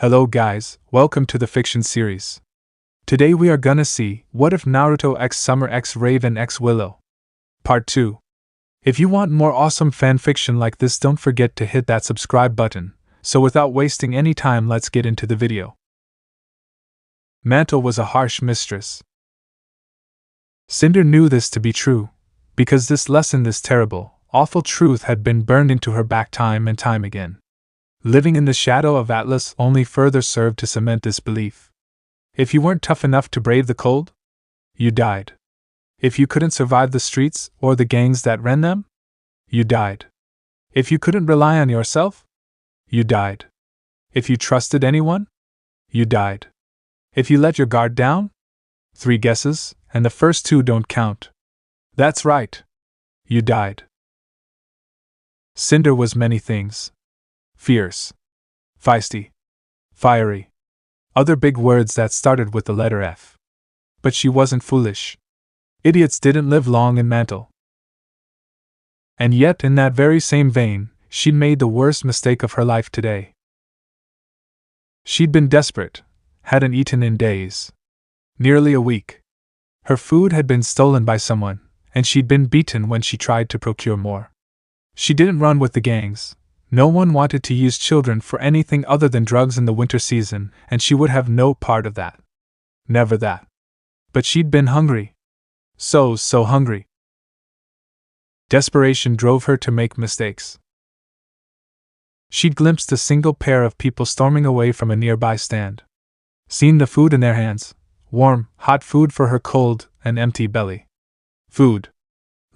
Hello guys, welcome to the fiction series. Today we are gonna see What If Naruto x Summer x Raven x Willow. Part 2. If you want more awesome fanfiction like this, don't forget to hit that subscribe button. So without wasting any time, let's get into the video. Mantle was a harsh mistress. Cinder knew this to be true, because this terrible, awful truth had been burned into her back time and time again. Living in the shadow of Atlas only further served to cement this belief. If you weren't tough enough to brave the cold, you died. If you couldn't survive the streets or the gangs that ran them, you died. If you couldn't rely on yourself, you died. If you trusted anyone, you died. If you let your guard down, 3 guesses, and the first 2 don't count. That's right. You died. Cinder was many things. Fierce, feisty, fiery. Other big words that started with the letter F. But she wasn't foolish. Idiots didn't live long in Mantle. And yet, in that very same vein, she'd made the worst mistake of her life today. She'd been desperate, hadn't eaten in days. Nearly a week. Her food had been stolen by someone, and she'd been beaten when she tried to procure more. She didn't run with the gangs. No one wanted to use children for anything other than drugs in the winter season, and she would have no part of that. Never that. But she'd been hungry. So hungry. Desperation drove her to make mistakes. She'd glimpsed a single pair of people storming away from a nearby stand. Seen the food in their hands. Warm, hot food for her cold and empty belly. Food.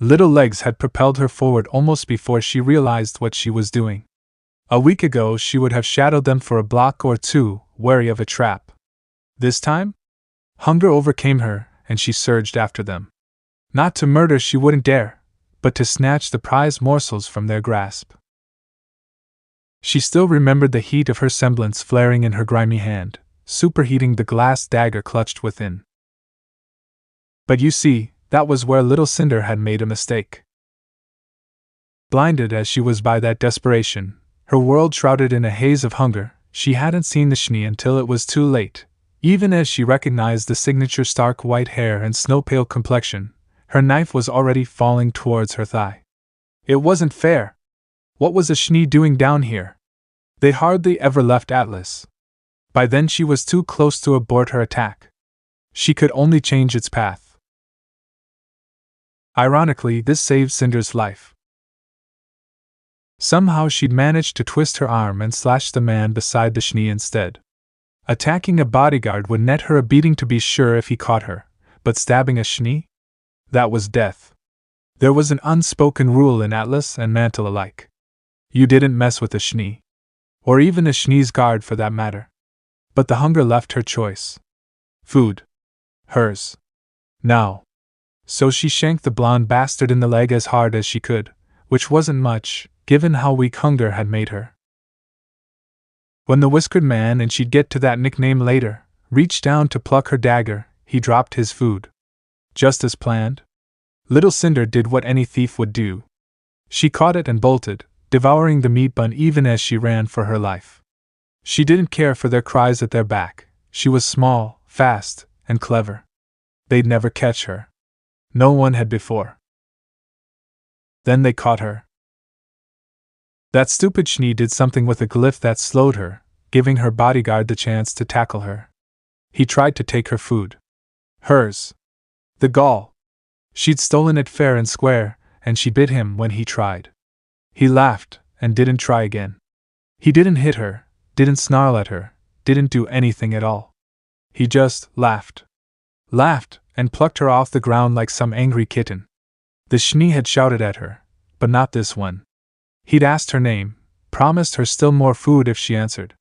Little legs had propelled her forward almost before she realized what she was doing. A week ago she would have shadowed them for a block or 2, wary of a trap. This time? Hunger overcame her, and she surged after them. Not to murder, she wouldn't dare, but to snatch the prized morsels from their grasp. She still remembered the heat of her semblance flaring in her grimy hand, superheating the glass dagger clutched within. But you see, that was where little Cinder had made a mistake. Blinded as she was by that desperation, her world shrouded in a haze of hunger, she hadn't seen the Schnee until it was too late. Even as she recognized the signature stark white hair and snow-pale complexion, her knife was already falling towards her thigh. It wasn't fair. What was a Schnee doing down here? They hardly ever left Atlas. By then she was too close to abort her attack. She could only change its path. Ironically, this saved Cinder's life. Somehow she'd managed to twist her arm and slash the man beside the Schnee instead. Attacking a bodyguard would net her a beating to be sure if he caught her, but stabbing a Schnee? That was death. There was an unspoken rule in Atlas and Mantle alike. You didn't mess with a Schnee. Or even a Schnee's guard for that matter. But the hunger left her choice. Food. Hers. Now. So she shanked the blonde bastard in the leg as hard as she could, which wasn't much, given how weak hunger had made her. When the whiskered man, and she'd get to that nickname later, reached down to pluck her dagger, he dropped his food. Just as planned. Little Cinder did what any thief would do. She caught it and bolted, devouring the meat bun even as she ran for her life. She didn't care for their cries at their back. She was small, fast, and clever. They'd never catch her. No one had before. Then they caught her. That stupid Schnee did something with a glyph that slowed her, giving her bodyguard the chance to tackle her. He tried to take her food. Hers. The gall. She'd stolen it fair and square, and she bit him when he tried. He laughed, and didn't try again. He didn't hit her, didn't snarl at her, didn't do anything at all. He just laughed. Laughed, and plucked her off the ground like some angry kitten. The Schnee had shouted at her, but not this one. He'd asked her name, promised her still more food if she answered.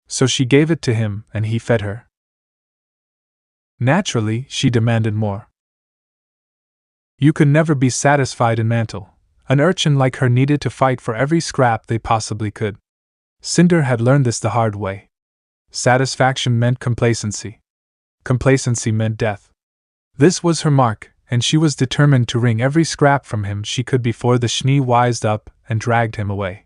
So she gave it to him, and he fed her. Naturally, she demanded more. You could never be satisfied in Mantle. An urchin like her needed to fight for every scrap they possibly could. Cinder had learned this the hard way. Satisfaction meant complacency. Complacency meant death. This was her mark, and she was determined to wring every scrap from him she could before the Schnee wised up and dragged him away.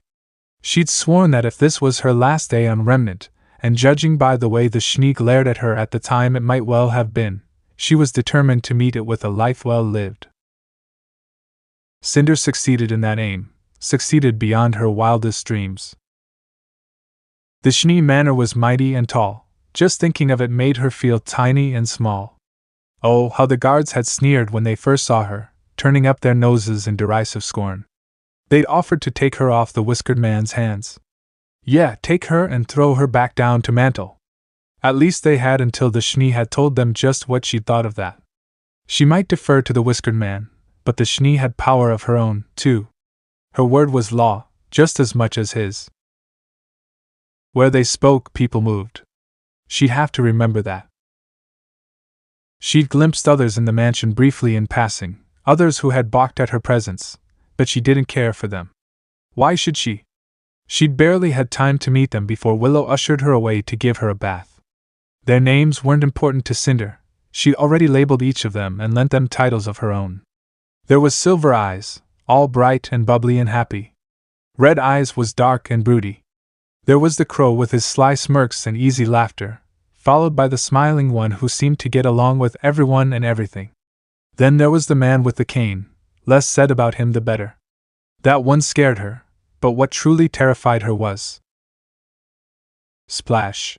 She'd sworn that if this was her last day on Remnant, and judging by the way the Schnee glared at her at the time, it might well have been. She was determined to meet it with a life well lived. Cinder succeeded in that aim, succeeded beyond her wildest dreams. The Schnee manor was mighty and tall. Just thinking of it made her feel tiny and small. Oh, how the guards had sneered when they first saw her, turning up their noses in derisive scorn. They'd offered to take her off the whiskered man's hands. Yeah, take her and throw her back down to mantle. At least they had until the Schnee had told them just what she'd thought of that. She might defer to the whiskered man, but the Schnee had power of her own, too. Her word was law, just as much as his. Where they spoke, people moved. She'd have to remember that. She'd glimpsed others in the mansion briefly in passing, others who had balked at her presence, but she didn't care for them. Why should she? She'd barely had time to meet them before Willow ushered her away to give her a bath. Their names weren't important to Cinder. She'd already labeled each of them and lent them titles of her own. There was Silver Eyes, all bright and bubbly and happy. Red Eyes was dark and broody. There was the Crow with his sly smirks and easy laughter, followed by the smiling one who seemed to get along with everyone and everything. Then there was the man with the cane. Less said about him the better. That one scared her, but what truly terrified her was... Splash.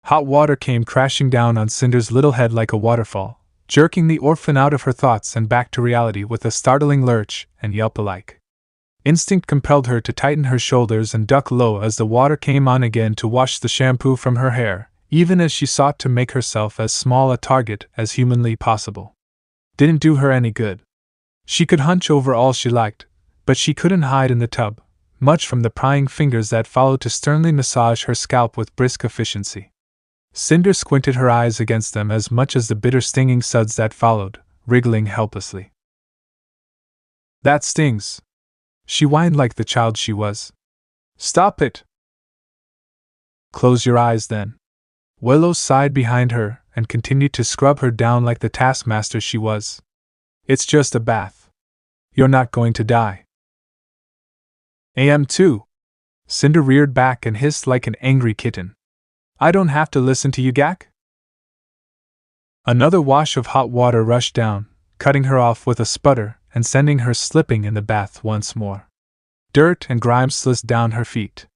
Hot water came crashing down on Cinder's little head like a waterfall, jerking the orphan out of her thoughts and back to reality with a startling lurch and yelp alike. Instinct compelled her to tighten her shoulders and duck low as the water came on again to wash the shampoo from her hair, even as she sought to make herself as small a target as humanly possible. Didn't do her any good. She could hunch over all she liked, but she couldn't hide in the tub, much from the prying fingers that followed to sternly massage her scalp with brisk efficiency. Cinder squinted her eyes against them as much as the bitter stinging suds that followed, wriggling helplessly. That stings! She whined like the child she was. Stop it! Close your eyes then. Willow sighed behind her and continued to scrub her down like the taskmaster she was. It's just a bath. You're not going to die. AM2. Cinder reared back and hissed like an angry kitten. I don't have to listen to you, Gak? Another wash of hot water rushed down, cutting her off with a sputter and sending her slipping in the bath once more. Dirt and grime slizzed down her feet.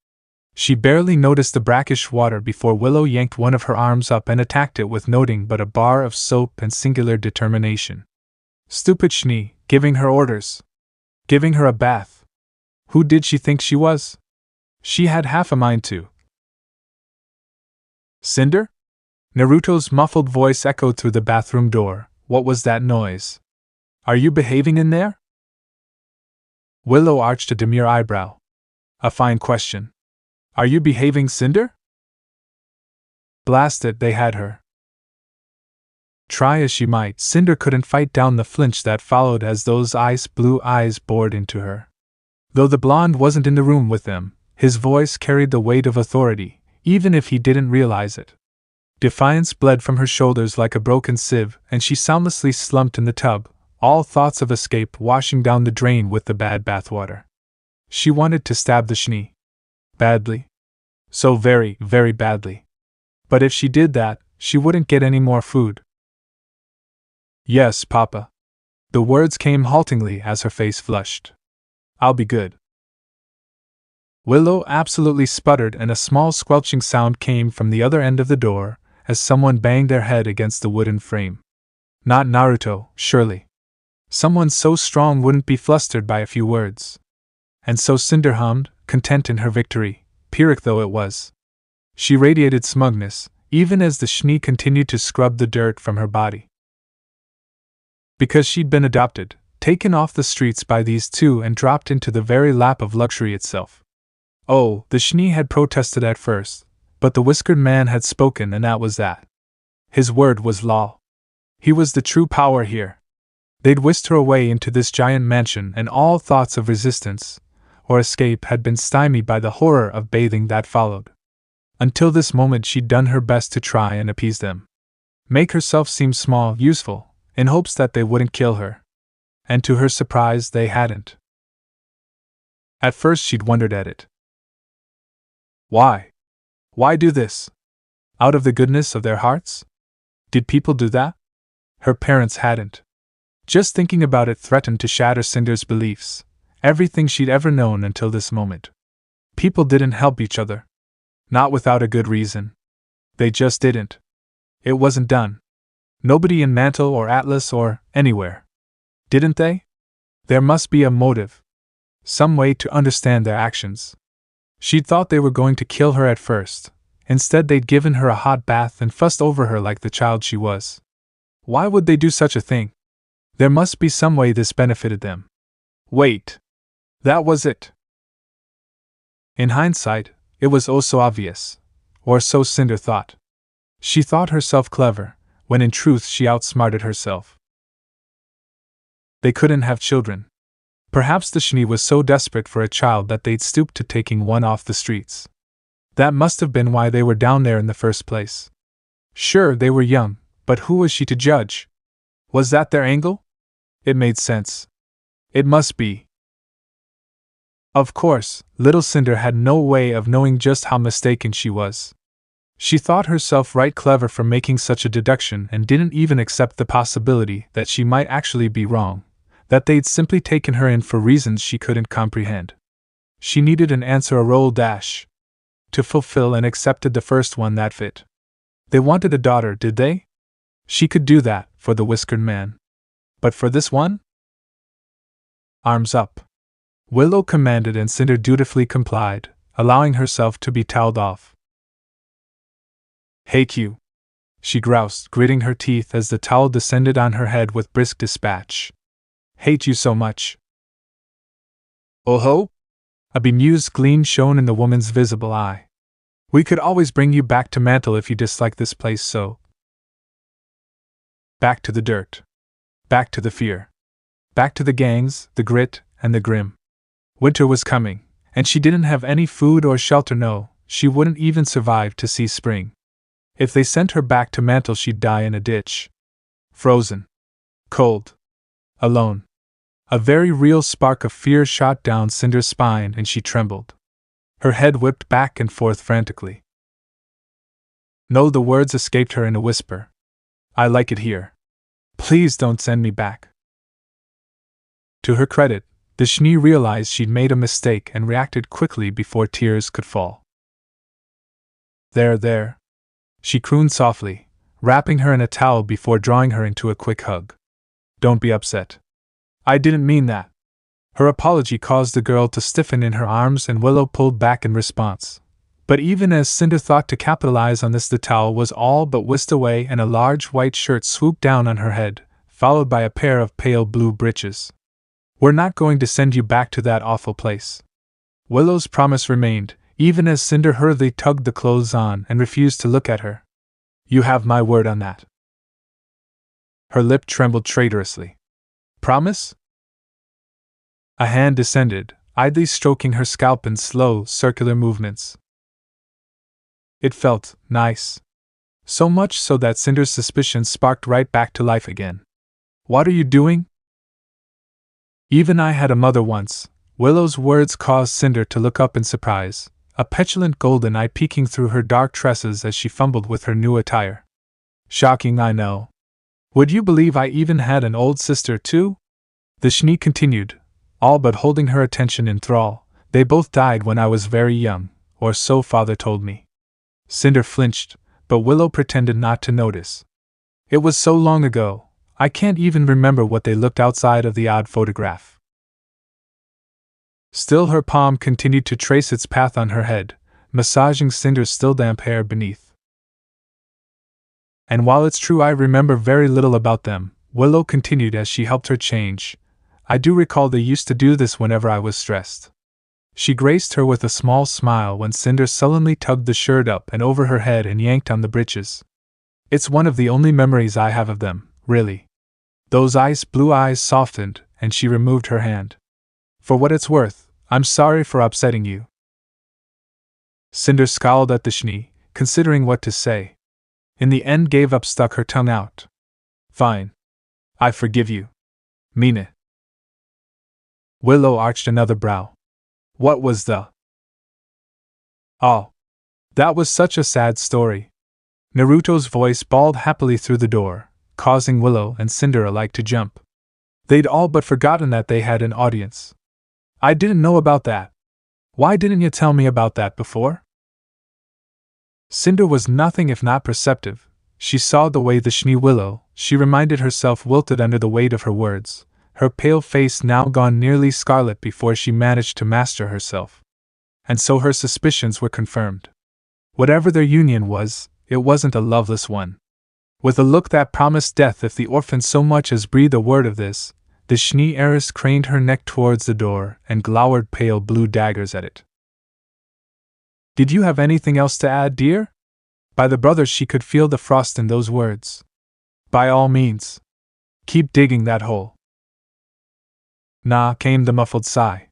She barely noticed the brackish water before Willow yanked one of her arms up and attacked it with nothing but a bar of soap and singular determination. Stupid Schnee, giving her orders. Giving her a bath. Who did she think she was? She had half a mind to. Cinder? Naruto's muffled voice echoed through the bathroom door. What was that noise? Are you behaving in there? Willow arched a demure eyebrow. A fine question. Are you behaving, Cinder? Blast it, they had her. Try as she might, Cinder couldn't fight down the flinch that followed as those ice-blue eyes bored into her. Though the blonde wasn't in the room with them, his voice carried the weight of authority, even if he didn't realize it. Defiance bled from her shoulders like a broken sieve, and she soundlessly slumped in the tub, all thoughts of escape washing down the drain with the bad bathwater. She wanted to stab the Schnee. Badly. So very, very badly. But if she did that, she wouldn't get any more food. Yes, Papa. The words came haltingly as her face flushed. I'll be good. Willow absolutely sputtered and a small squelching sound came from the other end of the door as someone banged their head against the wooden frame. Not Naruto, surely. Someone so strong wouldn't be flustered by a few words. And so Cinder hummed, content in her victory, Pyrrhic though it was. She radiated smugness, even as the Schnee continued to scrub the dirt from her body. Because she'd been adopted, taken off the streets by these two and dropped into the very lap of luxury itself. Oh, the Schnee had protested at first, but the whiskered man had spoken and that was that. His word was law. He was the true power here. They'd whisked her away into this giant mansion and all thoughts of resistance or escape had been stymied by the horror of bathing that followed. Until this moment she'd done her best to try and appease them. Make herself seem small, useful, in hopes that they wouldn't kill her. And to her surprise they hadn't. At first she'd wondered at it. Why? Why do this? Out of the goodness of their hearts? Did people do that? Her parents hadn't. Just thinking about it threatened to shatter Cinder's beliefs, everything she'd ever known until this moment. People didn't help each other. Not without a good reason. They just didn't. It wasn't done. Nobody in Mantle or Atlas or anywhere. Didn't they? There must be a motive. Some way to understand their actions. She'd thought they were going to kill her at first. Instead, they'd given her a hot bath and fussed over her like the child she was. Why would they do such a thing? There must be some way this benefited them. Wait. That was it. In hindsight, it was oh so obvious. Or so Cinder thought. She thought herself clever, when in truth she outsmarted herself. They couldn't have children. Perhaps the Schnee was so desperate for a child that they'd stooped to taking one off the streets. That must have been why they were down there in the first place. Sure, they were young, but who was she to judge? Was that their angle? It made sense. It must be. Of course, little Cinder had no way of knowing just how mistaken she was. She thought herself right clever for making such a deduction and didn't even accept the possibility that she might actually be wrong, that they'd simply taken her in for reasons she couldn't comprehend. She needed an answer a roll dash to fulfill and accepted the first one that fit. They wanted a daughter, did they? She could do that, for the whiskered man. But for this one? Arms up. Willow commanded and Cinder dutifully complied, allowing herself to be toweled off. Hey Q. She groused, gritting her teeth as the towel descended on her head with brisk dispatch. Hate you so much. Oh ho? A bemused gleam shone in the woman's visible eye. We could always bring you back to Mantle if you dislike this place so. Back to the dirt. Back to the fear. Back to the gangs, the grit, and the grim. Winter was coming, and she didn't have any food or shelter. No, she wouldn't even survive to see spring. If they sent her back to Mantle, she'd die in a ditch. Frozen. Cold. Alone. A very real spark of fear shot down Cinder's spine and she trembled. Her head whipped back and forth frantically. No, the words escaped her in a whisper. I like it here. Please don't send me back. To her credit, the Schnee realized she'd made a mistake and reacted quickly before tears could fall. There. She crooned softly, wrapping her in a towel before drawing her into a quick hug. Don't be upset. I didn't mean that. Her apology caused the girl to stiffen in her arms and Willow pulled back in response. But even as Cinder thought to capitalize on this, the towel was all but whisked away and a large white shirt swooped down on her head, followed by a pair of pale blue breeches. We're not going to send you back to that awful place. Willow's promise remained, even as Cinder hurriedly tugged the clothes on and refused to look at her. You have my word on that. Her lip trembled traitorously. Promise? A hand descended, idly stroking her scalp in slow, circular movements. It felt nice. So much so that Cinder's suspicions sparked right back to life again. What are you doing? Even I had a mother once. Willow's words caused Cinder to look up in surprise, a petulant golden eye peeking through her dark tresses as she fumbled with her new attire. Shocking, I know. Would you believe I even had an old sister too? The Schnee continued, all but holding her attention in thrall. They both died when I was very young, or so father told me. Cinder flinched, but Willow pretended not to notice. It was so long ago, I can't even remember what they looked outside of the odd photograph. Still her palm continued to trace its path on her head, massaging Cinder's still damp hair beneath. And while it's true I remember very little about them, Willow continued as she helped her change, I do recall they used to do this whenever I was stressed. She graced her with a small smile when Cinder sullenly tugged the shirt up and over her head and yanked on the breeches. It's one of the only memories I have of them, really. Those ice blue eyes softened, and she removed her hand. For what it's worth, I'm sorry for upsetting you. Cinder scowled at the Schnee, considering what to say. In the end gave up, stuck her tongue out. Fine. I forgive you. Mean it. Willow arched another brow. What was the... Oh. That was such a sad story. Naruto's voice bawled happily through the door, causing Willow and Cinder alike to jump. They'd all but forgotten that they had an audience. I didn't know about that. Why didn't you tell me about that before? Cinder was nothing if not perceptive. She saw the way the Schnee Willow, she reminded herself, wilted under the weight of her words, her pale face now gone nearly scarlet before she managed to master herself. And so her suspicions were confirmed. Whatever their union was, it wasn't a loveless one. With a look that promised death if the orphan so much as breathed a word of this, the Schnee heiress craned her neck towards the door and glowered pale blue daggers at it. Did you have anything else to add, dear? By the brothers, she could feel the frost in those words. By all means. Keep digging that hole. Nah, came the muffled sigh.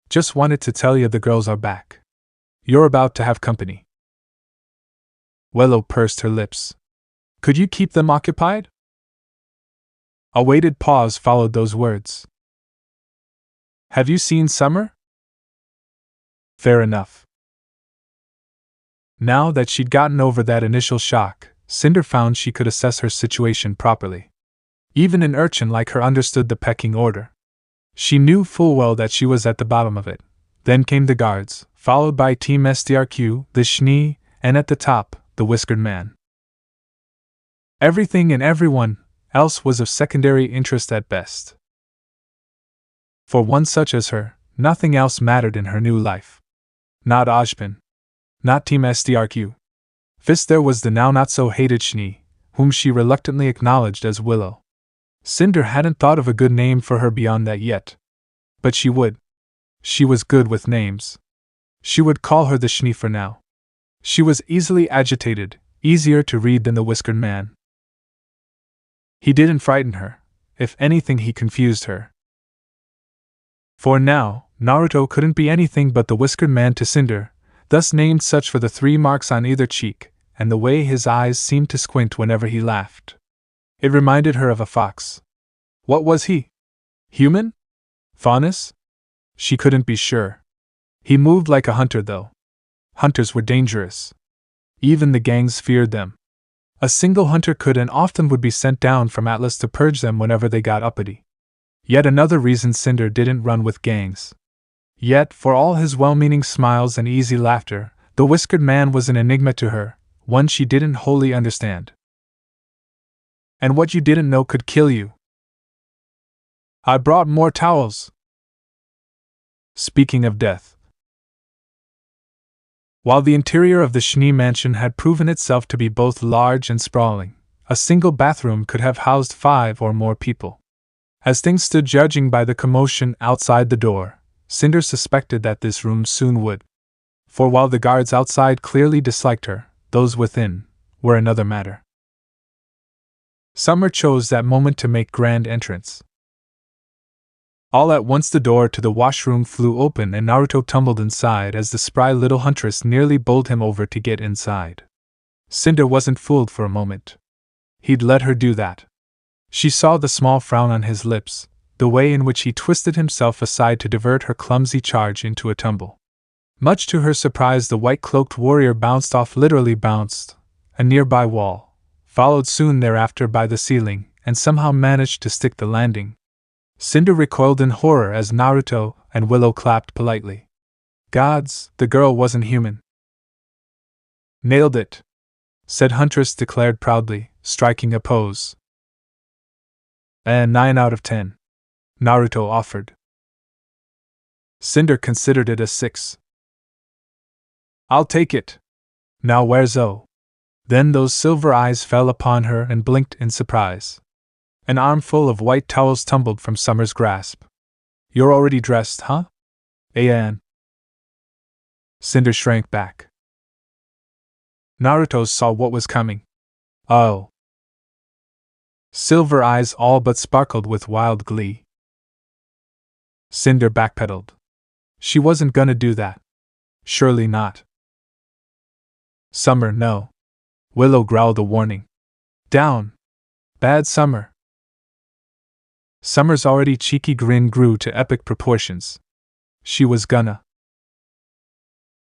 Just wanted to tell you the girls are back. You're about to have company. Willow pursed her lips. Could you keep them occupied? A weighted pause followed those words. Have you seen Summer? Fair enough. Now that she'd gotten over that initial shock, Cinder found she could assess her situation properly. Even an urchin like her understood the pecking order. She knew full well that she was at the bottom of it. Then came the guards, followed by Team SDRQ, the Schnee, and at the top, the whiskered man. Everything and everyone else was of secondary interest at best. For one such as her, nothing else mattered in her new life. Not Ojpin. Not Team SDRQ. First there was the now not-so-hated Schnee, whom she reluctantly acknowledged as Willow. Cinder hadn't thought of a good name for her beyond that yet. But she would. She was good with names. She would call her the Schnee for now. She was easily agitated, easier to read than the whiskered man. He didn't frighten her. If anything, he confused her. For now, Naruto couldn't be anything but the whiskered man to Cinder, thus named such for the 3 marks on either cheek, and the way his eyes seemed to squint whenever he laughed. It reminded her of a fox. What was he? Human? Faunus? She couldn't be sure. He moved like a hunter, though. Hunters were dangerous. Even the gangs feared them. A single hunter could and often would be sent down from Atlas to purge them whenever they got uppity. Yet another reason Cinder didn't run with gangs. Yet, for all his well-meaning smiles and easy laughter, the whiskered man was an enigma to her, one she didn't wholly understand. And what you didn't know could kill you. I brought more towels. Speaking of death. While the interior of the Schnee mansion had proven itself to be both large and sprawling, a single bathroom could have housed 5 or more people. As things stood, judging by the commotion outside the door, Cinder suspected that this room soon would. For while the guards outside clearly disliked her, those within were another matter. Summer chose that moment to make grand entrance. All at once the door to the washroom flew open and Naruto tumbled inside as the spry little huntress nearly bowled him over to get inside. Cinder wasn't fooled for a moment. He'd let her do that. She saw the small frown on his lips, the way in which he twisted himself aside to divert her clumsy charge into a tumble. Much to her surprise, the white-cloaked warrior bounced off, literally bounced, a nearby wall, followed soon thereafter by the ceiling, and somehow managed to stick the landing. Cinder recoiled in horror as Naruto and Willow clapped politely. Gods, the girl wasn't human. Nailed it, said Huntress declared proudly, striking a pose. And 9 out of 10. Naruto offered. Cinder considered it a 6. I'll take it. Now where's O? Then those silver eyes fell upon her and blinked in surprise. An armful of white towels tumbled from Summer's grasp. You're already dressed, huh? An. Cinder shrank back. Naruto saw what was coming. Oh. Silver eyes all but sparkled with wild glee. Cinder backpedaled. She wasn't gonna do that. Surely not. Summer, no. Willow growled a warning. Down. Bad Summer. Summer's already cheeky grin grew to epic proportions. She was gonna.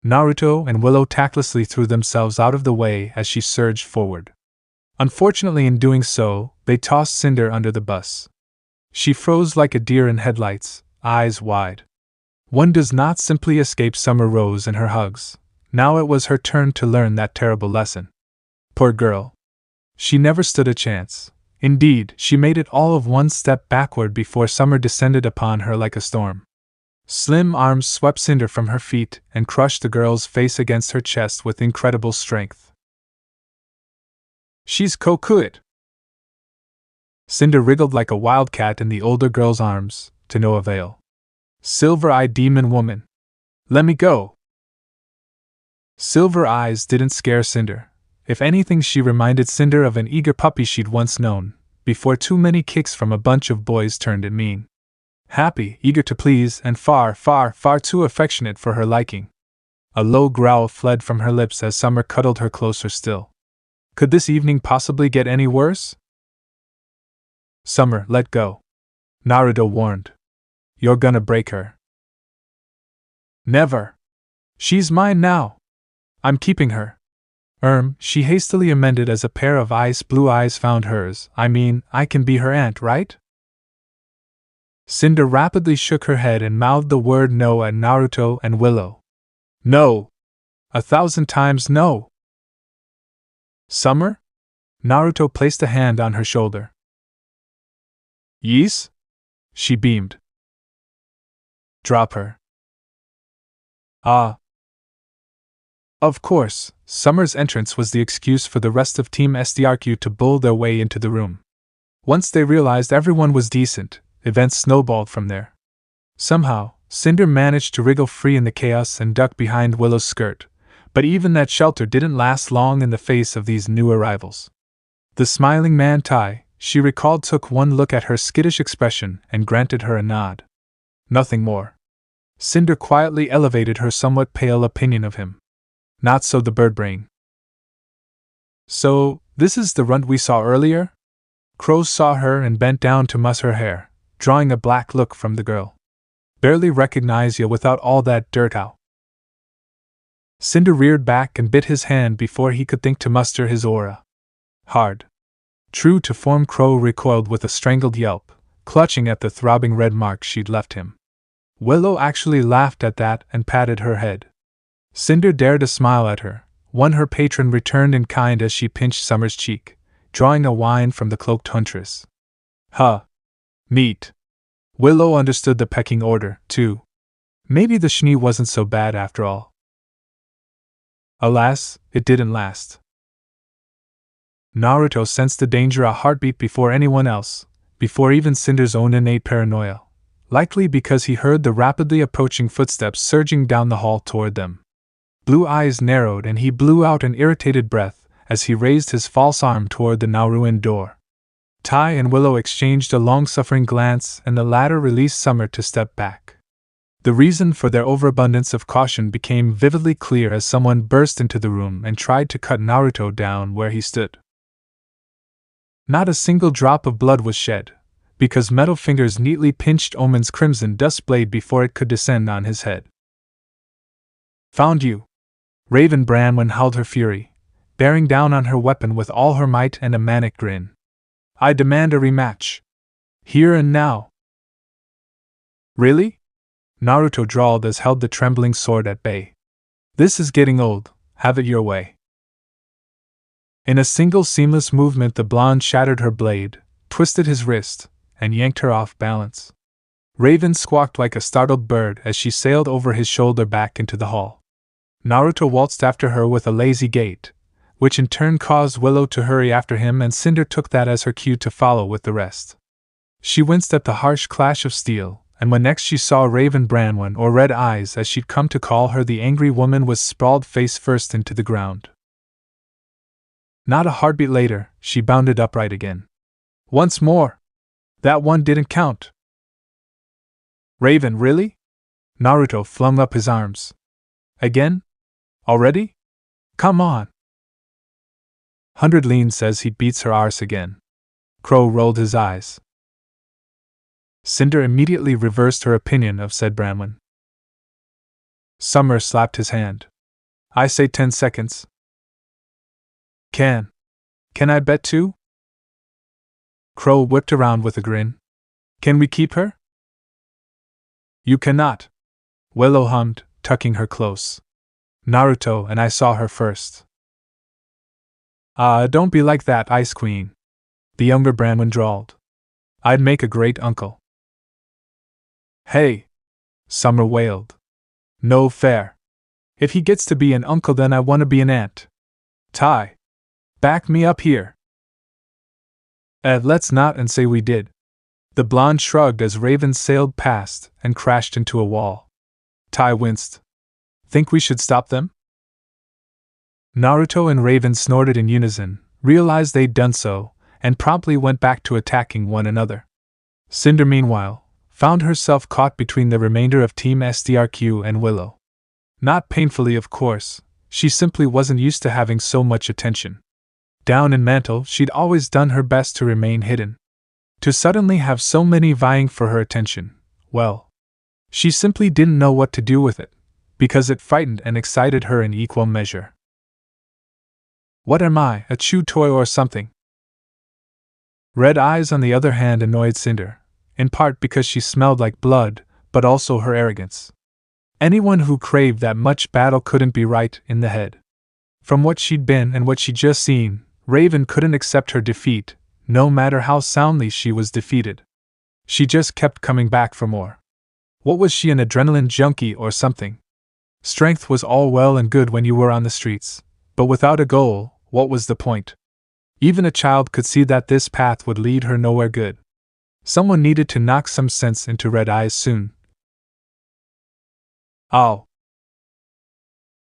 Naruto and Willow tactlessly threw themselves out of the way as she surged forward. Unfortunately, in doing so, they tossed Cinder under the bus. She froze like a deer in headlights, eyes wide. One does not simply escape Summer Rose and her hugs. Now it was her turn to learn that terrible lesson. Poor girl. She never stood a chance. Indeed, she made it all of one step backward before Summer descended upon her like a storm. Slim arms swept Cinder from her feet and crushed the girl's face against her chest with incredible strength. She's Kokuit! Cinder wriggled like a wildcat in the older girl's arms, to no avail. Silver-eyed demon woman! Let me go! Silver eyes didn't scare Cinder. If anything, she reminded Cinder of an eager puppy she'd once known, before too many kicks from a bunch of boys turned it mean. Happy, eager to please, and far, far, far too affectionate for her liking. A low growl fled from her lips as Summer cuddled her closer still. Could this evening possibly get any worse? Summer, let go. Naruto warned. You're gonna break her. Never. She's mine now. I'm keeping her. She hastily amended as a pair of ice blue eyes found hers. I mean, I can be her aunt, right? Cinder rapidly shook her head and mouthed the word no at Naruto and Willow. No! 1,000 times no! Summer? Naruto placed a hand on her shoulder. Yes? She beamed. Drop her. Ah. Of course, Summer's entrance was the excuse for the rest of Team SDRQ to bull their way into the room. Once they realized everyone was decent, events snowballed from there. Somehow, Cinder managed to wriggle free in the chaos and duck behind Willow's skirt, but even that shelter didn't last long in the face of these new arrivals. The smiling man Tai, she recalled, took one look at her skittish expression and granted her a nod. Nothing more. Cinder quietly elevated her somewhat pale opinion of him. Not so the bird brain. So, this is the runt we saw earlier? Crow saw her and bent down to muss her hair, drawing a black look from the girl. Barely recognize ya without all that dirt out. Cinder reared back and bit his hand before he could think to muster his aura. Hard. True to form, Crow recoiled with a strangled yelp, clutching at the throbbing red mark she'd left him. Willow actually laughed at that and patted her head. Cinder dared a smile at her, one her patron returned in kind as she pinched Summer's cheek, drawing a whine from the cloaked huntress. Huh. Neat. Willow understood the pecking order, too. Maybe the Schnee wasn't so bad after all. Alas, it didn't last. Naruto sensed the danger a heartbeat before anyone else, before even Cinder's own innate paranoia, likely because he heard the rapidly approaching footsteps surging down the hall toward them. Blue eyes narrowed and he blew out an irritated breath as he raised his false arm toward the now ruined door. Tai and Willow exchanged a long-suffering glance and the latter released Summer to step back. The reason for their overabundance of caution became vividly clear as someone burst into the room and tried to cut Naruto down where he stood. Not a single drop of blood was shed, because metal fingers neatly pinched Omen's crimson dust blade before it could descend on his head. Found you! Raven Branwen howled her fury, bearing down on her weapon with all her might and a manic grin. I demand a rematch. Here and now. Really? Naruto drawled as held the trembling sword at bay. This is getting old, have it your way. In a single seamless movement the blonde shattered her blade, twisted his wrist, and yanked her off balance. Raven squawked like a startled bird as she sailed over his shoulder back into the hall. Naruto waltzed after her with a lazy gait, which in turn caused Willow to hurry after him, and Cinder took that as her cue to follow with the rest. She winced at the harsh clash of steel, and when next she saw Raven Branwen, or Red Eyes as she'd come to call her, the angry woman was sprawled face first into the ground. Not a heartbeat later, she bounded upright again. Once more! That one didn't count! Raven, really? Naruto flung up his arms. Again? Already? Come on! 100 Lean says he beats her arse again. Crow rolled his eyes. Cinder immediately reversed her opinion of said Branwen. Summer slapped his hand. I say 10 seconds. Can I bet too? Crow whipped around with a grin. Can we keep her? You cannot. Willow hummed, tucking her close. Naruto and I saw her first. Don't be like that, Ice Queen. The younger Branwen drawled. I'd make a great uncle. Hey! Summer wailed. No fair. If he gets to be an uncle, then I want to be an aunt. Tai! Back me up here. Let's not and say we did. The blonde shrugged as Raven sailed past and crashed into a wall. Tai winced. Think we should stop them? Naruto and Raven snorted in unison, realized they'd done so, and promptly went back to attacking one another. Cinder, meanwhile, found herself caught between the remainder of Team SDRQ and Willow. Not painfully, of course, she simply wasn't used to having so much attention. Down in Mantle, she'd always done her best to remain hidden. To suddenly have so many vying for her attention, well, she simply didn't know what to do with it, because it frightened and excited her in equal measure. What am I, a chew toy or something? Red Eyes, on the other hand, annoyed Cinder, in part because she smelled like blood, but also her arrogance. Anyone who craved that much battle couldn't be right in the head. From what she'd been and what she'd just seen, Raven couldn't accept her defeat, no matter how soundly she was defeated. She just kept coming back for more. What was she, an adrenaline junkie or something? Strength was all well and good when you were on the streets, but without a goal, what was the point? Even a child could see that this path would lead her nowhere good. Someone needed to knock some sense into Red Eyes soon. Oh.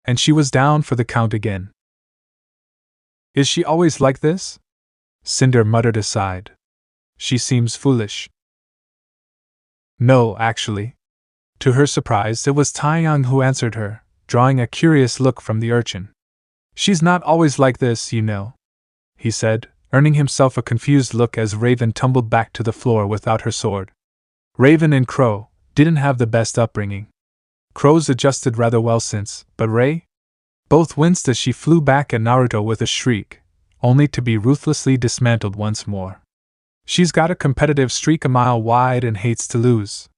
And she was down for the count again. Is she always like this? Cinder muttered aside. She seems foolish. No, actually. To her surprise, it was Taeyang who answered her, drawing a curious look from the urchin. She's not always like this, you know, he said, earning himself a confused look as Raven tumbled back to the floor without her sword. Raven and Crow didn't have the best upbringing. Crow's adjusted rather well since, but Ray? Both winced as she flew back at Naruto with a shriek, only to be ruthlessly dismantled once more. She's got a competitive streak a mile wide and hates to lose.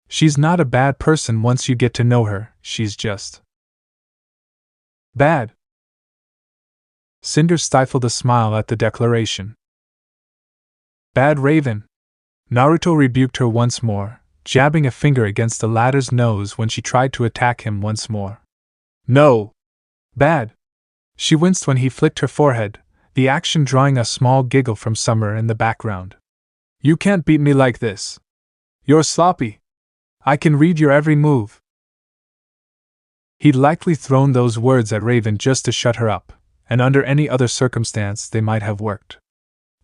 She's not a bad person once you get to know her, she's just bad. Cinder stifled a smile at the declaration. Bad Raven. Naruto rebuked her once more, jabbing a finger against the latter's nose when she tried to attack him once more. No! Bad! She winced when he flicked her forehead, the action drawing a small giggle from Summer in the background. You can't beat me like this. You're sloppy. I can read your every move. He'd likely thrown those words at Raven just to shut her up, and under any other circumstance they might have worked.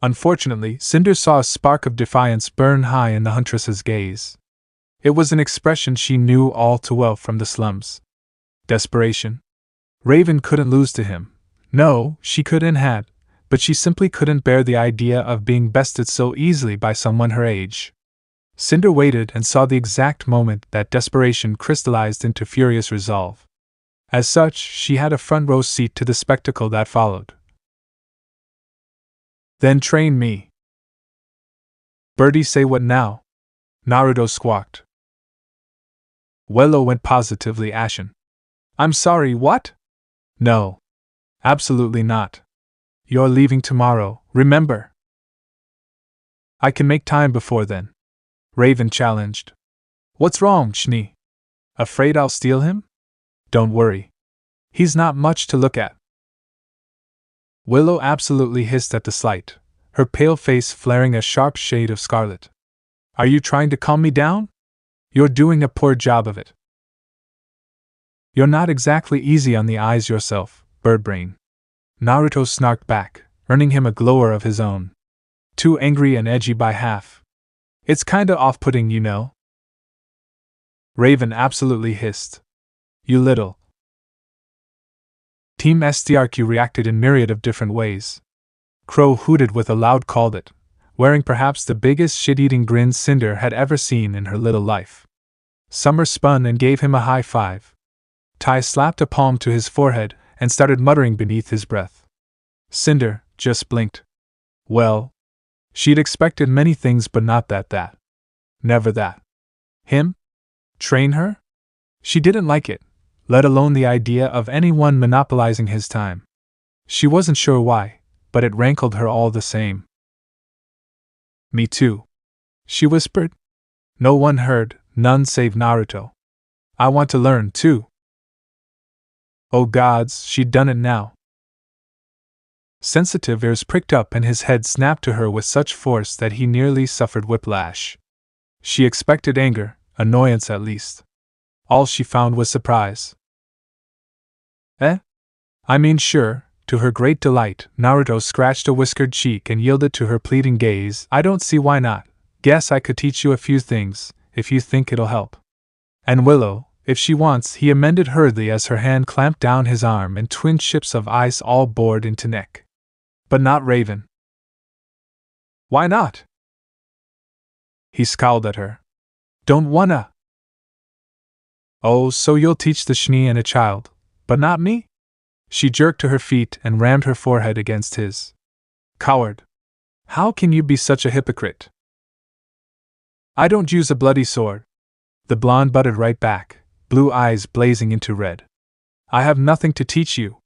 Unfortunately, Cinder saw a spark of defiance burn high in the huntress's gaze. It was an expression she knew all too well from the slums. Desperation. Raven couldn't lose to him. No, she could and had, but she simply couldn't bear the idea of being bested so easily by someone her age. Cinder waited and saw the exact moment that desperation crystallized into furious resolve. As such, she had a front row seat to the spectacle that followed. Then train me. Birdie, say what now? Naruto squawked. Willow went positively ashen. I'm sorry, what? No. Absolutely not. You're leaving tomorrow, remember? I can make time before then. Raven challenged. What's wrong, Schnee? Afraid I'll steal him? Don't worry. He's not much to look at. Willow absolutely hissed at the slight, her pale face flaring a sharp shade of scarlet. Are you trying to calm me down? You're doing a poor job of it. You're not exactly easy on the eyes yourself, Birdbrain. Naruto snarked back, earning him a glower of his own. Too angry and edgy by half. It's kinda off-putting, you know. Raven absolutely hissed. You little. Team SDRQ reacted in myriad of different ways. Crow hooted with a loud called it, wearing perhaps the biggest shit-eating grin Cinder had ever seen in her little life. Summer spun and gave him a high five. Tai slapped a palm to his forehead and started muttering beneath his breath. Cinder just blinked. Well, she'd expected many things, but not that. Never that. Him? Train her? She didn't like it, let alone the idea of anyone monopolizing his time. She wasn't sure why, but it rankled her all the same. Me too, she whispered. No one heard, none save Naruto. I want to learn, too. Oh gods, she'd done it now. Sensitive ears pricked up and his head snapped to her with such force that he nearly suffered whiplash. She expected anger, annoyance at least. All she found was surprise. I mean, sure. To her great delight, Naruto scratched a whiskered cheek and yielded to her pleading gaze. I don't see why not. Guess I could teach you a few things, if you think it'll help. And Willow, if she wants, he amended hurriedly as her hand clamped down his arm and twin ships of ice all bored into neck. But not Raven. Why not? He scowled at her. Don't wanna. Oh, so you'll teach the Schnee and a child, but not me? She jerked to her feet and rammed her forehead against his. Coward! How can you be such a hypocrite? I don't use a bloody sword. The blonde butted right back, blue eyes blazing into red. I have nothing to teach you.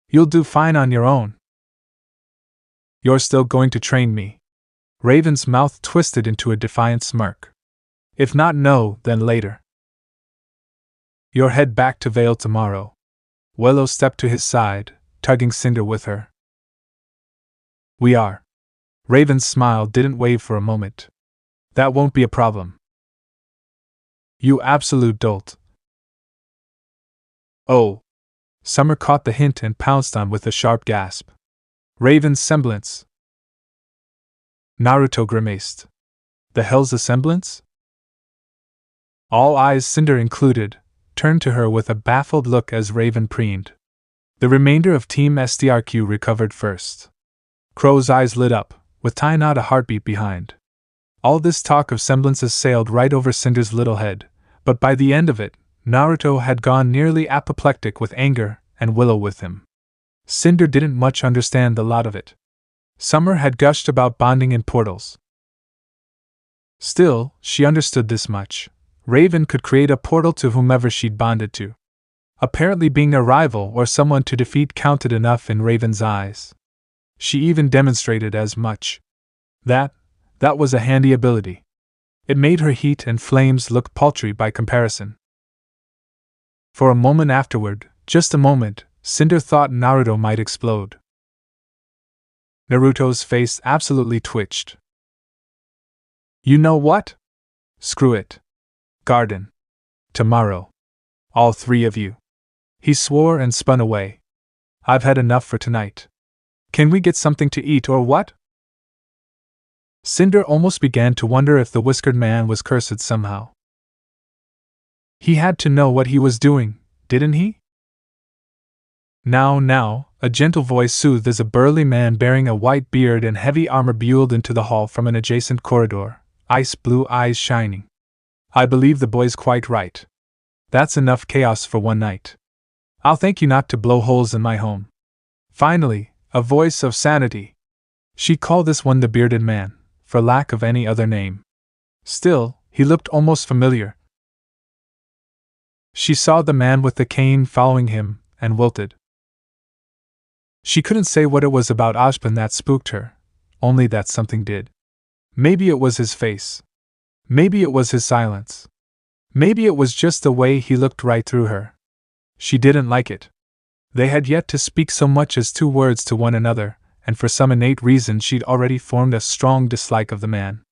You'll do fine on your own. You're still going to train me. Raven's mouth twisted into a defiant smirk. If not no, then later. You'll head back to Vale tomorrow. Willow stepped to his side, tugging Cinder with her. We are. Raven's smile didn't wave for a moment. That won't be a problem. You absolute dolt. Oh. Summer caught the hint and pounced on with a sharp gasp. Raven's semblance. Naruto grimaced. The hell's a semblance? All eyes, Cinder included, turned to her with a baffled look as Raven preened. The remainder of Team SDRQ recovered first. Crow's eyes lit up, with Tai not a heartbeat behind. All this talk of semblances sailed right over Cinder's little head, but by the end of it, Naruto had gone nearly apoplectic with anger, and Willow with him. Cinder didn't much understand the lot of it. Summer had gushed about bonding in portals. Still, she understood this much. Raven could create a portal to whomever she'd bonded to. Apparently being a rival or someone to defeat counted enough in Raven's eyes. She even demonstrated as much. That was a handy ability. It made her heat and flames look paltry by comparison. For a moment afterward, just a moment, Cinder thought Naruto might explode. Naruto's face absolutely twitched. You know what? Screw it. Garden. Tomorrow. All three of you. He swore and spun away. I've had enough for tonight. Can we get something to eat or what? Cinder almost began to wonder if the whiskered man was cursed somehow. He had to know what he was doing, didn't he? Now, a gentle voice soothed as a burly man bearing a white beard and heavy armor buelled into the hall from an adjacent corridor, ice blue eyes shining. I believe the boy's quite right. That's enough chaos for one night. I'll thank you not to blow holes in my home. Finally, a voice of sanity. She called this one the bearded man, for lack of any other name. Still, he looked almost familiar. She saw the man with the cane following him, and wilted. She couldn't say what it was about Ojpin that spooked her, only that something did. Maybe it was his face. Maybe it was his silence. Maybe it was just the way he looked right through her. She didn't like it. They had yet to speak so much as two words to one another, and for some innate reason she'd already formed a strong dislike of the man.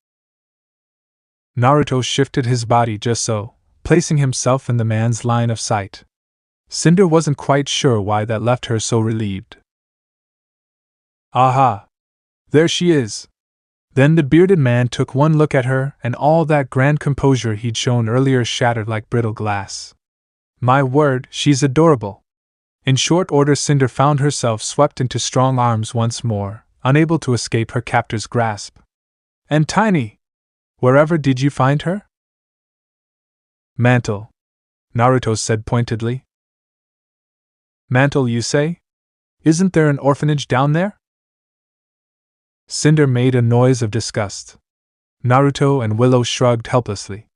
Naruto shifted his body just so, placing himself in the man's line of sight. Cinder wasn't quite sure why that left her so relieved. Aha! There she is! Then the bearded man took one look at her, and all that grand composure he'd shown earlier shattered like brittle glass. My word, she's adorable! In short order, Cinder found herself swept into strong arms once more, unable to escape her captor's grasp. And tiny! Wherever did you find her? Mantle, Naruto said pointedly. Mantle, you say? Isn't there an orphanage down there? Cinder made a noise of disgust. Naruto and Willow shrugged helplessly.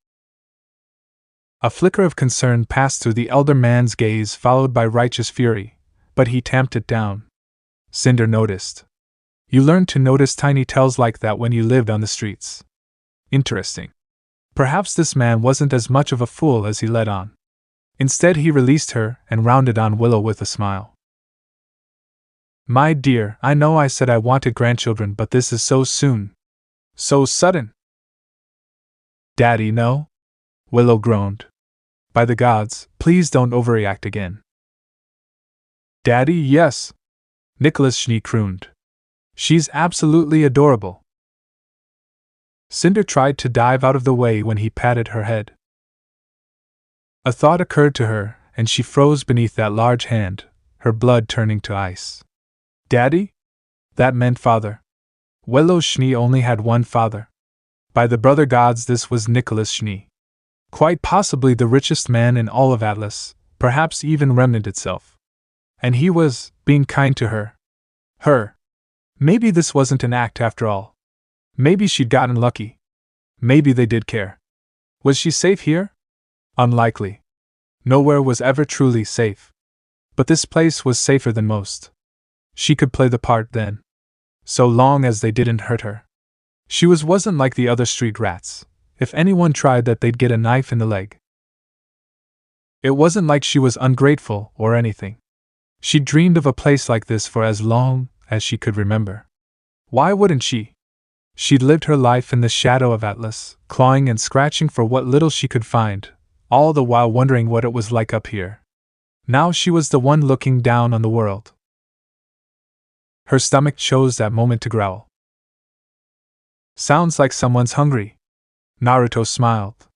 A flicker of concern passed through the elder man's gaze, followed by righteous fury, but he tamped it down. Cinder noticed. You learned to notice tiny tells like that when you lived on the streets. Interesting. Perhaps this man wasn't as much of a fool as he let on. Instead, he released her and rounded on Willow with a smile. My dear, I know I said I wanted grandchildren, but this is so soon. So sudden. Daddy, no? Willow groaned. By the gods, please don't overreact again. Daddy, yes. Schnee crooned. She's absolutely adorable. Cinder tried to dive out of the way when he patted her head. A thought occurred to her, and she froze beneath that large hand, her blood turning to ice. Daddy? That meant father. Willow Schnee only had one father. By the brother gods, this was Schnee. Quite possibly the richest man in all of Atlas, perhaps even Remnant itself. And he was being kind to her. Maybe this wasn't an act after all. Maybe she'd gotten lucky. Maybe they did care. Was she safe here? Unlikely. Nowhere was ever truly safe. But this place was safer than most. She could play the part then. So long as they didn't hurt her. She wasn't like the other street rats. If anyone tried that, they'd get a knife in the leg. It wasn't like she was ungrateful or anything. She'd dreamed of a place like this for as long as she could remember. Why wouldn't she? She'd lived her life in the shadow of Atlas, clawing and scratching for what little she could find, all the while wondering what it was like up here. Now she was the one looking down on the world. Her stomach chose that moment to growl. Sounds like someone's hungry. Naruto smiled.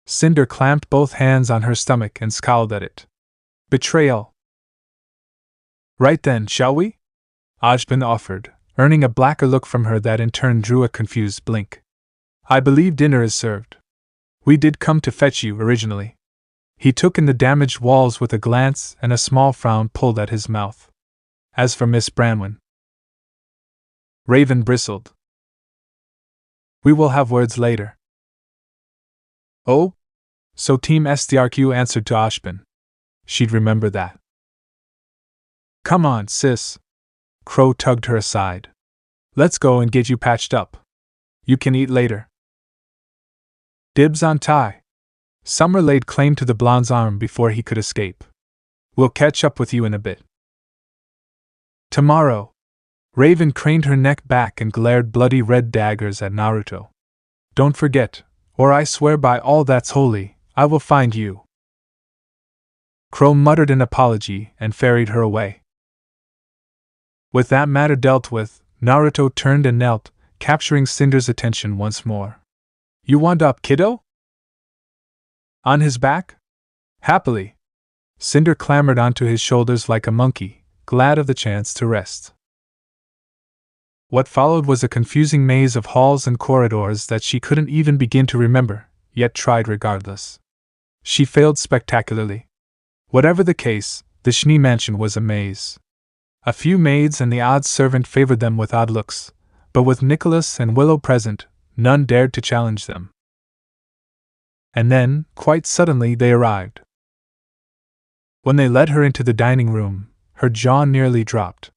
Cinder clamped both hands on her stomach and scowled at it. Betrayal. Right then, shall we? Ojban offered, earning a blacker look from her that in turn drew a confused blink. I believe dinner is served. We did come to fetch you originally. He took in the damaged walls with a glance, and a small frown pulled at his mouth. As for Miss Branwen, Raven bristled. We will have words later. Oh? So Team SDRQ answered to Ojban. She'd remember that. Come on, sis. Crow tugged her aside. Let's go and get you patched up. You can eat later. Dibs on Tai. Summer laid claim to the blonde's arm before he could escape. We'll catch up with you in a bit. Tomorrow. Raven craned her neck back and glared bloody red daggers at Naruto. Don't forget, or I swear by all that's holy, I will find you. Crow muttered an apology and ferried her away. With that matter dealt with, Naruto turned and knelt, capturing Cinder's attention once more. You want up, kiddo? On his back? Happily. Cinder clambered onto his shoulders like a monkey, glad of the chance to rest. What followed was a confusing maze of halls and corridors that she couldn't even begin to remember, yet tried regardless. She failed spectacularly. Whatever the case, the Schnee mansion was a maze. A few maids and the odd servant favored them with odd looks, but with Nicholas and Willow present, none dared to challenge them. And then, quite suddenly, they arrived. When they led her into the dining room, her jaw nearly dropped.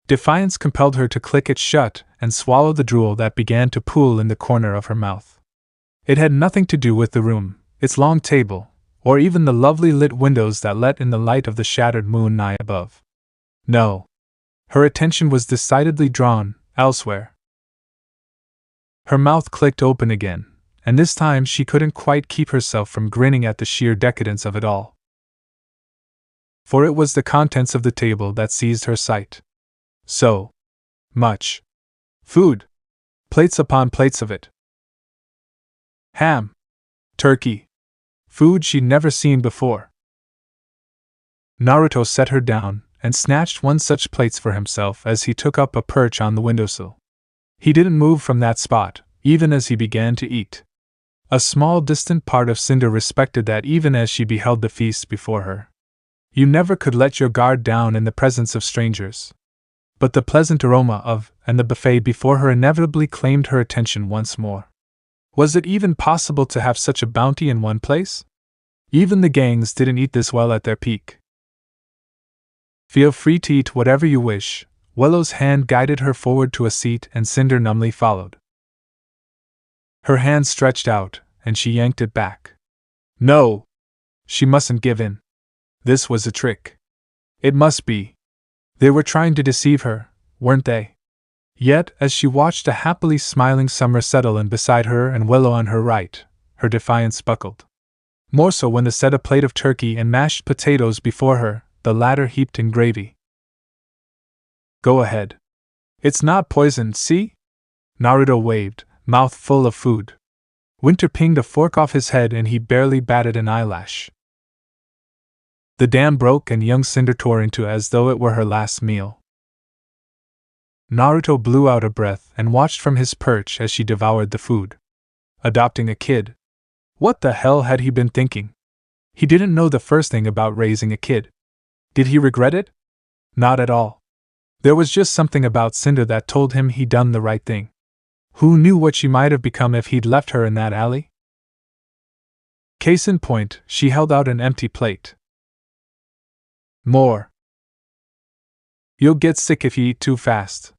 Defiance compelled her to click it shut and swallow the drool that began to pool in the corner of her mouth. It had nothing to do with the room, its long table, or even the lovely lit windows that let in the light of the shattered moon nigh above. No. Her attention was decidedly drawn elsewhere. Her mouth clicked open again, and this time she couldn't quite keep herself from grinning at the sheer decadence of it all. For it was the contents of the table that seized her sight. So much food. Plates upon plates of it. Ham. Turkey. Food she'd never seen before. Naruto set her down and snatched one such plate for himself as he took up a perch on the windowsill. He didn't move from that spot, even as he began to eat. A small distant part of Cinder respected that even as she beheld the feast before her. You never could let your guard down in the presence of strangers. But the pleasant aroma of, and the buffet before her inevitably claimed her attention once more. Was it even possible to have such a bounty in one place? Even the gangs didn't eat this well at their peak. Feel free to eat whatever you wish. Willow's hand guided her forward to a seat and Cinder numbly followed. Her hand stretched out, and she yanked it back. No! She mustn't give in. This was a trick. It must be. They were trying to deceive her, weren't they? Yet, as she watched a happily smiling Summer settle in beside her and Willow on her right, her defiance buckled. More so when they set a plate of turkey and mashed potatoes before her, the latter heaped in gravy. Go ahead. It's not poisoned, see? Naruto waved, mouth full of food. Winter pinged a fork off his head and he barely batted an eyelash. The dam broke and young Cinder tore into as though it were her last meal. Naruto blew out a breath and watched from his perch as she devoured the food. Adopting a kid? What the hell had he been thinking? He didn't know the first thing about raising a kid. Did he regret it? Not at all. There was just something about Cinder that told him he'd done the right thing. Who knew what she might have become if he'd left her in that alley? Case in point, she held out an empty plate. More. You'll get sick if you eat too fast,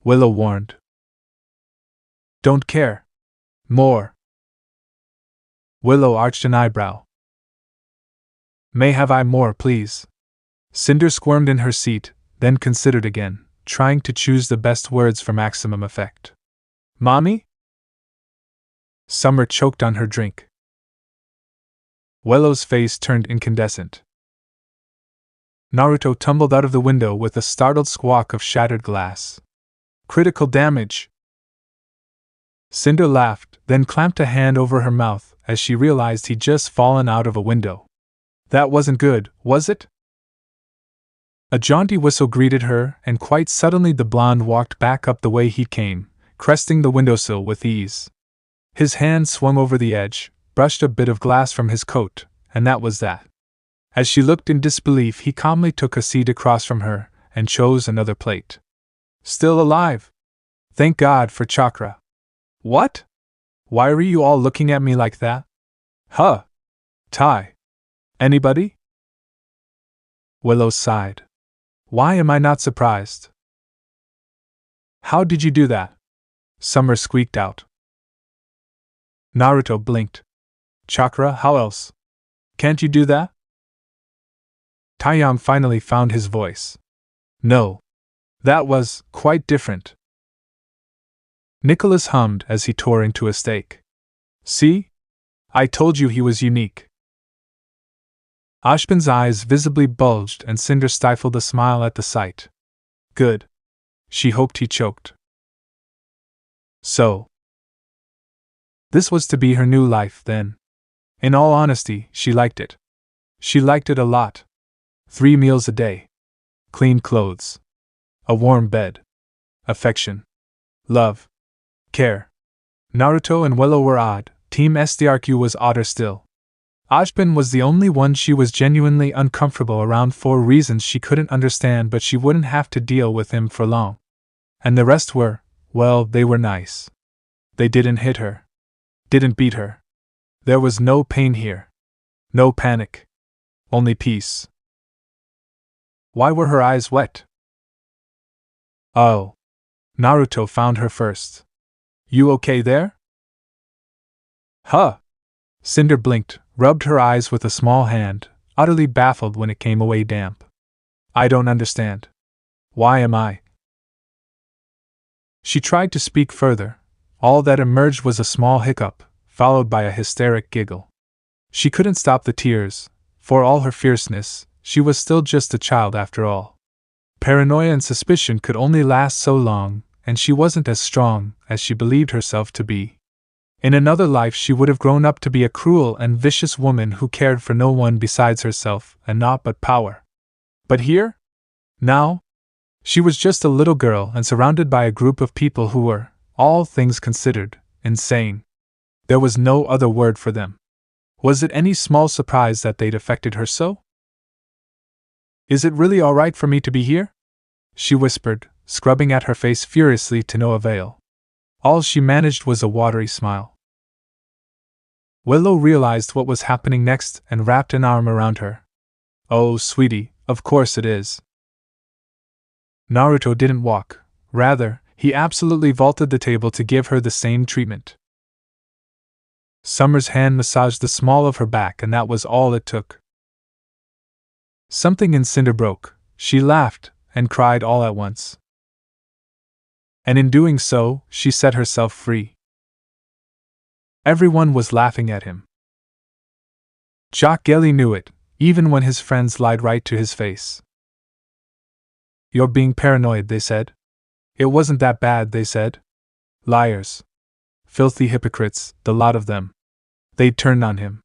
Willow warned. Don't care. More. Willow arched an eyebrow. May have I more, please? Cinder squirmed in her seat, then considered again, trying to choose the best words for maximum effect. Mommy? Summer choked on her drink. Willow's face turned incandescent. Naruto tumbled out of the window with a startled squawk of shattered glass. Critical damage! Cinder laughed, then clamped a hand over her mouth as she realized he'd just fallen out of a window. That wasn't good, was it? A jaunty whistle greeted her, and quite suddenly the blonde walked back up the way he came, cresting the windowsill with ease. His hand swung over the edge, brushed a bit of glass from his coat, and that was that. As she looked in disbelief, he calmly took a seat across from her, and chose another plate. Still alive? Thank God for chakra. What? Why are you all looking at me like that? Huh? Tai. Anybody? Willow sighed. Why am I not surprised? How did you do that? Summer squeaked out. Naruto blinked. Chakra, how else? Can't you do that? Taeyang finally found his voice. No. That was quite different. Nicholas hummed as he tore into a steak. See? I told you he was unique. Ashbin's eyes visibly bulged and Cinder stifled a smile at the sight. Good. She hoped he choked. So. This was to be her new life, then. In all honesty, she liked it. She liked it a lot. 3 meals a day. Clean clothes. A warm bed. Affection. Love. Care. Naruto and Willow were odd, Team SDRQ was odder still. Ashbin was the only one she was genuinely uncomfortable around for reasons she couldn't understand, but she wouldn't have to deal with him for long. And the rest were, well, they were nice. They didn't hit her. Didn't beat her. There was no pain here. No panic. Only peace. Why were her eyes wet? Oh. Naruto found her first. You okay there? Huh. Cinder blinked, rubbed her eyes with a small hand, utterly baffled when it came away damp. I don't understand. Why am I? She tried to speak further. All that emerged was a small hiccup, followed by a hysteric giggle. She couldn't stop the tears. For all her fierceness, she was still just a child after all. Paranoia and suspicion could only last so long, and she wasn't as strong as she believed herself to be. In another life she would have grown up to be a cruel and vicious woman who cared for no one besides herself and naught but power. But here? Now? She was just a little girl and surrounded by a group of people who were, all things considered, insane. There was no other word for them. Was it any small surprise that they'd affected her so? Is it really all right for me to be here? She whispered, scrubbing at her face furiously to no avail. All she managed was a watery smile. Willow realized what was happening next and wrapped an arm around her. Oh, sweetie, of course it is. Naruto didn't walk. Rather, he absolutely vaulted the table to give her the same treatment. Summer's hand massaged the small of her back, and that was all it took. Something in Cinder broke. She laughed and cried all at once. And in doing so, she set herself free. Everyone was laughing at him. Jock Gelly knew it, even when his friends lied right to his face. You're being paranoid, they said. It wasn't that bad, they said. Liars. Filthy hypocrites, the lot of them. They'd turned on him.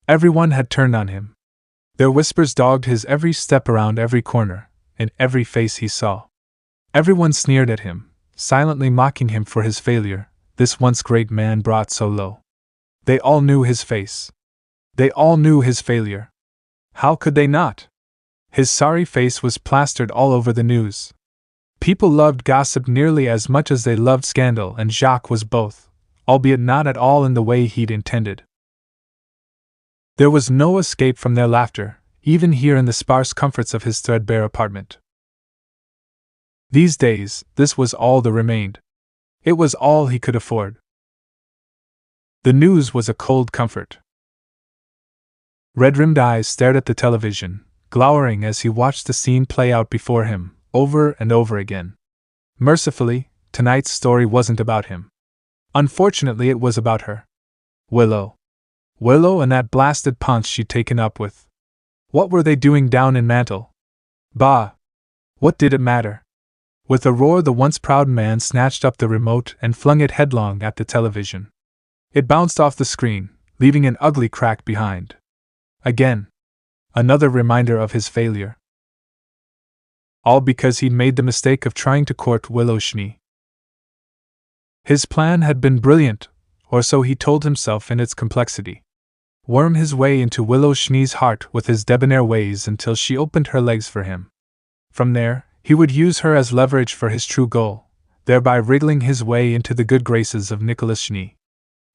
Everyone had turned on him. Their whispers dogged his every step around every corner, in every face he saw. Everyone sneered at him, silently mocking him for his failure, this once great man brought so low. They all knew his face. They all knew his failure. How could they not? His sorry face was plastered all over the news. People loved gossip nearly as much as they loved scandal, and Jacques was both, albeit not at all in the way he'd intended. There was no escape from their laughter, even here in the sparse comforts of his threadbare apartment. These days, this was all that remained. It was all he could afford. The news was a cold comfort. Red-rimmed eyes stared at the television, glowering as he watched the scene play out before him, over and over again. Mercifully, tonight's story wasn't about him. Unfortunately, it was about her. Willow. Willow and that blasted paunch she'd taken up with. What were they doing down in Mantle? Bah! What did it matter? With a roar, the once proud man snatched up the remote and flung it headlong at the television. It bounced off the screen, leaving an ugly crack behind. Again. Another reminder of his failure. All because he'd made the mistake of trying to court Willow Schnee. His plan had been brilliant, or so he told himself in its complexity. Worm his way into Willow Schnee's heart with his debonair ways until she opened her legs for him. From there, he would use her as leverage for his true goal, thereby wriggling his way into the good graces of Nicholas Schnee.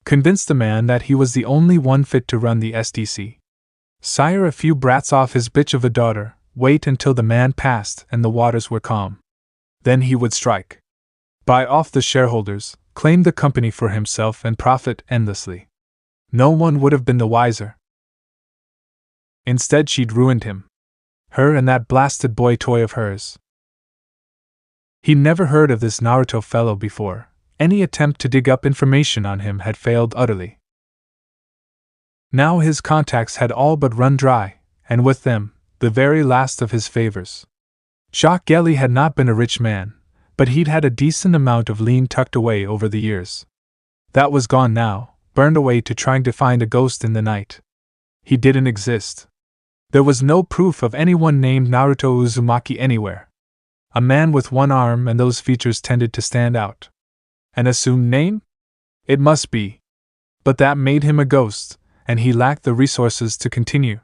Convince the man that he was the only one fit to run the SDC. Sire a few brats off his bitch of a daughter, wait until the man passed and the waters were calm. Then he would strike. Buy off the shareholders, claim the company for himself, and profit endlessly. No one would have been the wiser. Instead, she'd ruined him. Her and that blasted boy toy of hers. He'd never heard of this Naruto fellow before. Any attempt to dig up information on him had failed utterly. Now his contacts had all but run dry, and with them, the very last of his favors. Jock Gelly had not been a rich man, but he'd had a decent amount of lean tucked away over the years. That was gone now, burned away to trying to find a ghost in the night. He didn't exist. There was no proof of anyone named Naruto Uzumaki anywhere. A man with one arm, and those features tended to stand out. An assumed name? It must be. But that made him a ghost, and he lacked the resources to continue.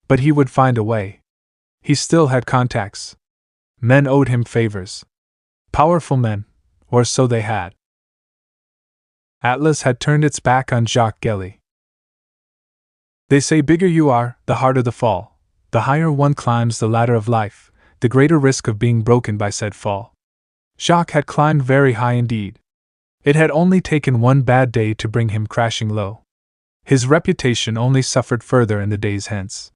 But he would find a way. He still had contacts. Men owed him favors. Powerful men, or so they had. Atlas had turned its back on Jock Gelly. They say bigger you are, the harder the fall. The higher one climbs the ladder of life, the greater risk of being broken by said fall. Jock had climbed very high indeed. It had only taken one bad day to bring him crashing low. His reputation only suffered further in the days hence.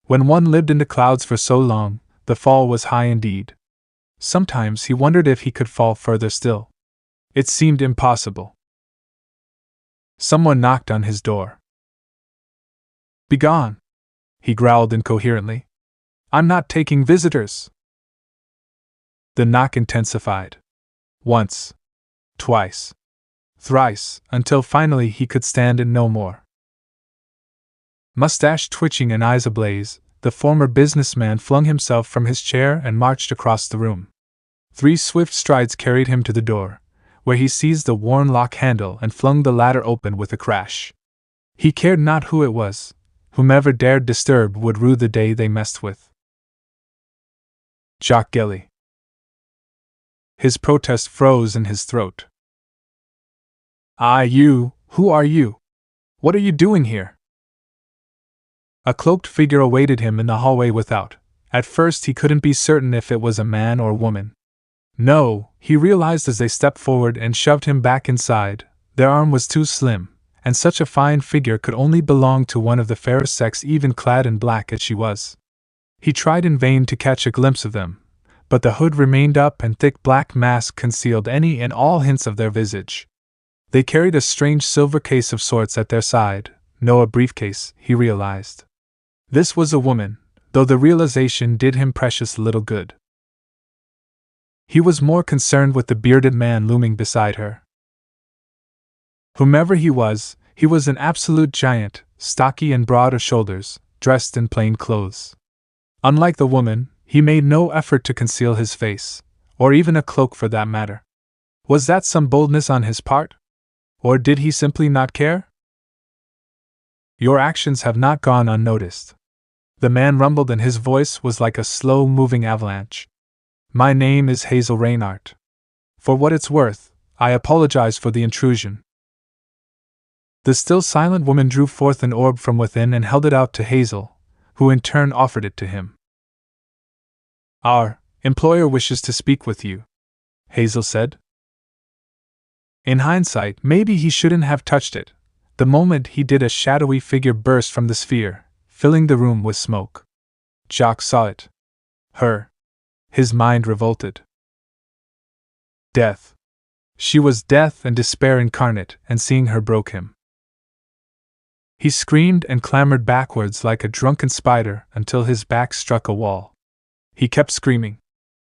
When one lived in the clouds for so long, the fall was high indeed. Sometimes he wondered if he could fall further still. It seemed impossible. Someone knocked on his door. "Begone!" he growled incoherently. "I'm not taking visitors." The knock intensified. Once. Twice. Thrice, until finally he could stand it no more. Mustache twitching and eyes ablaze, the former businessman flung himself from his chair and marched across the room. 3 swift strides carried him to the door, where he seized the worn lock handle and flung the latter open with a crash. He cared not who it was. Whomever dared disturb would rue the day they messed with. Jock Gelly. His protest froze in his throat. You, who are you? What are you doing here? A cloaked figure awaited him in the hallway without. At first he couldn't be certain if it was a man or woman. No, he realized as they stepped forward and shoved him back inside, their arm was too slim, and such a fine figure could only belong to one of the fairer sex even clad in black as she was. He tried in vain to catch a glimpse of them, but the hood remained up and thick black mask concealed any and all hints of their visage. They carried a strange silver case of sorts at their side, no a briefcase, he realized. This was a woman, though the realization did him precious little good. He was more concerned with the bearded man looming beside her. Whomever he was an absolute giant, stocky and broad of shoulders, dressed in plain clothes. Unlike the woman, he made no effort to conceal his face, or even a cloak for that matter. Was that some boldness on his part? Or did he simply not care? Your actions have not gone unnoticed. The man rumbled and his voice was like a slow-moving avalanche. My name is Hazel Reinhardt. For what it's worth, I apologize for the intrusion. The still silent woman drew forth an orb from within and held it out to Hazel, who in turn offered it to him. Our employer wishes to speak with you, Hazel said. In hindsight, maybe he shouldn't have touched it. The moment he did, a shadowy figure burst from the sphere, filling the room with smoke. Jock saw it. Her. His mind revolted. Death. She was death and despair incarnate, and seeing her broke him. He screamed and clambered backwards like a drunken spider until his back struck a wall. He kept screaming.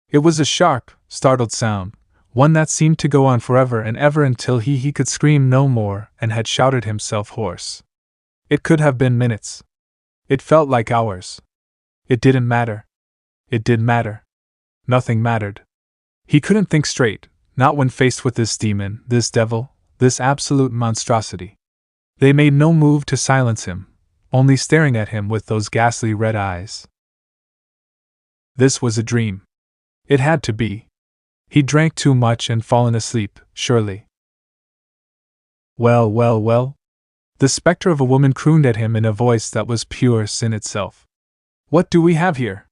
It was a sharp, startled sound, one that seemed to go on forever and ever until he could scream no more and had shouted himself hoarse. It could have been minutes. It felt like hours. It didn't matter. It did matter. Nothing mattered. He couldn't think straight, not when faced with this demon, this devil, this absolute monstrosity. They made no move to silence him, only staring at him with those ghastly red eyes. This was a dream. It had to be. He drank too much and fallen asleep, surely. Well, well, well. The specter of a woman crooned at him in a voice that was pure sin itself. What do we have here?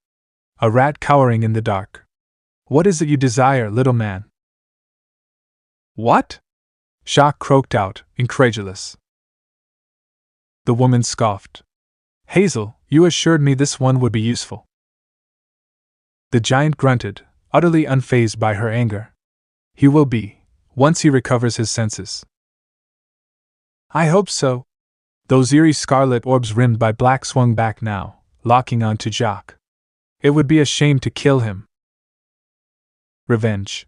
A rat cowering in the dark. What is it you desire, little man? What? Jock croaked out, incredulous. The woman scoffed. Hazel, you assured me this one would be useful. The giant grunted, utterly unfazed by her anger. He will be, once he recovers his senses. I hope so. Those eerie scarlet orbs rimmed by black swung back now, locking on to Jock. It would be a shame to kill him. Revenge.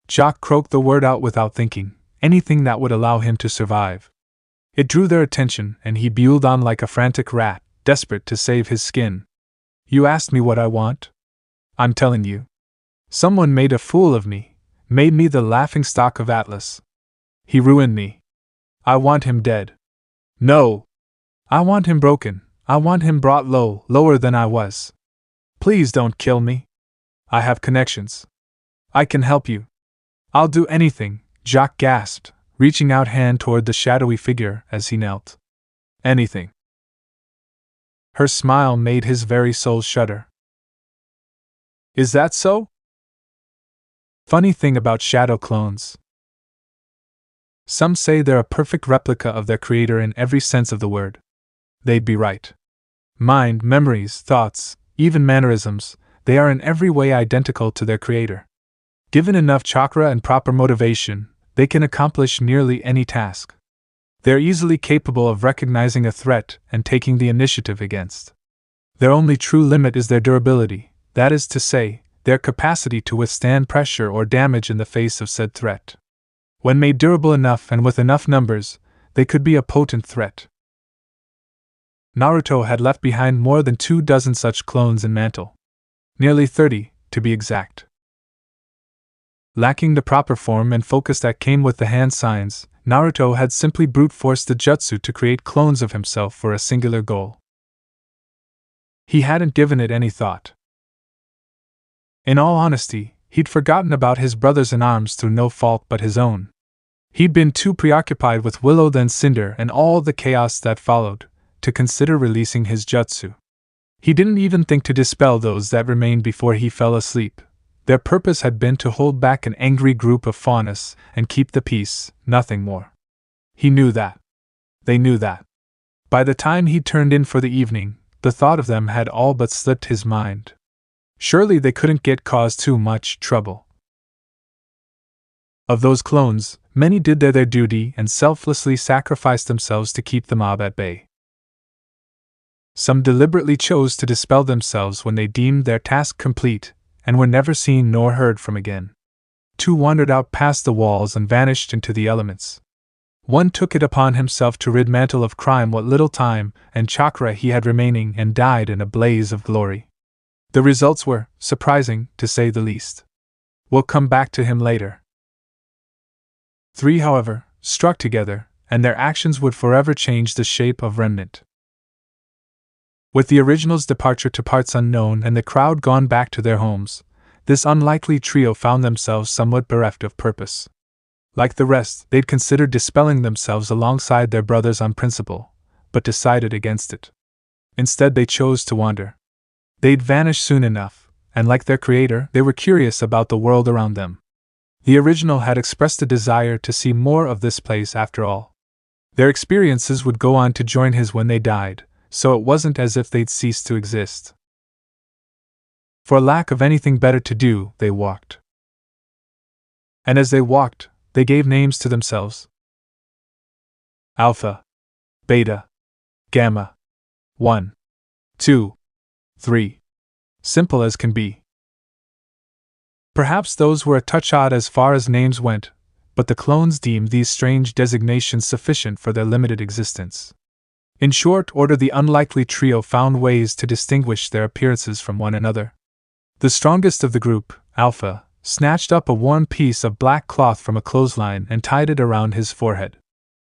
Jock croaked the word out without thinking, anything that would allow him to survive. It drew their attention, and he bewled on like a frantic rat, desperate to save his skin. You asked me what I want? I'm telling you. Someone made a fool of me, made me the laughingstock of Atlas. He ruined me. I want him dead. No! I want him broken, I want him brought low, lower than I was. Please don't kill me. I have connections. I can help you. I'll do anything, Jock gasped, reaching out hand toward the shadowy figure as he knelt. Anything. Her smile made his very soul shudder. Is that so? Funny thing about shadow clones. Some say they're a perfect replica of their creator in every sense of the word. They'd be right. Mind, memories, thoughts, even mannerisms, they are in every way identical to their creator. Given enough chakra and proper motivation, they can accomplish nearly any task. They're easily capable of recognizing a threat and taking the initiative against. Their only true limit is their durability, that is to say, their capacity to withstand pressure or damage in the face of said threat. When made durable enough and with enough numbers, they could be a potent threat. Naruto had left behind more than 24 such clones in Mantle. Nearly 30, to be exact. Lacking the proper form and focus that came with the hand signs, Naruto had simply brute-forced the jutsu to create clones of himself for a singular goal. He hadn't given it any thought. In all honesty, he'd forgotten about his brothers in arms through no fault but his own. He'd been too preoccupied with Willow then Cinder and all the chaos that followed, to consider releasing his jutsu. He didn't even think to dispel those that remained before he fell asleep. Their purpose had been to hold back an angry group of faunus and keep the peace, nothing more. He knew that. They knew that. By the time he turned in for the evening, the thought of them had all but slipped his mind. Surely they couldn't cause too much trouble. Of those clones, many did their duty and selflessly sacrificed themselves to keep the mob at bay. Some deliberately chose to dispel themselves when they deemed their task complete, and were never seen nor heard from again. 2 wandered out past the walls and vanished into the elements. 1 took it upon himself to rid Mantle of crime what little time and chakra he had remaining and died in a blaze of glory. The results were surprising, to say the least. We'll come back to him later. 3, however, struck together, and their actions would forever change the shape of Remnant. With the original's departure to parts unknown and the crowd gone back to their homes, this unlikely trio found themselves somewhat bereft of purpose. Like the rest, they'd considered dispelling themselves alongside their brothers on principle, but decided against it. Instead, they chose to wander. They'd vanish soon enough, and like their creator, they were curious about the world around them. The original had expressed a desire to see more of this place after all. Their experiences would go on to join his when they died, so it wasn't as if they'd ceased to exist. For lack of anything better to do, they walked. And as they walked, they gave names to themselves. Alpha, Beta, Gamma, 1, 2, 3. Simple as can be. Perhaps those were a touch odd as far as names went, but the clones deemed these strange designations sufficient for their limited existence. In short order, the unlikely trio found ways to distinguish their appearances from one another. The strongest of the group, Alpha, snatched up a worn piece of black cloth from a clothesline and tied it around his forehead.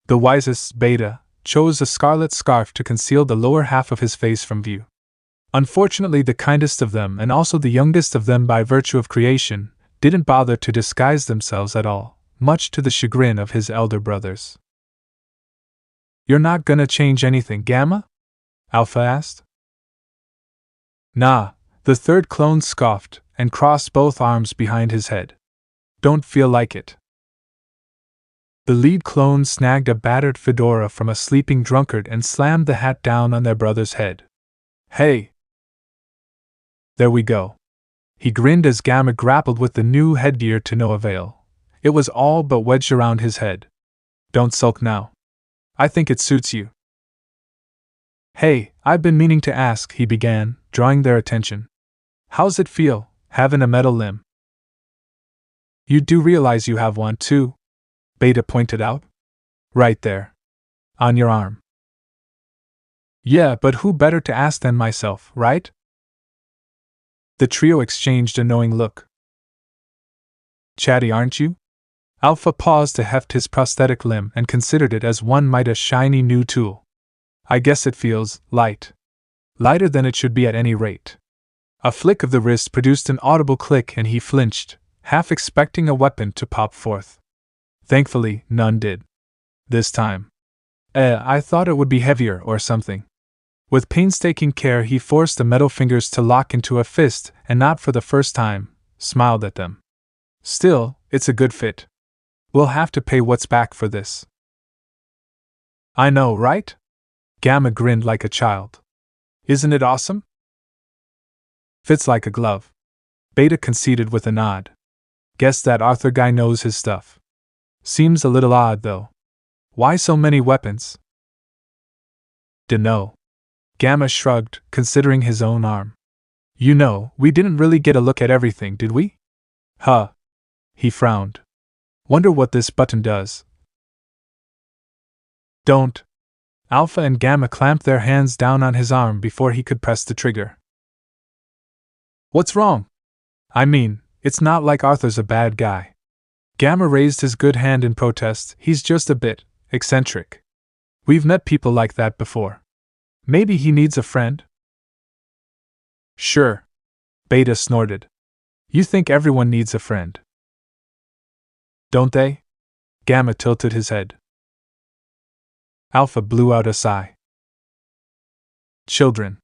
The wisest, Beta, chose a scarlet scarf to conceal the lower half of his face from view. Unfortunately, the kindest of them, and also the youngest of them by virtue of creation, didn't bother to disguise themselves at all, much to the chagrin of his elder brothers. "You're not gonna change anything, Gamma?" Alpha asked. "Nah," the third clone scoffed, and crossed both arms behind his head. "Don't feel like it." The lead clone snagged a battered fedora from a sleeping drunkard and slammed the hat down on their brother's head. "Hey! There we go." He grinned as Gamma grappled with the new headgear to no avail. It was all but wedged around his head. "Don't sulk now. I think it suits you." "Hey, I've been meaning to ask," he began, drawing their attention. "How's it feel, having a metal limb?" "You do realize you have one, too?" Beta pointed out. "Right there. On your arm." "Yeah, but who better to ask than myself, right?" The trio exchanged a knowing look. "Chatty, aren't you?" Alpha paused to heft his prosthetic limb and considered it as one might a shiny new tool. "I guess it feels light. Lighter than it should be at any rate." A flick of the wrist produced an audible click and he flinched, half expecting a weapon to pop forth. Thankfully, none did. This time. I thought it would be heavier or something." With painstaking care he forced the metal fingers to lock into a fist and not for the first time, smiled at them. "Still, it's a good fit. We'll have to pay what's back for this." "I know, right?" Gamma grinned like a child. "Isn't it awesome?" "Fits like a glove." Beta conceded with a nod. "Guess that Arthur guy knows his stuff. Seems a little odd, though. Why so many weapons?" "Dunno." Gamma shrugged, considering his own arm. "You know, we didn't really get a look at everything, did we?" "Huh." He frowned. "Wonder what this button does." "Don't." Alpha and Gamma clamped their hands down on his arm before he could press the trigger. "What's wrong?" "I mean, it's not like Arthur's a bad guy." Gamma raised his good hand in protest. "He's just a bit eccentric. We've met people like that before. Maybe he needs a friend?" "Sure." Beta snorted. You think everyone needs a friend, don't they? Gamma tilted his head. Alpha blew out a sigh. Children.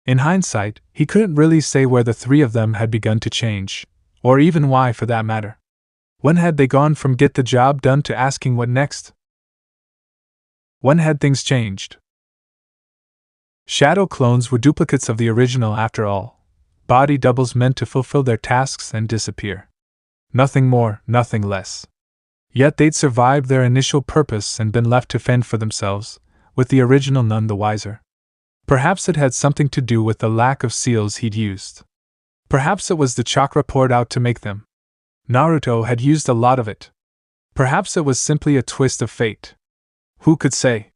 In hindsight, he couldn't really say where the three of them had begun to change, or even why for that matter. When had they gone from get the job done to asking what next? When had things changed? Shadow clones were duplicates of the original after all, body doubles meant to fulfill their tasks and disappear. Nothing more, nothing less. Yet they'd survived their initial purpose and been left to fend for themselves, with the original none the wiser. Perhaps it had something to do with the lack of seals he'd used. Perhaps it was the chakra poured out to make them. Naruto had used a lot of it. Perhaps it was simply a twist of fate. Who could say?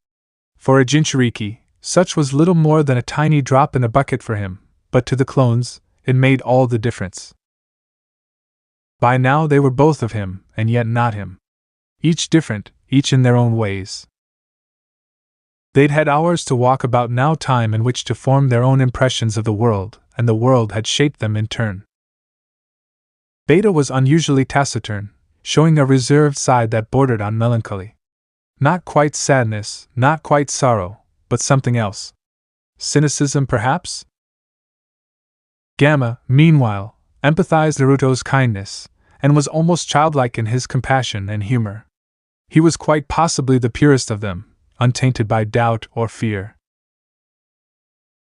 For a Jinchuriki, such was little more than a tiny drop in a bucket for him, but to the clones, it made all the difference. By now they were both of him, and yet not him. Each different, each in their own ways. They'd had hours to walk about now, time in which to form their own impressions of the world, and the world had shaped them in turn. Beta was unusually taciturn, showing a reserved side that bordered on melancholy. Not quite sadness, not quite sorrow, but something else. Cynicism, perhaps? Gamma, meanwhile, empathized Naruto's kindness, and was almost childlike in his compassion and humor. He was quite possibly the purest of them, untainted by doubt or fear.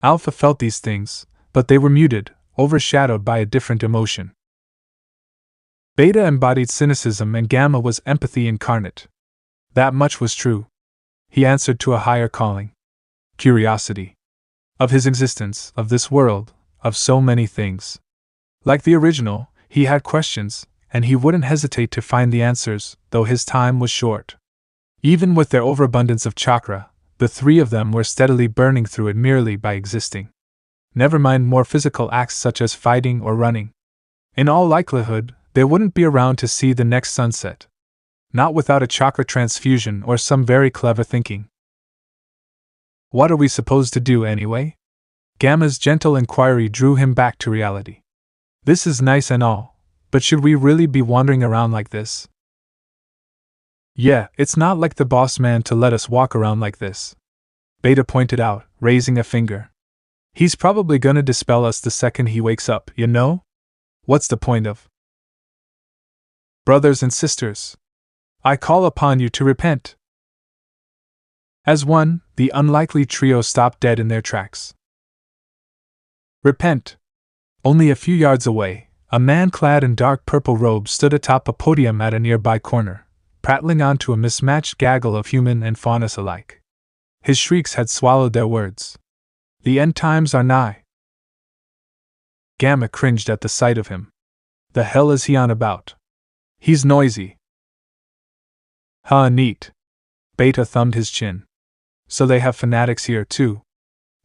Alpha felt these things, but they were muted, overshadowed by a different emotion. Beta embodied cynicism and Gamma was empathy incarnate. That much was true. He answered to a higher calling. Curiosity. Of his existence, of this world, of so many things. Like the original, he had questions, and he wouldn't hesitate to find the answers, though his time was short. Even with their overabundance of chakra, the three of them were steadily burning through it merely by existing. Never mind more physical acts such as fighting or running. In all likelihood, they wouldn't be around to see the next sunset. Not without a chakra transfusion or some very clever thinking. What are we supposed to do anyway? Gamma's gentle inquiry drew him back to reality. This is nice and all, but should we really be wandering around like this? Yeah, it's not like the boss man to let us walk around like this. Beta pointed out, raising a finger. He's probably gonna dispel us the second he wakes up, you know? What's the point of? Brothers and sisters, I call upon you to repent. As one, the unlikely trio stopped dead in their tracks. Repent. Only a few yards away, a man clad in dark purple robes stood atop a podium at a nearby corner, prattling on to a mismatched gaggle of human and faunus alike. His shrieks had swallowed their words. The end times are nigh. Gamma cringed at the sight of him. The hell is he on about? He's noisy. Huh, neat. Beta thumbed his chin. So they have fanatics here too.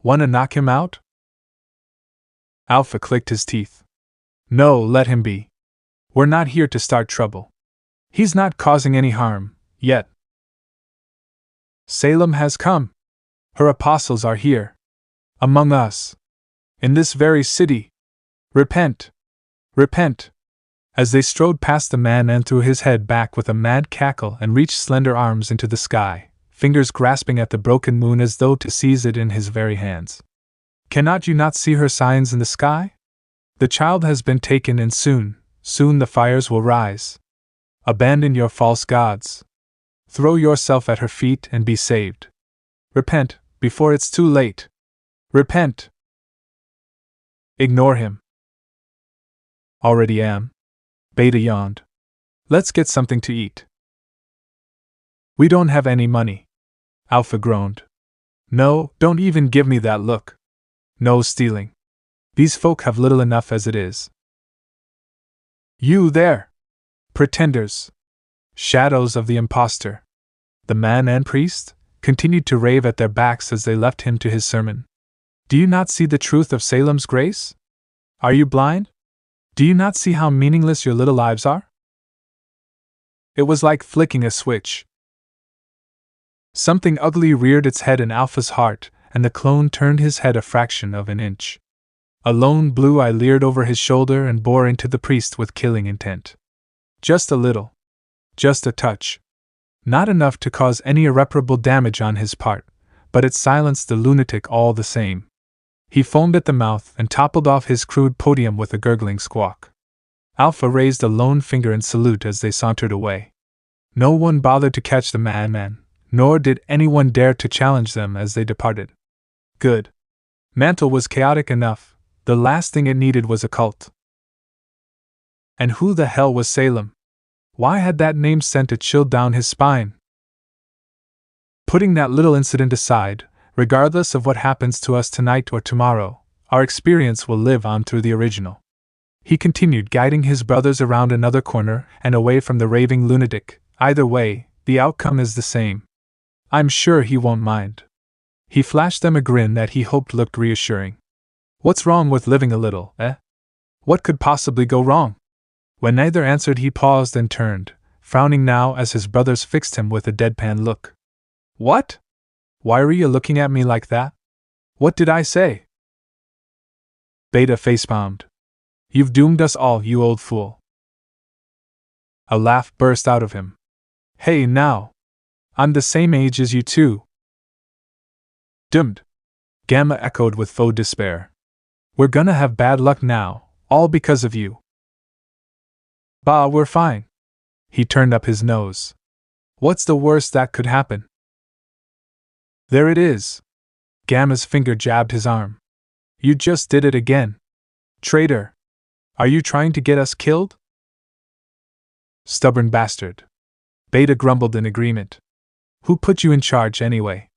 Wanna knock him out? Alpha clicked his teeth. No, let him be. We're not here to start trouble. He's not causing any harm, yet. Salem has come. Her apostles are here. Among us. In this very city. Repent. Repent. As they strode past the man and threw his head back with a mad cackle and reached slender arms into the sky, fingers grasping at the broken moon as though to seize it in his very hands. Cannot you not see her signs in the sky? The child has been taken and soon the fires will rise. Abandon your false gods. Throw yourself at her feet and be saved. Repent, before it's too late. Repent. Ignore him. Already am. Beta yawned. Let's get something to eat. We don't have any money. Alpha groaned. No, don't even give me that look. No stealing. These folk have little enough as it is. You there! Pretenders! Shadows of the impostor! The man and priest continued to rave at their backs as they left him to his sermon. Do you not see the truth of Salem's grace? Are you blind? Do you not see how meaningless your little lives are? It was like flicking a switch. Something ugly reared its head in Alpha's heart, and the clone turned his head a fraction of an inch. A lone blue eye leered over his shoulder and bore into the priest with killing intent. Just a little. Just a touch. Not enough to cause any irreparable damage on his part, but it silenced the lunatic all the same. He foamed at the mouth and toppled off his crude podium with a gurgling squawk. Alpha raised a lone finger in salute as they sauntered away. No one bothered to catch the madman, nor did anyone dare to challenge them as they departed. Good. Mantle was chaotic enough, the last thing it needed was a cult. And who the hell was Salem? Why had that name sent a chill down his spine? Putting that little incident aside, regardless of what happens to us tonight or tomorrow, our experience will live on through the original. He continued, guiding his brothers around another corner and away from the raving lunatic. Either way, the outcome is the same. I'm sure he won't mind. He flashed them a grin that he hoped looked reassuring. What's wrong with living a little, eh? What could possibly go wrong? When neither answered, he paused and turned, frowning now as his brothers fixed him with a deadpan look. What? Why are you looking at me like that? What did I say? Beta facepalmed. You've doomed us all, you old fool. A laugh burst out of him. Hey now! I'm the same age as you too. Doomed. Gamma echoed with faux despair. We're gonna have bad luck now, all because of you. Bah, we're fine. He turned up his nose. What's the worst that could happen? There it is. Gamma's finger jabbed his arm. You just did it again. Traitor. Are you trying to get us killed? Stubborn bastard. Beta grumbled in agreement. Who put you in charge anyway?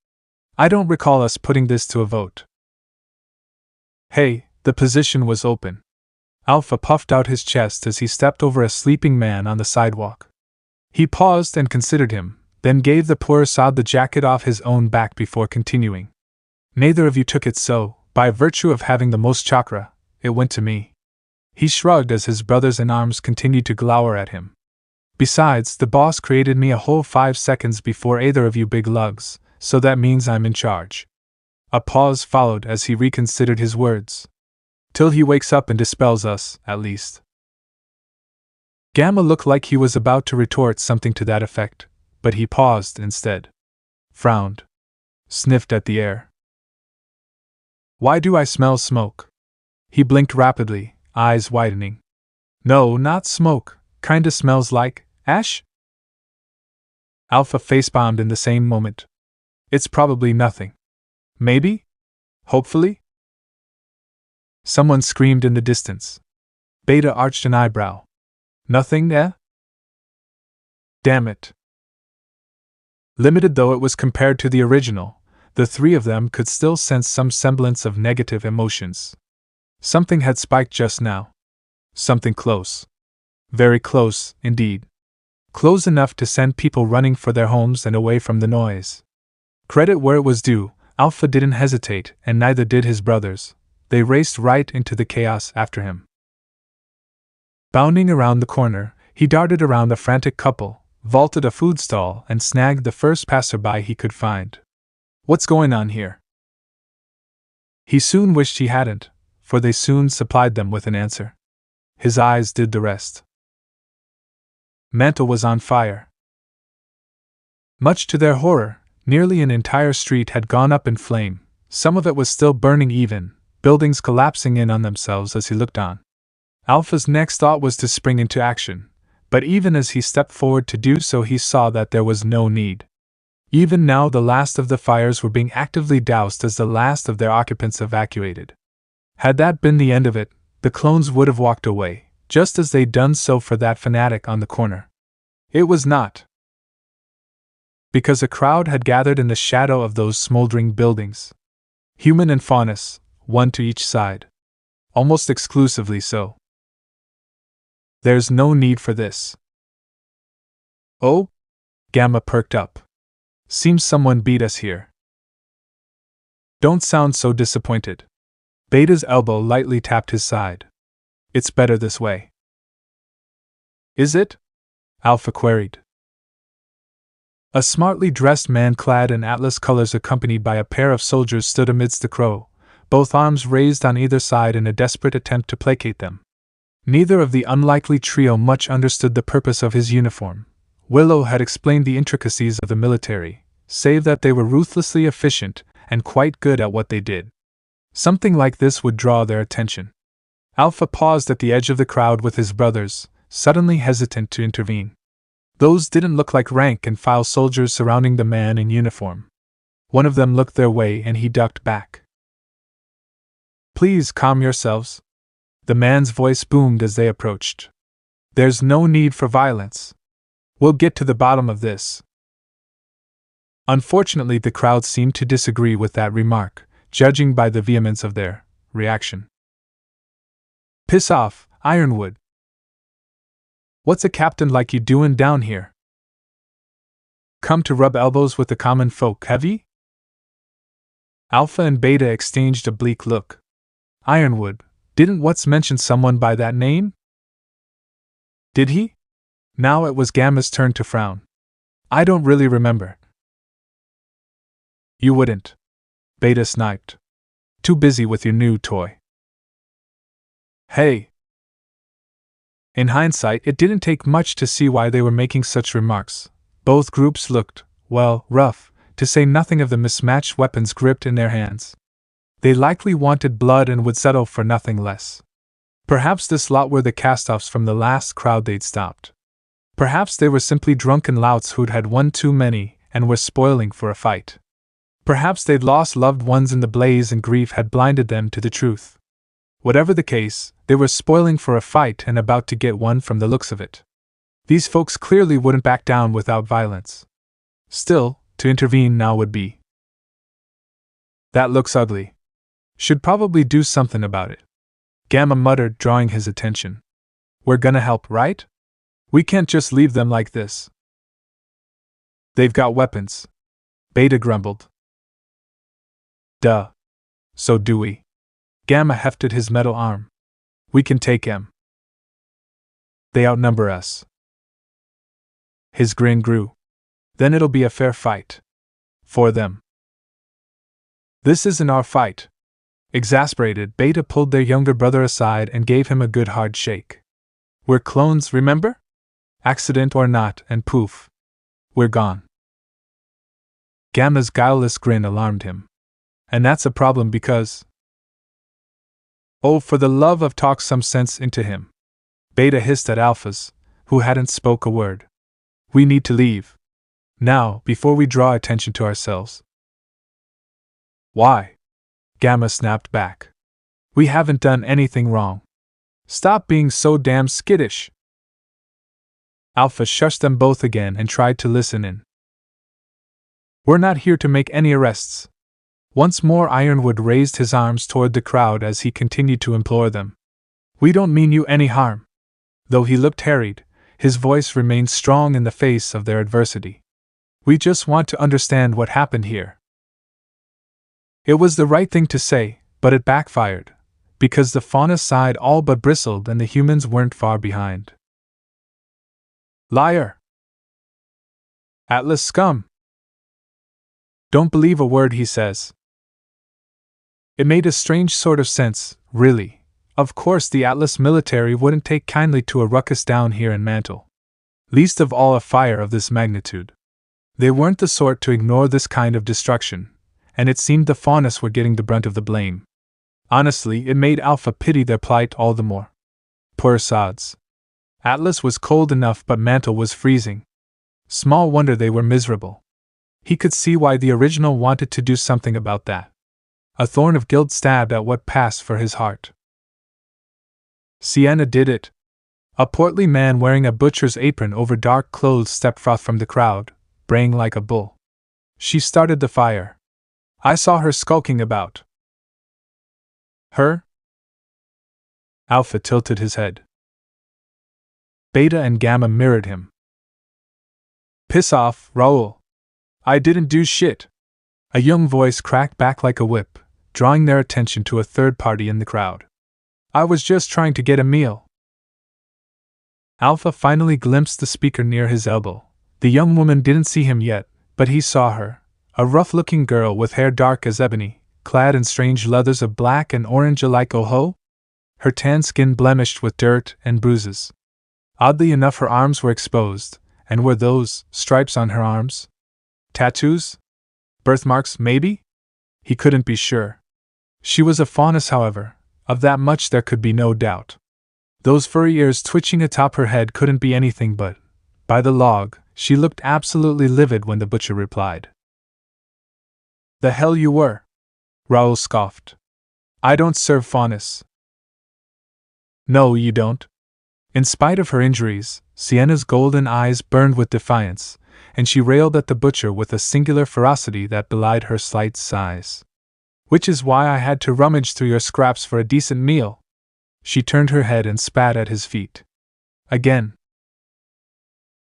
I don't recall us putting this to a vote. Hey, the position was open. Alpha puffed out his chest as he stepped over a sleeping man on the sidewalk. He paused and considered him, then gave the poor sod the jacket off his own back before continuing. Neither of you took it, so, by virtue of having the most chakra, it went to me. He shrugged as his brothers in arms continued to glower at him. Besides, the boss created me a whole 5 seconds before either of you big lugs, so that means I'm in charge. A pause followed as he reconsidered his words. Till he wakes up and dispels us, at least. Gamma looked like he was about to retort something to that effect, but he paused instead. Frowned. Sniffed at the air. Why do I smell smoke? He blinked rapidly, eyes widening. No, not smoke, kinda smells like ash? Alpha facepalmed in the same moment. It's probably nothing. Maybe? Hopefully? Someone screamed in the distance. Beta arched an eyebrow. Nothing, eh? Damn it. Limited though it was compared to the original, the three of them could still sense some semblance of negative emotions. Something had spiked just now. Something close. Very close, indeed. Close enough to send people running for their homes and away from the noise. Credit where it was due, Alpha didn't hesitate, and neither did his brothers. They raced right into the chaos after him. Bounding around the corner, he darted around the frantic couple, vaulted a food stall, and snagged the first passerby he could find. What's going on here? He soon wished he hadn't, for they soon supplied them with an answer. His eyes did the rest. Mantle was on fire. Much to their horror, nearly an entire street had gone up in flame, some of it was still burning even, buildings collapsing in on themselves as he looked on. Alpha's next thought was to spring into action, but even as he stepped forward to do so he saw that there was no need. Even now the last of the fires were being actively doused as the last of their occupants evacuated. Had that been the end of it, the clones would have walked away, just as they'd done so for that fanatic on the corner. It was not. Because a crowd had gathered in the shadow of those smoldering buildings. Human and faunus, one to each side. Almost exclusively so. There's no need for this. Oh? Gamma perked up. Seems someone beat us here. Don't sound so disappointed. Beta's elbow lightly tapped his side. It's better this way. Is it? Alpha queried. A smartly dressed man clad in atlas colors accompanied by a pair of soldiers stood amidst the crow, both arms raised on either side in a desperate attempt to placate them. Neither of the unlikely trio much understood the purpose of his uniform. Willow had explained the intricacies of the military, save that they were ruthlessly efficient and quite good at what they did. Something like this would draw their attention. Alpha paused at the edge of the crowd with his brothers, suddenly hesitant to intervene. Those didn't look like rank-and-file soldiers surrounding the man in uniform. One of them looked their way and he ducked back. "Please calm yourselves," the man's voice boomed as they approached. "There's no need for violence. We'll get to the bottom of this." Unfortunately, the crowd seemed to disagree with that remark, judging by the vehemence of their reaction. "Piss off, Ironwood. What's a captain like you doing down here? Come to rub elbows with the common folk, have ye?" Alpha and Beta exchanged a bleak look. "Ironwood, didn't What's mention someone by that name?" "Did he?" Now it was Gamma's turn to frown. "I don't really remember." "You wouldn't," Beta sniped. "Too busy with your new toy." "Hey!" In hindsight, it didn't take much to see why they were making such remarks. Both groups looked, well, rough, to say nothing of the mismatched weapons gripped in their hands. They likely wanted blood and would settle for nothing less. Perhaps this lot were the cast-offs from the last crowd they'd stopped. Perhaps they were simply drunken louts who'd had one too many and were spoiling for a fight. Perhaps they'd lost loved ones in the blaze and grief had blinded them to the truth. Whatever the case, they were spoiling for a fight and about to get one from the looks of it. These folks clearly wouldn't back down without violence. Still, to intervene now would be. "That looks ugly. Should probably do something about it," Gamma muttered, drawing his attention. "We're gonna help, right? We can't just leave them like this." "They've got weapons," Beta grumbled. "Duh. So do we." Gamma hefted his metal arm. "We can take 'em. They outnumber us." His grin grew. "Then it'll be a fair fight. For them." "This isn't our fight." Exasperated, Beta pulled their younger brother aside and gave him a good hard shake. "We're clones, remember? Accident or not, and poof. We're gone." Gamma's guileless grin alarmed him. "And that's a problem because—" "Oh, for the love of talk some sense into him," Beta hissed at Alphas, who hadn't spoke a word. "We need to leave. Now, before we draw attention to ourselves." "Why?" Gamma snapped back. "We haven't done anything wrong. Stop being so damn skittish." Alpha shushed them both again and tried to listen in. "We're not here to make any arrests." Once more Ironwood raised his arms toward the crowd as he continued to implore them. "We don't mean you any harm." Though he looked harried, his voice remained strong in the face of their adversity. "We just want to understand what happened here." It was the right thing to say, but it backfired, because the fauna side all but bristled and the humans weren't far behind. "Liar! Atlas scum! Don't believe a word he says." It made a strange sort of sense, really. Of course the Atlas military wouldn't take kindly to a ruckus down here in Mantle. Least of all a fire of this magnitude. They weren't the sort to ignore this kind of destruction, and it seemed the Faunus were getting the brunt of the blame. Honestly, it made Alpha pity their plight all the more. Poor sods. Atlas was cold enough, but Mantle was freezing. Small wonder they were miserable. He could see why the original wanted to do something about that. A thorn of guilt stabbed at what passed for his heart. Sienna did it. A portly man wearing a butcher's apron over dark clothes stepped forth from the crowd, braying like a bull. She started the fire. I saw her skulking about. Her? Alpha tilted his head. Beta and Gamma mirrored him. Piss off, Raoul. I didn't do shit. A young voice cracked back like a whip, drawing their attention to a third party in the crowd. I was just trying to get a meal. Alpha finally glimpsed the speaker near his elbow. The young woman didn't see him yet, but he saw her, a rough-looking girl with hair dark as ebony, clad in strange leathers of black and orange alike oho? Her tan skin blemished with dirt and bruises. Oddly enough, her arms were exposed, and were those stripes on her arms? Tattoos? Birthmarks, maybe? He couldn't be sure. She was a fauness, however, of that much there could be no doubt. Those furry ears twitching atop her head couldn't be anything but, by the log, she looked absolutely livid when the butcher replied. The hell you were? Raoul scoffed. I don't serve fauness. No, you don't. In spite of her injuries, Sienna's golden eyes burned with defiance, and she railed at the butcher with a singular ferocity that belied her slight size. Which is why I had to rummage through your scraps for a decent meal. She turned her head and spat at his feet. Again.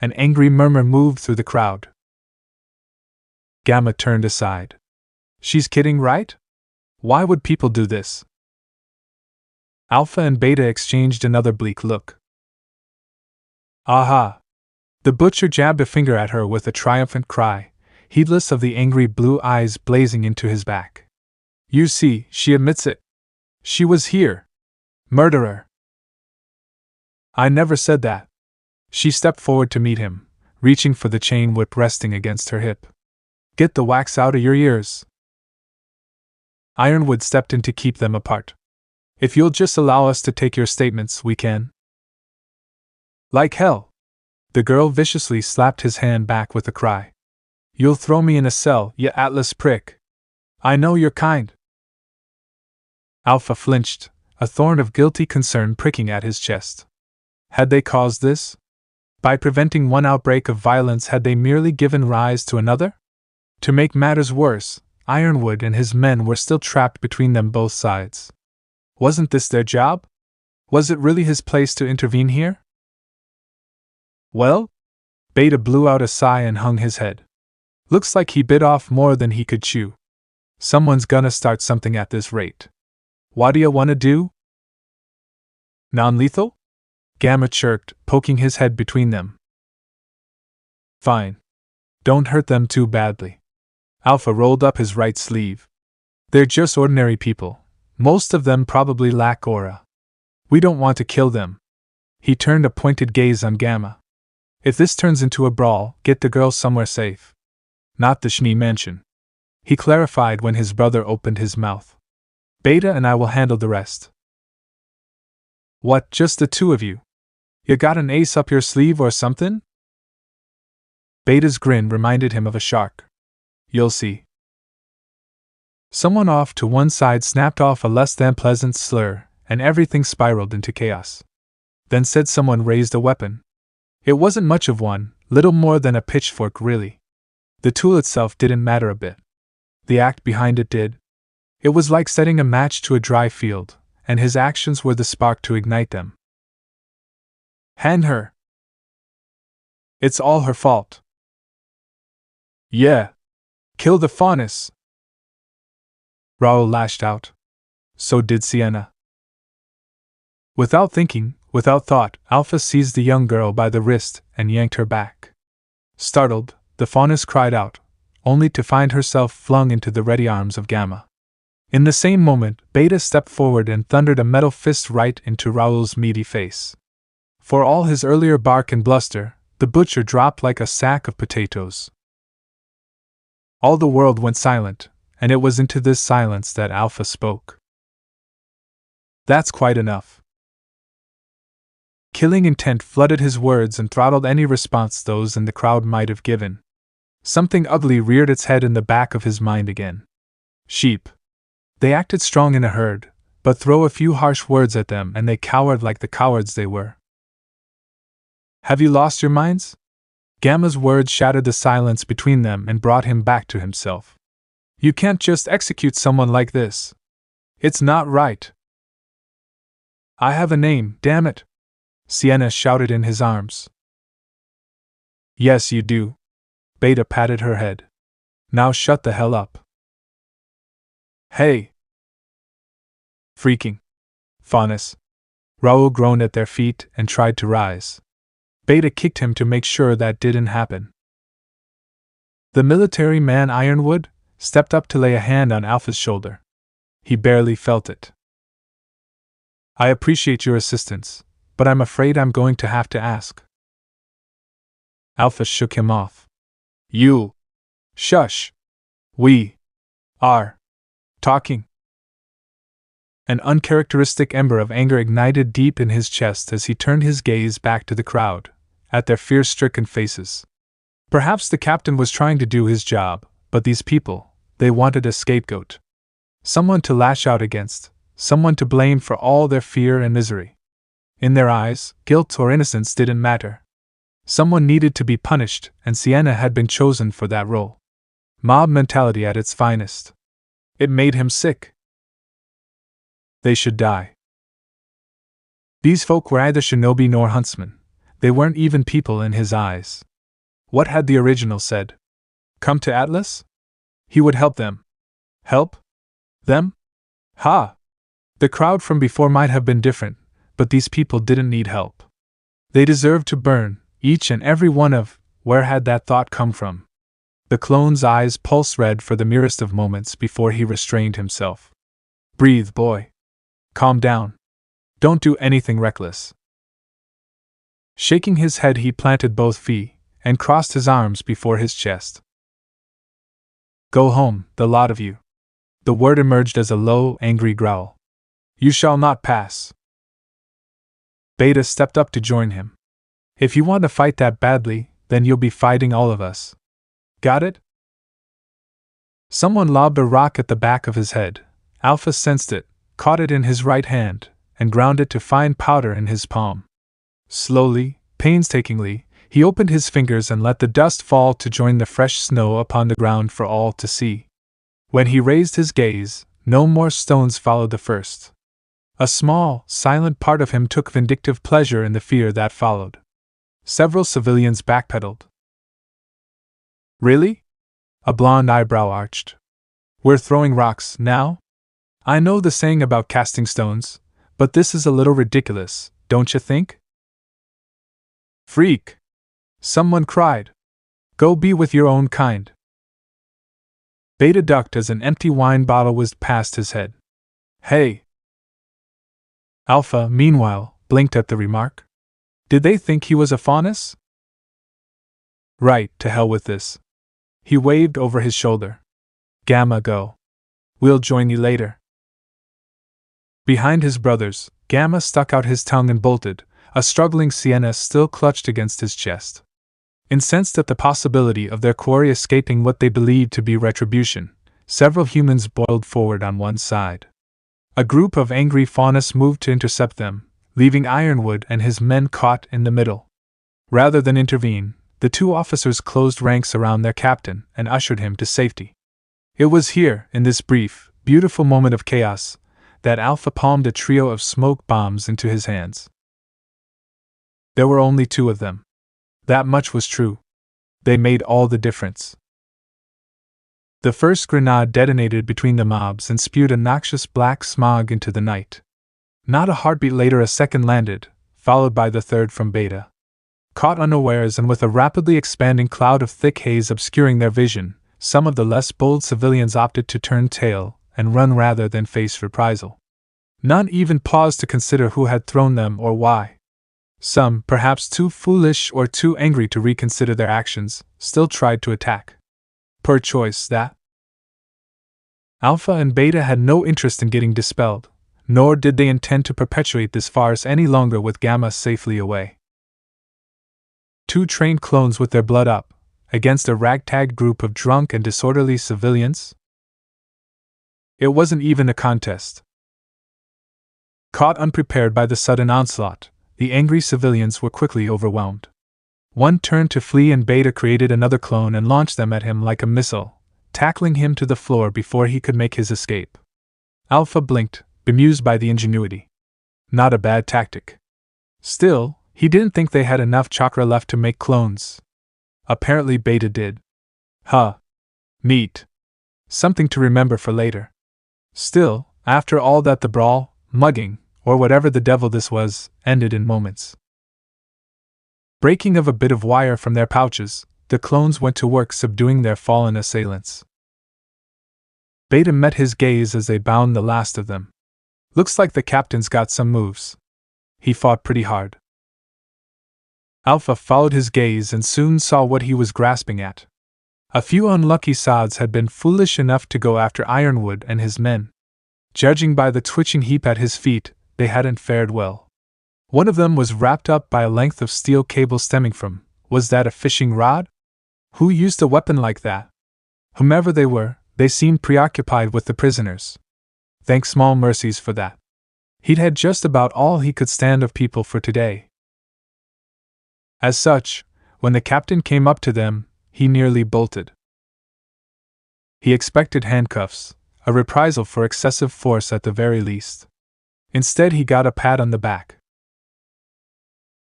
An angry murmur moved through the crowd. Gamma turned aside. She's kidding, right? Why would people do this? Alpha and Beta exchanged another bleak look. Aha! The butcher jabbed a finger at her with a triumphant cry, heedless of the angry blue eyes blazing into his back. You see, she admits it. She was here. Murderer. I never said that. She stepped forward to meet him, reaching for the chain whip resting against her hip. Get the wax out of your ears. Ironwood stepped in to keep them apart. If you'll just allow us to take your statements, we can. Like hell. The girl viciously slapped his hand back with a cry. You'll throw me in a cell, you Atlas prick. I know you're kind. Alpha flinched, a thorn of guilty concern pricking at his chest. Had they caused this? By preventing one outbreak of violence, had they merely given rise to another? To make matters worse, Ironwood and his men were still trapped between them both sides. Wasn't this their job? Was it really his place to intervene here? Well? Beta blew out a sigh and hung his head. Looks like he bit off more than he could chew. Someone's gonna start something at this rate. What do you want to do? Non-lethal? Gamma chirped, poking his head between them. Fine. Don't hurt them too badly. Alpha rolled up his right sleeve. They're just ordinary people. Most of them probably lack aura. We don't want to kill them. He turned a pointed gaze on Gamma. If this turns into a brawl, get the girl somewhere safe. Not the Schnee mansion. He clarified when his brother opened his mouth. Beta and I will handle the rest. What, just the two of you? You got an ace up your sleeve or something? Beta's grin reminded him of a shark. You'll see. Someone off to one side snapped off a less than pleasant slur, and everything spiraled into chaos. Then said someone raised a weapon. It wasn't much of one, little more than a pitchfork really. The tool itself didn't matter a bit. The act behind it did. It was like setting a match to a dry field, and his actions were the spark to ignite them. Hand her. It's all her fault. Yeah. Kill the fauness. Raoul lashed out. So did Sienna. Without thinking, without thought, Alpha seized the young girl by the wrist and yanked her back. Startled, the fauness cried out, only to find herself flung into the ready arms of Gamma. In the same moment, Beta stepped forward and thundered a metal fist right into Raoul's meaty face. For all his earlier bark and bluster, the butcher dropped like a sack of potatoes. All the world went silent, and it was into this silence that Alpha spoke. That's quite enough. Killing intent flooded his words and throttled any response those in the crowd might have given. Something ugly reared its head in the back of his mind again. Sheep. They acted strong in a herd, but throw a few harsh words at them and they cowered like the cowards they were. Have you lost your minds? Gamma's words shattered the silence between them and brought him back to himself. You can't just execute someone like this. It's not right. I have a name, damn it! Sienna shouted in his arms. Yes, you do. Beta patted her head. Now shut the hell up. Hey! Freaking fauness. Raoul groaned at their feet and tried to rise. Beta kicked him to make sure that didn't happen. The military man Ironwood? stepped up to lay a hand on Alpha's shoulder. He barely felt it. I appreciate your assistance, but I'm afraid I'm going to have to ask. Alpha shook him off. You. Shush. We. Are. Talking. An uncharacteristic ember of anger ignited deep in his chest as he turned his gaze back to the crowd, at their fear-stricken faces. Perhaps the captain was trying to do his job, but these people, they wanted a scapegoat. Someone to lash out against, someone to blame for all their fear and misery. In their eyes, guilt or innocence didn't matter. Someone needed to be punished, and Sienna had been chosen for that role. Mob mentality at its finest. It made him sick. They should die. These folk were neither shinobi nor huntsmen. They weren't even people in his eyes. What had the original said? Come to Atlas? He would help them. Help? Them? Ha! The crowd from before might have been different, but these people didn't need help. They deserved to burn, each and every one of. Where had that thought come from? The clone's eyes pulsed red for the merest of moments before he restrained himself. Breathe, boy. Calm down. Don't do anything reckless. Shaking his head, he planted both feet and crossed his arms before his chest. Go home, the lot of you. The word emerged as a low, angry growl. You shall not pass. Beta stepped up to join him. If you want to fight that badly, then you'll be fighting all of us. Got it? Someone lobbed a rock at the back of his head. Alpha sensed it, caught it in his right hand, and ground it to fine powder in his palm. Slowly, painstakingly, he opened his fingers and let the dust fall to join the fresh snow upon the ground for all to see. When he raised his gaze, no more stones followed the first. A small, silent part of him took vindictive pleasure in the fear that followed. Several civilians backpedaled. Really? A blonde eyebrow arched. We're throwing rocks now? I know the saying about casting stones, but this is a little ridiculous, don't you think? Freak! Someone cried. Go be with your own kind. Beta ducked as an empty wine bottle whizzed past his head. Hey! Alpha, meanwhile, blinked at the remark. Did they think he was a faunus? Right, to hell with this. He waved over his shoulder. Gamma, go. We'll join you later. Behind his brothers, Gamma stuck out his tongue and bolted, a struggling Sienna still clutched against his chest. Incensed at the possibility of their quarry escaping what they believed to be retribution, several humans boiled forward on one side. A group of angry faunus moved to intercept them, leaving Ironwood and his men caught in the middle. Rather than intervene, the two officers closed ranks around their captain and ushered him to safety. It was here, in this brief, beautiful moment of chaos, that Alpha palmed a trio of smoke bombs into his hands. There were only two of them. That much was true. They made all the difference. The first grenade detonated between the mobs and spewed a noxious black smog into the night. Not a heartbeat later, a second landed, followed by the third from Beta. Caught unawares and with a rapidly expanding cloud of thick haze obscuring their vision, some of the less bold civilians opted to turn tail and run rather than face reprisal. None even paused to consider who had thrown them or why. Some, perhaps too foolish or too angry to reconsider their actions, still tried to attack. Per choice, that. Alpha and Beta had no interest in getting dispelled, nor did they intend to perpetuate this farce any longer with Gamma safely away. Two trained clones with their blood up, against a ragtag group of drunk and disorderly civilians? It wasn't even a contest. Caught unprepared by the sudden onslaught, the angry civilians were quickly overwhelmed. One turned to flee and Beta created another clone and launched them at him like a missile, tackling him to the floor before he could make his escape. Alpha blinked, bemused by the ingenuity. Not a bad tactic. Still, he didn't think they had enough chakra left to make clones. Apparently Beta did. Huh. Neat. Something to remember for later. Still, after all that, the brawl, mugging, or whatever the devil this was, ended in moments. Breaking of a bit of wire from their pouches, the clones went to work subduing their fallen assailants. Beta met his gaze as they bound the last of them. Looks like the captain's got some moves. He fought pretty hard. Alpha followed his gaze and soon saw what he was grasping at. A few unlucky sods had been foolish enough to go after Ironwood and his men. Judging by the twitching heap at his feet, they hadn't fared well. One of them was wrapped up by a length of steel cable stemming from, was that a fishing rod? Who used a weapon like that? Whomever they were, they seemed preoccupied with the prisoners. Thank small mercies for that. He'd had just about all he could stand of people for today. As such, when the captain came up to them, he nearly bolted. He expected handcuffs, a reprisal for excessive force at the very least. Instead, he got a pat on the back.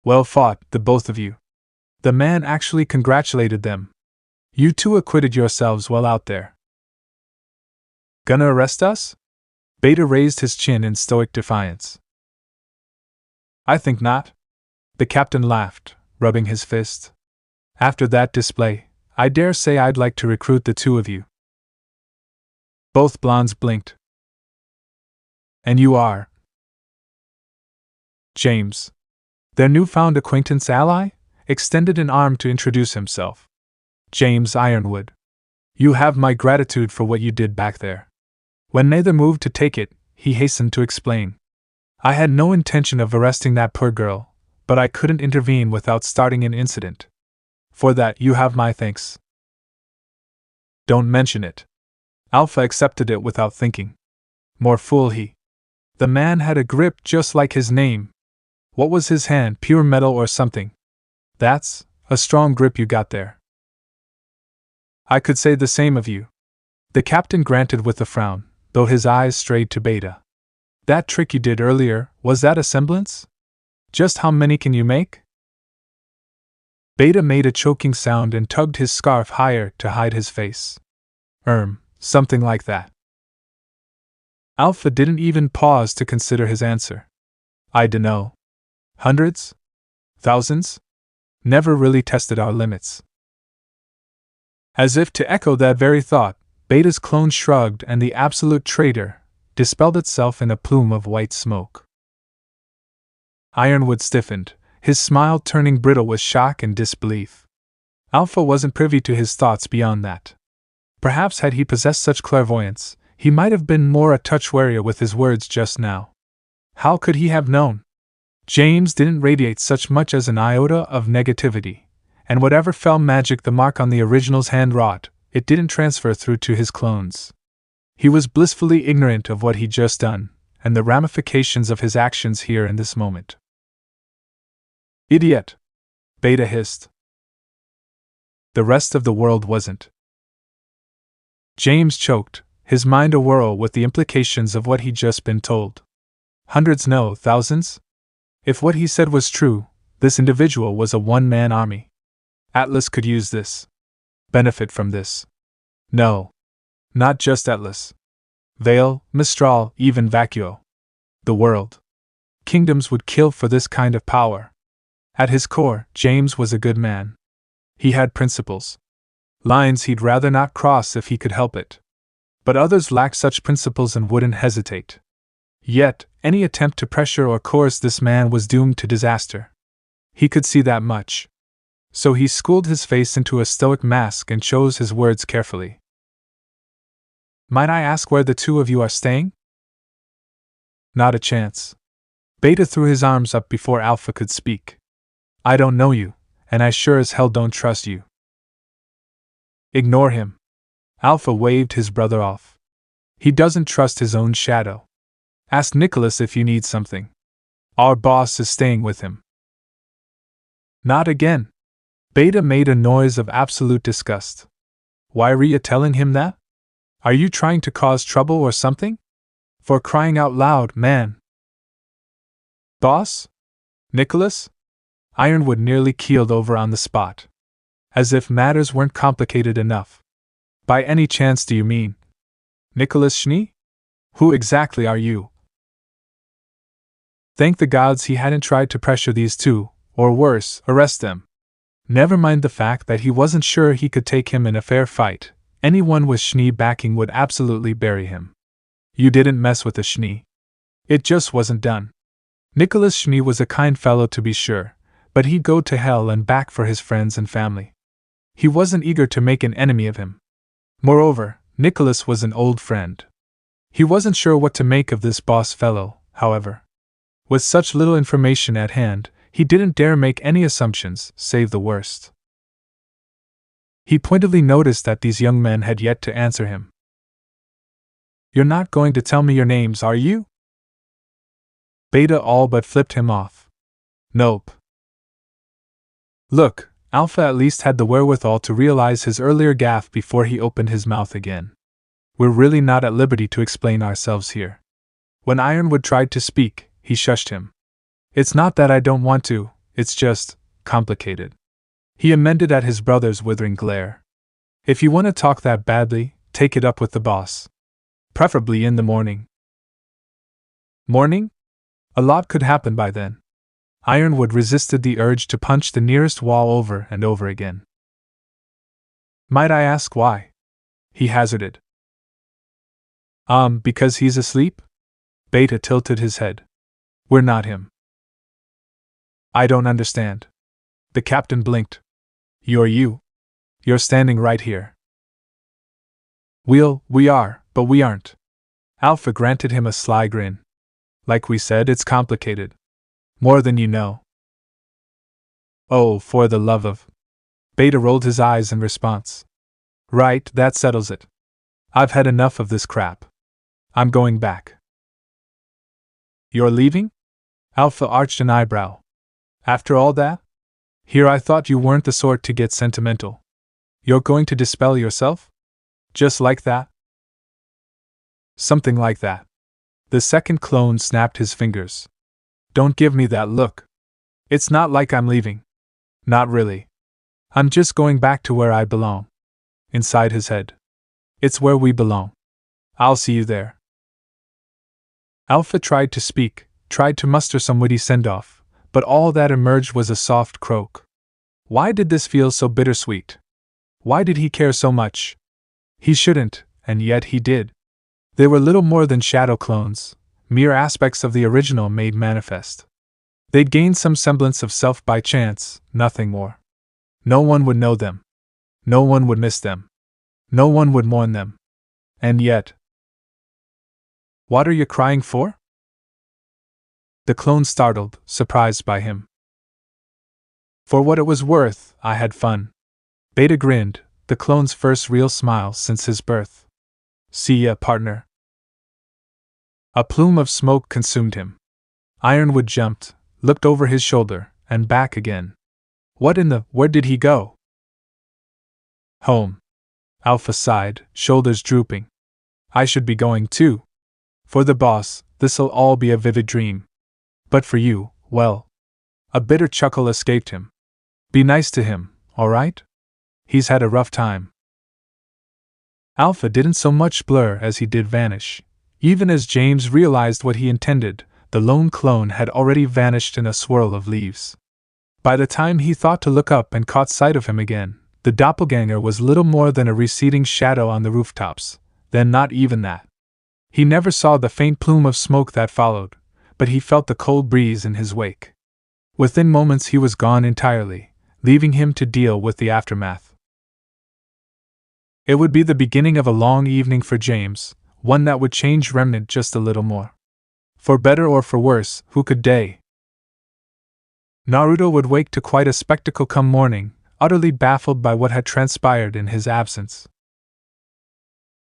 Well fought, the both of you. The man actually congratulated them. You two acquitted yourselves well out there. Gonna arrest us? Beta raised his chin in stoic defiance. I think not. The captain laughed, rubbing his fist. After that display, I dare say I'd like to recruit the two of you. Both blondes blinked. And you are? James. Their newfound acquaintance ally extended an arm to introduce himself. James Ironwood. You have my gratitude for what you did back there. When neither moved to take it, he hastened to explain. I had no intention of arresting that poor girl, but I couldn't intervene without starting an incident. For that, you have my thanks. Don't mention it. Alpha accepted it without thinking. More fool he. The man had a grip just like his name. What was his hand, pure metal or something? That's a strong grip you got there. I could say the same of you. The captain granted with a frown, though his eyes strayed to Beta. That trick you did earlier, was that a semblance? Just how many can you make? Beta made a choking sound and tugged his scarf higher to hide his face. Something like that. Alpha didn't even pause to consider his answer. I dunno. Hundreds? Thousands? Never really tested our limits. As if to echo that very thought, Beta's clone shrugged and the absolute traitor dispelled itself in a plume of white smoke. Ironwood stiffened, his smile turning brittle with shock and disbelief. Alpha wasn't privy to his thoughts beyond that. Perhaps had he possessed such clairvoyance, he might have been more a touch warier with his words just now. How could he have known? James didn't radiate such much as an iota of negativity, and whatever fell magic the mark on the original's hand wrought, it didn't transfer through to his clones. He was blissfully ignorant of what he'd just done, and the ramifications of his actions here in this moment. Idiot! Beta hissed. The rest of the world wasn't. James choked, his mind awhirl with the implications of what he'd just been told. Hundreds, no, thousands? If what he said was true, this individual was a one-man army. Atlas could use this. Benefit from this. No. Not just Atlas. Vale, Mistral, even Vacuo. The world. Kingdoms would kill for this kind of power. At his core, James was a good man. He had principles. Lines he'd rather not cross if he could help it. But others lacked such principles and wouldn't hesitate. Yet, any attempt to pressure or coerce this man was doomed to disaster. He could see that much. So he schooled his face into a stoic mask and chose his words carefully. Might I ask where the two of you are staying? Not a chance. Beta threw his arms up before Alpha could speak. I don't know you, and I sure as hell don't trust you. Ignore him. Alpha waved his brother off. He doesn't trust his own shadow. Ask Nicholas if you need something. Our boss is staying with him. Not again. Beta made a noise of absolute disgust. Why are you telling him that? Are you trying to cause trouble or something? For crying out loud, man. Boss? Nicholas? Ironwood nearly keeled over on the spot. As if matters weren't complicated enough. By any chance do you mean Nicholas Schnee? Who exactly are you? Thank the gods he hadn't tried to pressure these two, or worse, arrest them. Never mind the fact that he wasn't sure he could take him in a fair fight, Anyone with Schnee backing would absolutely bury him. You didn't mess with the Schnee. It just wasn't done. Nicholas Schnee was a kind fellow to be sure, but he'd go to hell and back for his friends and family. He wasn't eager to make an enemy of him. Moreover, Nicholas was an old friend. He wasn't sure what to make of this boss fellow, however. With such little information at hand, he didn't dare make any assumptions, save the worst. He pointedly noticed that these young men had yet to answer him. You're not going to tell me your names, are you? Beta all but flipped him off. Nope. Look, Alpha at least had the wherewithal to realize his earlier gaffe before he opened his mouth again. We're really not at liberty to explain ourselves here. When Ironwood tried to speak, he shushed him. It's not that I don't want to, it's just complicated. He amended at his brother's withering glare. If you want to talk that badly, take it up with the boss. Preferably in the morning. Morning? A lot could happen by then. Ironwood resisted the urge to punch the nearest wall over and over again. Might I ask why? He hazarded. Because he's asleep? Beta tilted his head. We're not him. I don't understand. The captain blinked. You're you. You're standing right here. We are, but we aren't. Alpha granted him a sly grin. Like we said, it's complicated. More than you know. Oh, for the love of... Beta rolled his eyes in response. Right, that settles it. I've had enough of this crap. I'm going back. You're leaving? Alpha arched an eyebrow. After all that? Here I thought you weren't the sort to get sentimental. You're going to dispel yourself? Just like that? Something like that. The second clone snapped his fingers. Don't give me that look. It's not like I'm leaving. Not really. I'm just going back to where I belong. Inside his head. It's where we belong. I'll see you there. Alpha tried to speak, tried to muster some witty send-off, but all that emerged was a soft croak. Why did this feel so bittersweet? Why did he care so much? He shouldn't, and yet he did. They were little more than shadow clones, mere aspects of the original made manifest. They'd gained some semblance of self by chance, nothing more. No one would know them. No one would miss them. No one would mourn them. And yet... What are you crying for? The clone startled, surprised by him. For what it was worth, I had fun. Beta grinned, the clone's first real smile since his birth. See ya, partner. A plume of smoke consumed him. Ironwood jumped, looked over his shoulder, and back again. Where did he go? Home. Alpha sighed, shoulders drooping. I should be going too. For the boss, this'll all be a vivid dream. But for you, well. A bitter chuckle escaped him. Be nice to him, all right? He's had a rough time. Alpha didn't so much blur as he did vanish. Even as James realized what he intended, the lone clone had already vanished in a swirl of leaves. By the time he thought to look up and caught sight of him again, the doppelganger was little more than a receding shadow on the rooftops, then not even that. He never saw the faint plume of smoke that followed, but he felt the cold breeze in his wake. Within moments he was gone entirely, leaving him to deal with the aftermath. It would be the beginning of a long evening for James, one that would change Remnant just a little more. For better or for worse, who could say? Naruto would wake to quite a spectacle come morning, utterly baffled by what had transpired in his absence.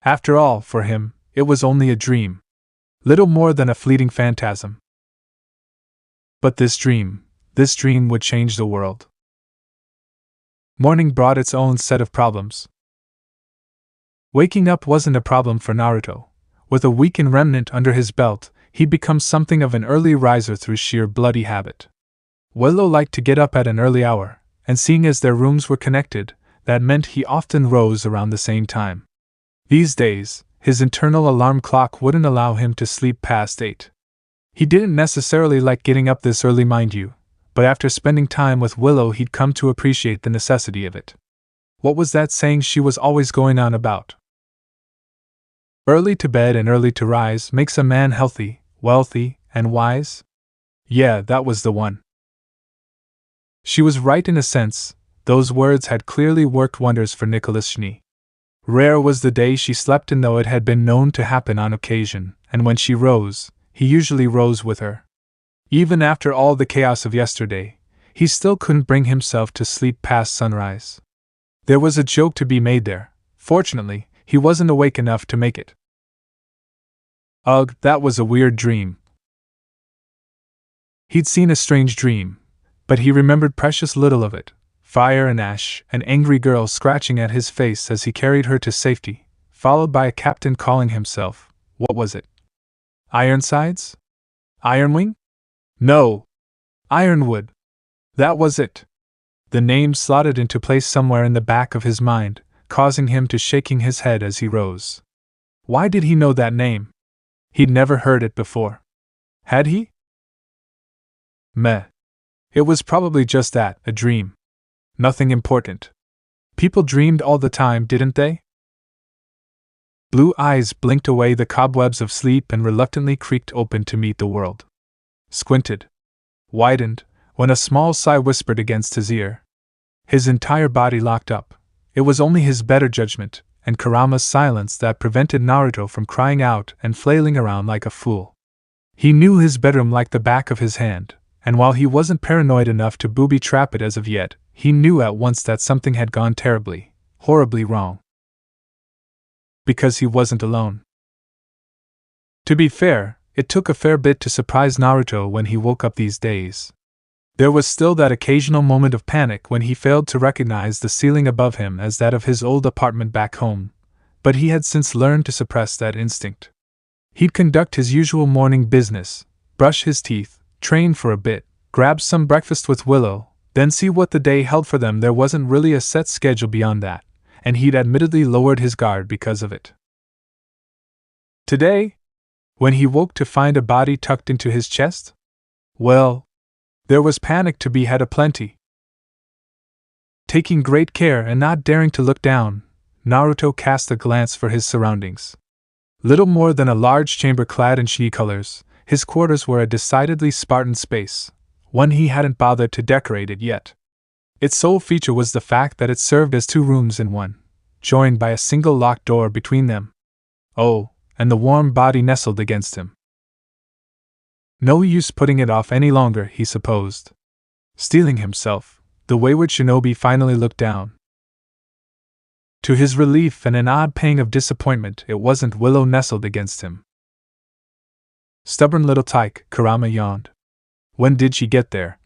After all, for him, it was only a dream. Little more than a fleeting phantasm. But this dream would change the world. Morning brought its own set of problems. Waking up wasn't a problem for Naruto. With a week in Remnant under his belt, he'd become something of an early riser through sheer bloody habit. Willow liked to get up at an early hour, and seeing as their rooms were connected, that meant he often rose around the same time. These days, his internal alarm clock wouldn't allow him to sleep past 8. He didn't necessarily like getting up this early, mind you, but after spending time with Willow he'd come to appreciate the necessity of it. What was that saying she was always going on about? Early to bed and early to rise makes a man healthy, wealthy, and wise? Yeah, that was the one. She was right in a sense. Those words had clearly worked wonders for Nicholas Schnee. Rare was the day she slept in, though it had been known to happen on occasion, and when she rose, he usually rose with her. Even after all the chaos of yesterday, he still couldn't bring himself to sleep past sunrise. There was a joke to be made there. Fortunately, he wasn't awake enough to make it. Ugh, that was a weird dream. He'd seen a strange dream, but he remembered precious little of it. Fire and ash, an angry girl scratching at his face as he carried her to safety, followed by a captain calling himself, what was it? Ironsides? Ironwing? No! Ironwood! That was it! The name slotted into place somewhere in the back of his mind, causing him to shaking his head as he rose. Why did he know that name? He'd never heard it before. Had he? Meh. It was probably just that, a dream. Nothing important. People dreamed all the time, didn't they? Blue eyes blinked away the cobwebs of sleep and reluctantly creaked open to meet the world. Squinted. Widened, when a small sigh whispered against his ear. His entire body locked up. It was only his better judgment, and Kurama's silence that prevented Naruto from crying out and flailing around like a fool. He knew his bedroom like the back of his hand, and while he wasn't paranoid enough to booby-trap it as of yet, he knew at once that something had gone terribly, horribly wrong. Because he wasn't alone. To be fair, it took a fair bit to surprise Naruto when he woke up these days. There was still that occasional moment of panic when he failed to recognize the ceiling above him as that of his old apartment back home, but he had since learned to suppress that instinct. He'd conduct his usual morning business, brush his teeth, train for a bit, grab some breakfast with Willow, then see what the day held for them. There wasn't really a set schedule beyond that, and he'd admittedly lowered his guard because of it. Today, when he woke to find a body tucked into his chest? Well, there was panic to be had aplenty. Taking great care and not daring to look down, Naruto cast a glance for his surroundings. Little more than a large chamber clad in Schnee colors, his quarters were a decidedly Spartan space, one he hadn't bothered to decorate it yet. Its sole feature was the fact that it served as two rooms in one, joined by a single locked door between them. Oh, and the warm body nestled against him. No use putting it off any longer, he supposed. Steeling himself, the wayward shinobi finally looked down. To his relief and an odd pang of disappointment, it wasn't Willow nestled against him. Stubborn little tyke, Kurama yawned. When did she get there?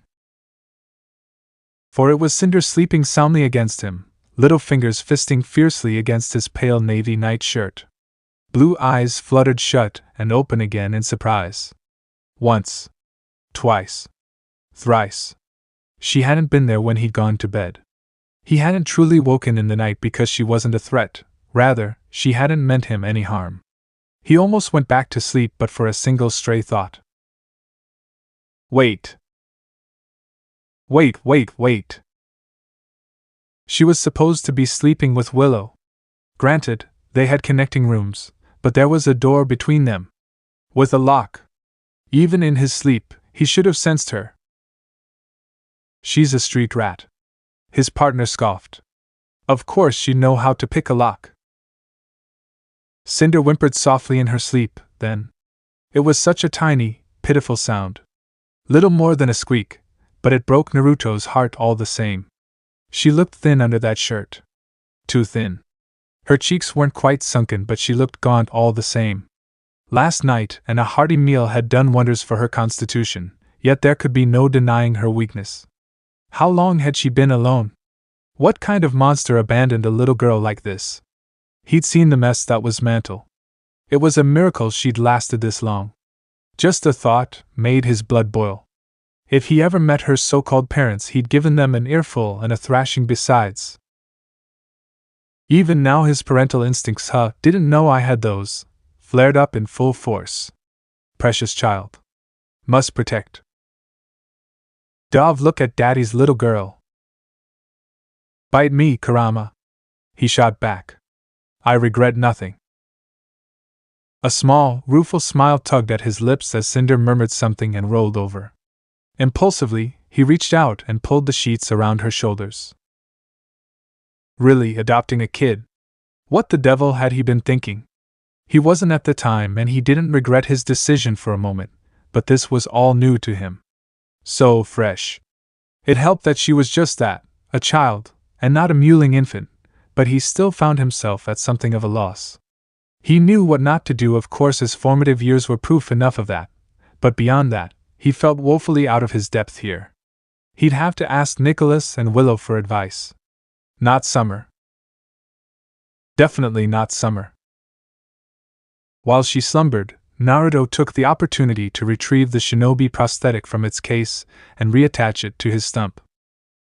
For it was Cinder sleeping soundly against him, little fingers fisting fiercely against his pale navy nightshirt. Blue eyes fluttered shut and open again in surprise. Once. Twice. Thrice. She hadn't been there when he'd gone to bed. He hadn't truly woken in the night because she wasn't a threat, rather, she hadn't meant him any harm. He almost went back to sleep but for a single stray thought. Wait. Wait. She was supposed to be sleeping with Willow. Granted, they had connecting rooms, but there was a door between them. With a lock. Even in his sleep, he should have sensed her. She's a street rat. His partner scoffed. Of course she'd know how to pick a lock. Cinder whimpered softly in her sleep, then. It was such a tiny, pitiful sound. Little more than a squeak, but it broke Naruto's heart all the same. She looked thin under that shirt. Too thin. Her cheeks weren't quite sunken, but she looked gaunt all the same. Last night and a hearty meal had done wonders for her constitution, yet there could be no denying her weakness. How long had she been alone? What kind of monster abandoned a little girl like this? He'd seen the mess that was Mantle. It was a miracle she'd lasted this long. Just the thought made his blood boil. If he ever met her so-called parents, he'd given them an earful and a thrashing besides. Even now his parental instincts, didn't know I had those, flared up in full force. Precious child. Must protect. Dove, look at daddy's little girl. Bite me, Kurama, he shot back. I regret nothing. A small, rueful smile tugged at his lips as Cinder murmured something and rolled over. Impulsively, he reached out and pulled the sheets around her shoulders. Really, adopting a kid? What the devil had he been thinking? He wasn't at the time and he didn't regret his decision for a moment, but this was all new to him. So fresh. It helped that she was just that, a child, and not a mewling infant, but he still found himself at something of a loss. He knew what not to do, of course his formative years were proof enough of that, but beyond that, he felt woefully out of his depth here. He'd have to ask Nicholas and Willow for advice. Not Summer. Definitely not Summer. While she slumbered, Naruto took the opportunity to retrieve the shinobi prosthetic from its case and reattach it to his stump.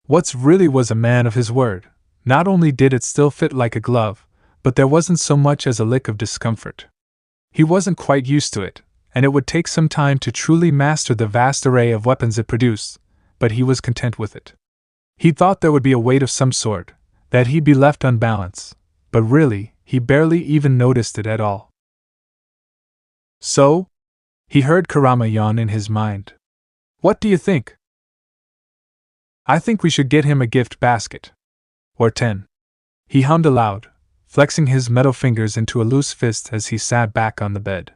What's really was a man of his word. Not only did it still fit like a glove, but there wasn't so much as a lick of discomfort. He wasn't quite used to it, and it would take some time to truly master the vast array of weapons it produced, but he was content with it. He thought there would be a weight of some sort, that he'd be left unbalanced, but really, he barely even noticed it at all. So? He heard Kurama yawn in his mind. What do you think? I think we should get him a gift basket. Or 10. He hummed aloud, flexing his metal fingers into a loose fist as he sat back on the bed.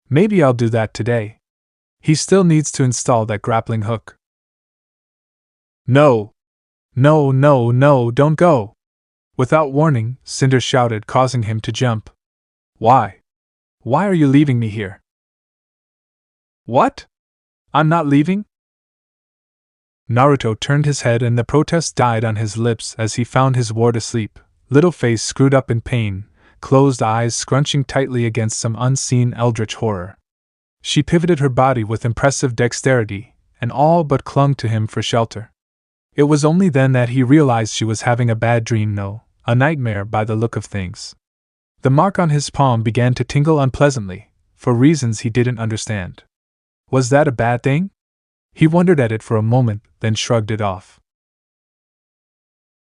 Maybe I'll do that today. He still needs to install that grappling hook. No! No, no, no, don't go! Without warning, Cinder shouted, causing him to jump. Why? Why are you leaving me here? What? I'm not leaving? Naruto turned his head and the protest died on his lips as he found his ward asleep, little face screwed up in pain, closed eyes scrunching tightly against some unseen eldritch horror. She pivoted her body with impressive dexterity, and all but clung to him for shelter. It was only then that he realized she was having a bad dream, no, a nightmare by the look of things. The mark on his palm began to tingle unpleasantly, for reasons he didn't understand. Was that a bad thing? He wondered at it for a moment, then shrugged it off.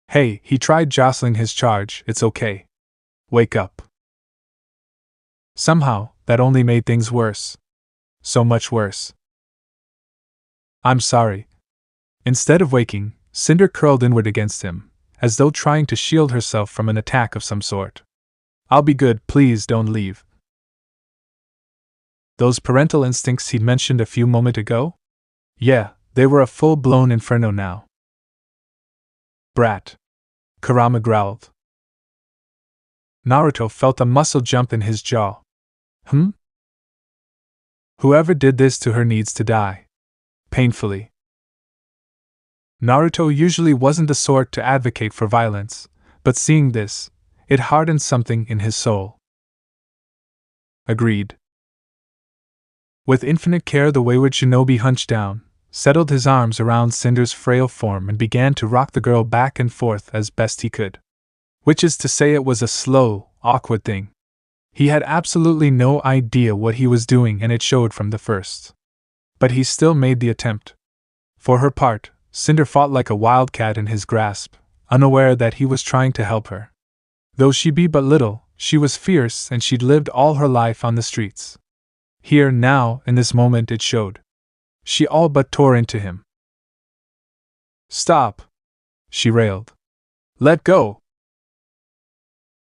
Hey, he tried jostling his charge, it's okay. Wake up. Somehow, that only made things worse. So much worse. I'm sorry. Instead of waking, Cinder curled inward against him, as though trying to shield herself from an attack of some sort. I'll be good, please don't leave. Those parental instincts he'd mentioned a few moments ago? Yeah, they were a full-blown inferno now. Brat. Kurama growled. Naruto felt a muscle jump in his jaw. Whoever did this to her needs to die. Painfully. Naruto usually wasn't the sort to advocate for violence, but seeing this, it hardened something in his soul. Agreed. With infinite care, the wayward shinobi hunched down, settled his arms around Cinder's frail form and began to rock the girl back and forth as best he could. Which is to say, it was a slow, awkward thing. He had absolutely no idea what he was doing and it showed from the first. But he still made the attempt. For her part, Cinder fought like a wildcat in his grasp, unaware that he was trying to help her. Though she be but little, she was fierce and she'd lived all her life on the streets. Here, now, in this moment it showed. She all but tore into him. Stop! She railed. Let go!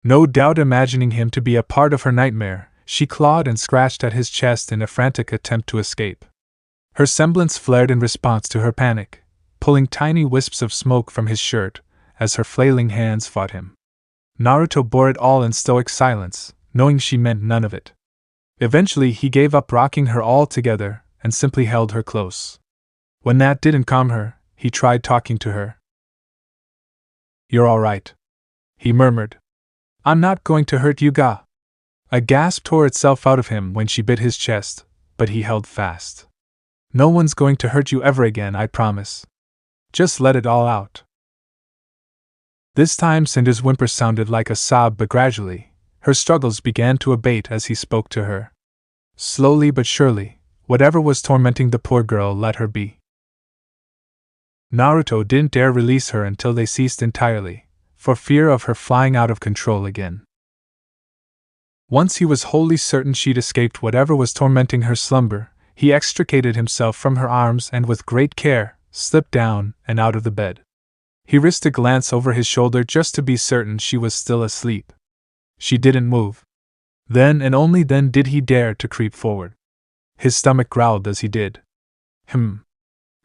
No doubt imagining him to be a part of her nightmare, she clawed and scratched at his chest in a frantic attempt to escape. Her semblance flared in response to her panic, pulling tiny wisps of smoke from his shirt as her flailing hands fought him. Naruto bore it all in stoic silence, knowing she meant none of it. Eventually he gave up rocking her altogether and simply held her close. When that didn't calm her, he tried talking to her. You're all right, he murmured. I'm not going to hurt you, ga. A gasp tore itself out of him when she bit his chest, but he held fast. No one's going to hurt you ever again, I promise. Just let it all out. This time Cinder's whimper sounded like a sob, but gradually, her struggles began to abate as he spoke to her. Slowly but surely, whatever was tormenting the poor girl let her be. Naruto didn't dare release her until they ceased entirely, for fear of her flying out of control again. Once he was wholly certain she'd escaped whatever was tormenting her slumber, he extricated himself from her arms and with great care, slipped down and out of the bed. He risked a glance over his shoulder just to be certain she was still asleep. She didn't move. Then and only then did he dare to creep forward. His stomach growled as he did.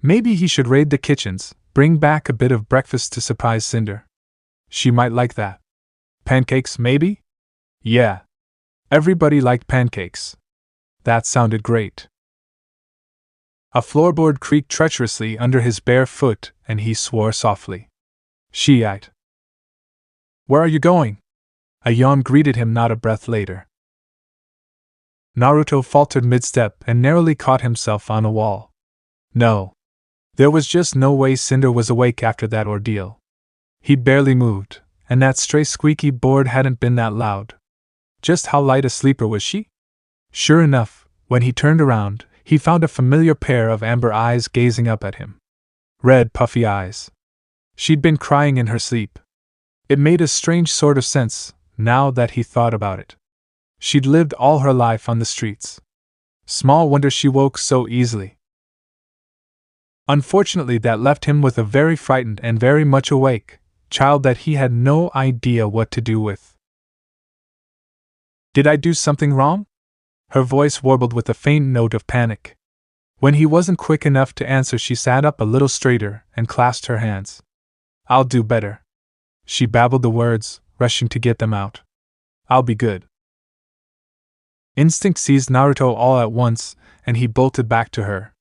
Maybe he should raid the kitchens, bring back a bit of breakfast to surprise Cinder. She might like that. Pancakes, maybe? Yeah. Everybody liked pancakes. That sounded great. A floorboard creaked treacherously under his bare foot, and he swore softly. Shiite. Where are you going? A yawn greeted him not a breath later. Naruto faltered mid-step and narrowly caught himself on a wall. No. There was just no way Cinder was awake after that ordeal. He'd barely moved, and that stray squeaky board hadn't been that loud. Just how light a sleeper was she? Sure enough, when he turned around, he found a familiar pair of amber eyes gazing up at him. Red, puffy eyes. She'd been crying in her sleep. It made a strange sort of sense, now that he thought about it. She'd lived all her life on the streets. Small wonder she woke so easily. Unfortunately, that left him with a very frightened and very much awake child that he had no idea what to do with. Did I do something wrong? Her voice warbled with a faint note of panic. When he wasn't quick enough to answer, she sat up a little straighter and clasped her hands. I'll do better. She babbled the words, rushing to get them out. I'll be good. Instinct seized Naruto all at once, and he bolted back to her.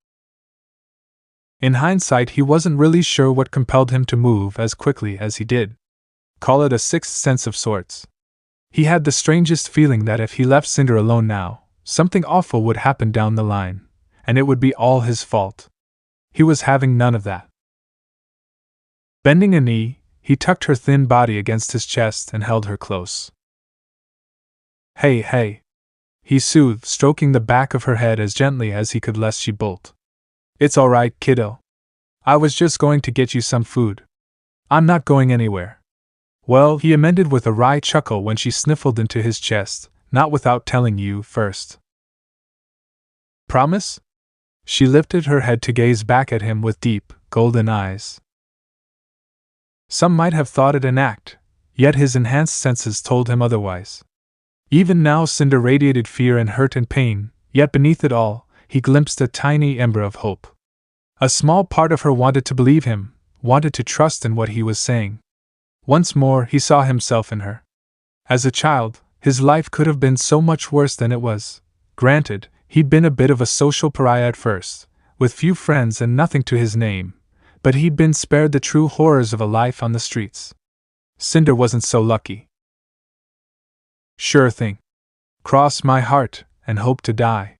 In hindsight, he wasn't really sure what compelled him to move as quickly as he did. Call it a sixth sense of sorts. He had the strangest feeling that if he left Cinder alone now, something awful would happen down the line, and it would be all his fault. He was having none of that. Bending a knee, he tucked her thin body against his chest and held her close. Hey, he soothed, stroking the back of her head as gently as he could lest she bolt. It's all right, kiddo. I was just going to get you some food. I'm not going anywhere. Well, he amended with a wry chuckle when she sniffled into his chest, not without telling you first. Promise? She lifted her head to gaze back at him with deep, golden eyes. Some might have thought it an act, yet his enhanced senses told him otherwise. Even now Cinder radiated fear and hurt and pain, yet beneath it all, he glimpsed a tiny ember of hope. A small part of her wanted to believe him, wanted to trust in what he was saying. Once more he saw himself in her. As a child, his life could have been so much worse than it was. Granted, he'd been a bit of a social pariah at first, with few friends and nothing to his name, but he'd been spared the true horrors of a life on the streets. Cinder wasn't so lucky. Sure thing. Cross my heart and hope to die.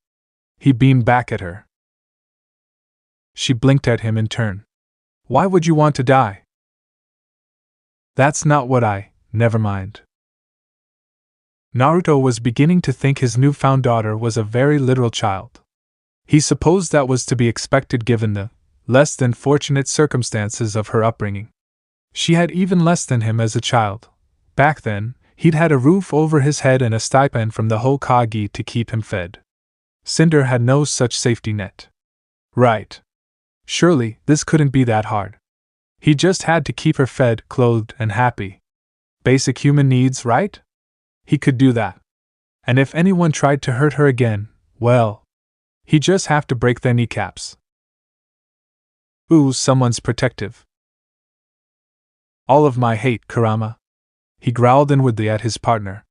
He beamed back at her. She blinked at him in turn. Why would you want to die? That's not what never mind. Naruto was beginning to think his newfound daughter was a very literal child. He supposed that was to be expected given the less than fortunate circumstances of her upbringing. She had even less than him as a child. Back then, he'd had a roof over his head and a stipend from the Hokage to keep him fed. Cinder had no such safety net. Right. Surely, this couldn't be that hard. He just had to keep her fed, clothed, and happy. Basic human needs, right? He could do that. And if anyone tried to hurt her again, well, he'd just have to break their kneecaps. Ooh, someone's protective. All of my hate, Kurama. He growled inwardly at his partner.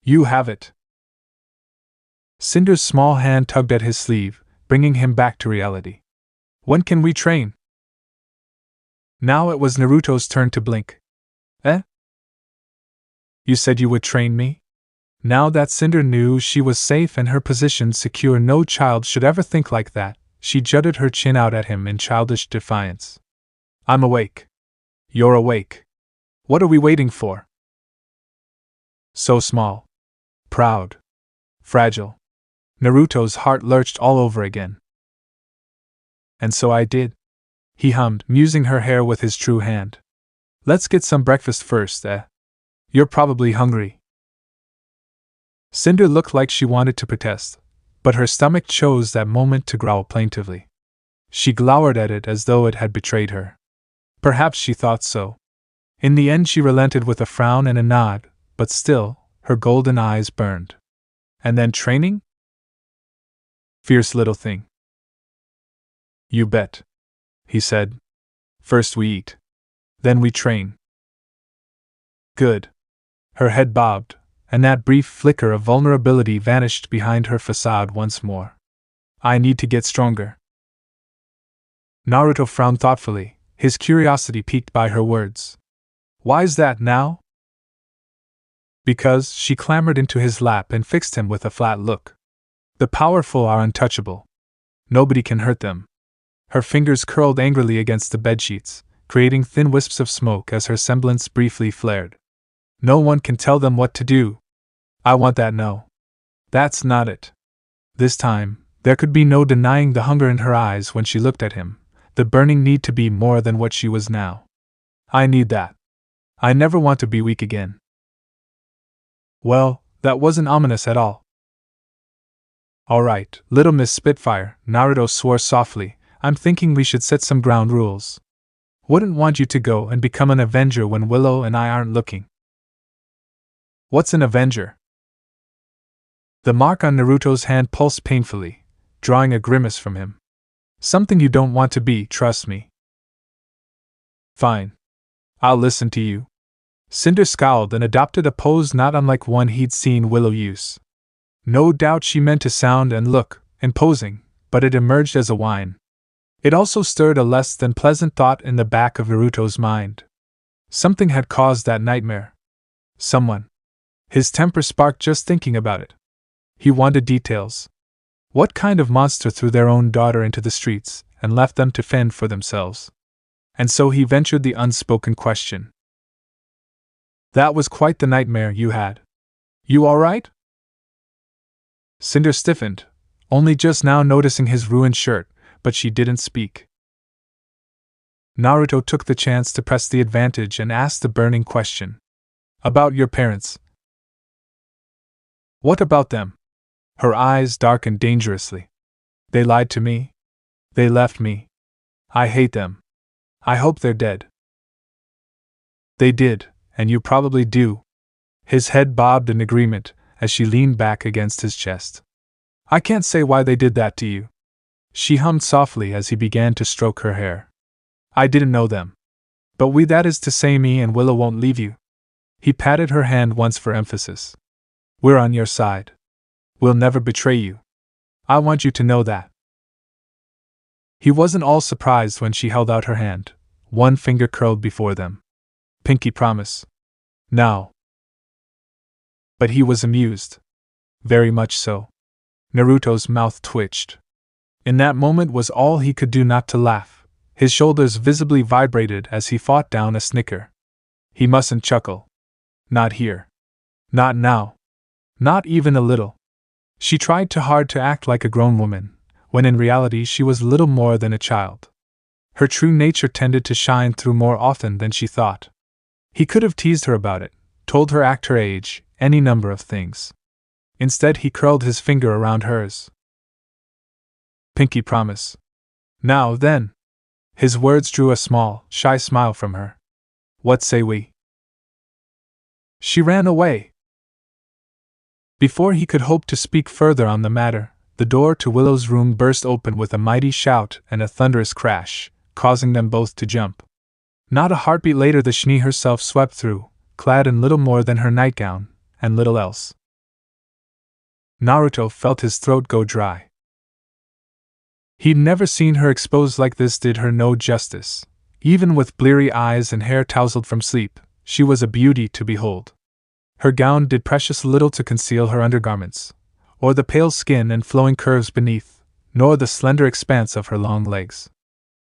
You have it. Cinder's small hand tugged at his sleeve, bringing him back to reality. When can we train? Now it was Naruto's turn to blink. Eh? You said you would train me? Now that Cinder knew she was safe and her position secure, no child should ever think like that, she jutted her chin out at him in childish defiance. I'm awake. You're awake. What are we waiting for? So small. Proud. Fragile. Naruto's heart lurched all over again. And so I did. He hummed, musing her hair with his true hand. Let's get some breakfast first, eh? You're probably hungry. Cinder looked like she wanted to protest, but her stomach chose that moment to growl plaintively. She glowered at it as though it had betrayed her. Perhaps she thought so. In the end she relented with a frown and a nod, but still, her golden eyes burned. And then training? Fierce little thing. You bet, he said. First we eat. Then we train. Good. Her head bobbed, and that brief flicker of vulnerability vanished behind her facade once more. I need to get stronger. Naruto frowned thoughtfully, his curiosity piqued by her words. Why's that now? Because, she clambered into his lap and fixed him with a flat look. The powerful are untouchable. Nobody can hurt them. Her fingers curled angrily against the bedsheets, creating thin wisps of smoke as her semblance briefly flared. No one can tell them what to do. I want that no. That's not it. This time, there could be no denying the hunger in her eyes when she looked at him, the burning need to be more than what she was now. I need that. I never want to be weak again. Well, that wasn't ominous at all. All right, little Miss Spitfire, Naruto swore softly, I'm thinking we should set some ground rules. Wouldn't want you to go and become an Avenger when Willow and I aren't looking. What's an Avenger? The mark on Naruto's hand pulsed painfully, drawing a grimace from him. Something you don't want to be, trust me. Fine. I'll listen to you. Cinder scowled and adopted a pose not unlike one he'd seen Willow use. No doubt she meant to sound and look imposing, but it emerged as a whine. It also stirred a less than pleasant thought in the back of Naruto's mind. Something had caused that nightmare. Someone. His temper sparked just thinking about it. He wanted details. What kind of monster threw their own daughter into the streets and left them to fend for themselves? And so he ventured the unspoken question. That was quite the nightmare you had. You all right? Cinder stiffened, only just now noticing his ruined shirt, but she didn't speak. Naruto took the chance to press the advantage and asked the burning question. About your parents. What about them? Her eyes darkened dangerously. They lied to me. They left me. I hate them. I hope they're dead. They did, and you probably do. His head bobbed in agreement as she leaned back against his chest. I can't say why they did that to you. She hummed softly as he began to stroke her hair. I didn't know them. But that is to say me and Willow won't leave you. He patted her hand once for emphasis. We're on your side. We'll never betray you. I want you to know that. He wasn't all surprised when she held out her hand, one finger curled before them. Pinky promise. Now. But he was amused. Very much so. Naruto's mouth twitched. In that moment was all he could do not to laugh. His shoulders visibly vibrated as he fought down a snicker. He mustn't chuckle. Not here. Not now. Not even a little. She tried too hard to act like a grown woman, when in reality she was little more than a child. Her true nature tended to shine through more often than she thought. He could have teased her about it, told her act her age, any number of things. Instead he curled his finger around hers. Pinky promise. Now then. His words drew a small, shy smile from her. What say we? She ran away. Before he could hope to speak further on the matter, the door to Willow's room burst open with a mighty shout and a thunderous crash, causing them both to jump. Not a heartbeat later the Schnee herself swept through, clad in little more than her nightgown, and little else. Naruto felt his throat go dry. He'd never seen her exposed like this did her no justice. Even with bleary eyes and hair tousled from sleep, she was a beauty to behold. Her gown did precious little to conceal her undergarments, or the pale skin and flowing curves beneath, nor the slender expanse of her long legs.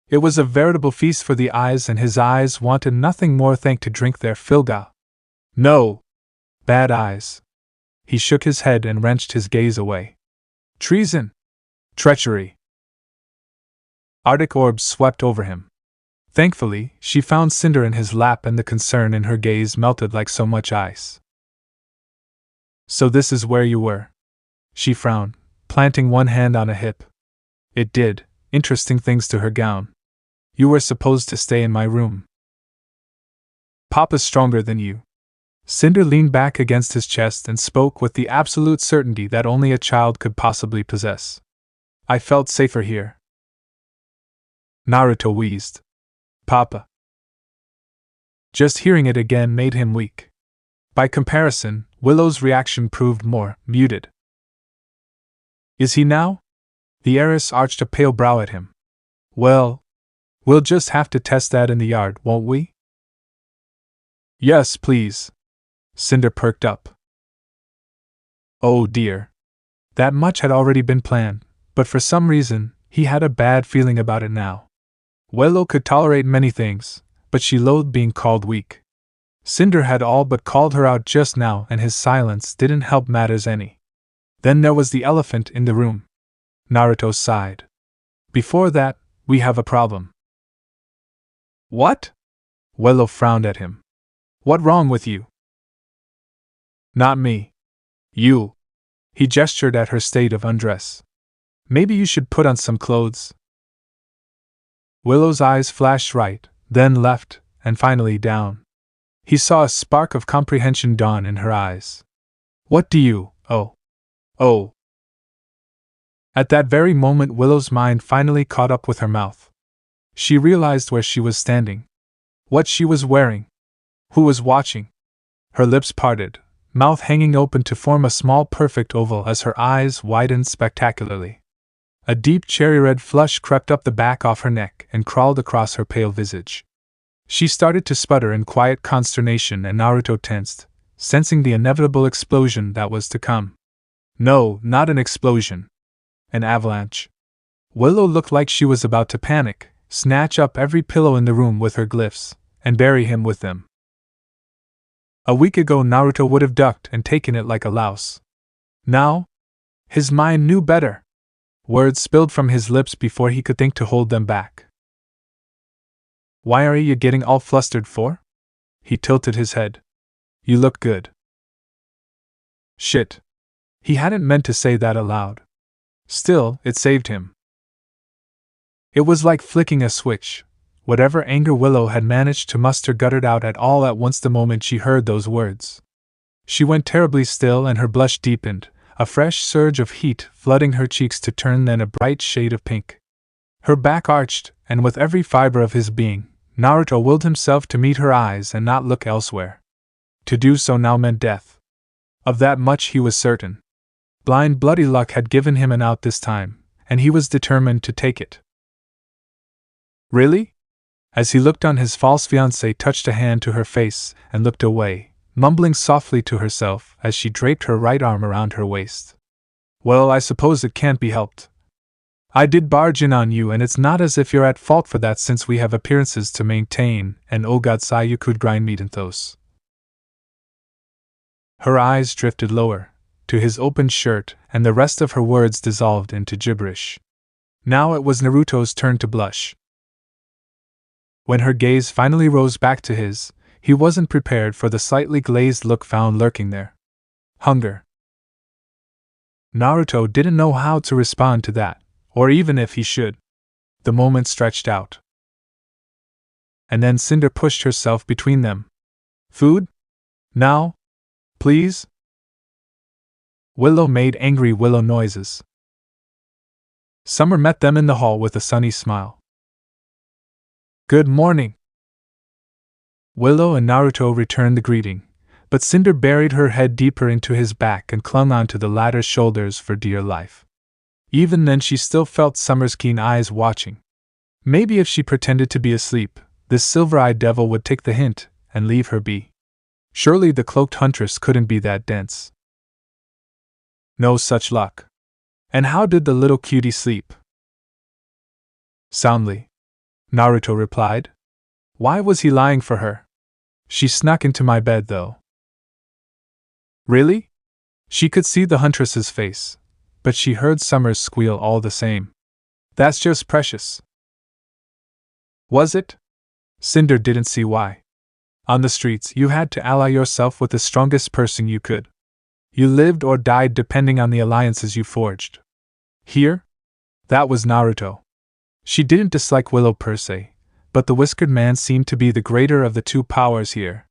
It was a veritable feast for the eyes, and his eyes wanted nothing more than to drink their fill. No! Bad eyes. He shook his head and wrenched his gaze away. Treason! Treachery! Arctic orbs swept over him. Thankfully, she found Cinder in his lap and the concern in her gaze melted like so much ice. So this is where you were? She frowned, planting one hand on a hip. It did interesting things to her gown. You were supposed to stay in my room. Papa's stronger than you. Cinder leaned back against his chest and spoke with the absolute certainty that only a child could possibly possess. I felt safer here. Naruto wheezed. Papa. Just hearing it again made him weak. By comparison, Willow's reaction proved more muted. Is he now? The heiress arched a pale brow at him. Well, we'll just have to test that in the yard, won't we? Yes, please. Cinder perked up. Oh dear. That much had already been planned, but for some reason, he had a bad feeling about it now. Willow could tolerate many things, but she loathed being called weak. Cinder had all but called her out just now, and his silence didn't help matters any. Then there was the elephant in the room. Naruto sighed. Before that, we have a problem. What? Willow frowned at him. What wrong with you? Not me. You. He gestured at her state of undress. Maybe you should put on some clothes. Willow's eyes flashed right, then left, and finally down. He saw a spark of comprehension dawn in her eyes. What do you, oh. At that very moment Willow's mind finally caught up with her mouth. She realized where she was standing. What she was wearing. Who was watching. Her lips parted, mouth hanging open to form a small perfect oval as her eyes widened spectacularly. A deep cherry-red flush crept up the back of her neck and crawled across her pale visage. She started to sputter in quiet consternation and Naruto tensed, sensing the inevitable explosion that was to come. No, not an explosion. An avalanche. Willow looked like she was about to panic, snatch up every pillow in the room with her glyphs, and bury him with them. A week ago Naruto would have ducked and taken it like a louse. Now? His mind knew better. Words spilled from his lips before he could think to hold them back. Why are you getting all flustered for? He tilted his head. You look good. Shit. He hadn't meant to say that aloud. Still, it saved him. It was like flicking a switch. Whatever anger Willow had managed to muster guttered out at all at once the moment she heard those words. She went terribly still and her blush deepened, a fresh surge of heat flooding her cheeks to turn then a bright shade of pink. Her back arched, and with every fiber of his being, Naruto willed himself to meet her eyes and not look elsewhere. To do so now meant death. Of that much he was certain. Blind bloody luck had given him an out this time, and he was determined to take it. Really? As he looked on, his false fiancée touched a hand to her face and looked away, mumbling softly to herself as she draped her right arm around her waist. Well, I suppose it can't be helped. I did barge in on you, and it's not as if you're at fault for that since we have appearances to maintain, and oh god, you could grind meat in those. Her eyes drifted lower, to his open shirt, and the rest of her words dissolved into gibberish. Now it was Naruto's turn to blush. When her gaze finally rose back to his, he wasn't prepared for the slightly glazed look found lurking there. Hunger. Naruto didn't know how to respond to that, or even if he should. The moment stretched out. And then Cinder pushed herself between them. Food? Now? Please? Willow made angry willow noises. Summer met them in the hall with a sunny smile. Good morning. Willow and Naruto returned the greeting, but Cinder buried her head deeper into his back and clung onto the latter's shoulders for dear life. Even then she still felt Summer's keen eyes watching. Maybe if she pretended to be asleep, this silver-eyed devil would take the hint and leave her be. Surely the cloaked huntress couldn't be that dense. No such luck. And how did the little cutie sleep? Soundly, Naruto replied. Why was he lying for her? She snuck into my bed, though. Really? She could see the huntress's face, but she heard Summer's squeal all the same. That's just precious. Was it? Cinder didn't see why. On the streets, you had to ally yourself with the strongest person you could. You lived or died depending on the alliances you forged. Here? That was Naruto. She didn't dislike Willow per se, but the whiskered man seemed to be the greater of the two powers here.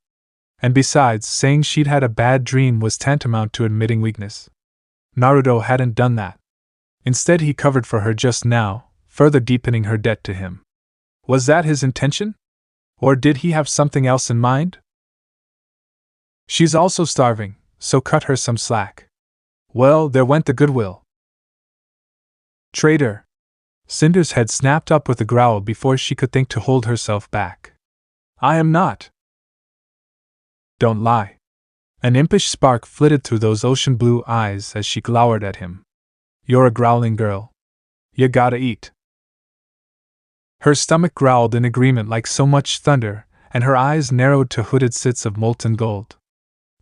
And besides, saying she'd had a bad dream was tantamount to admitting weakness. Naruto hadn't done that. Instead, he covered for her just now, further deepening her debt to him. Was that his intention? Or did he have something else in mind? She's also starving, so cut her some slack. Well, there went the goodwill. Traitor! Cinder's head snapped up with a growl before she could think to hold herself back. I am not. Don't lie. An impish spark flitted through those ocean blue eyes as she glowered at him. You're a growling girl. You gotta eat. Her stomach growled in agreement like so much thunder, and her eyes narrowed to hooded slits of molten gold.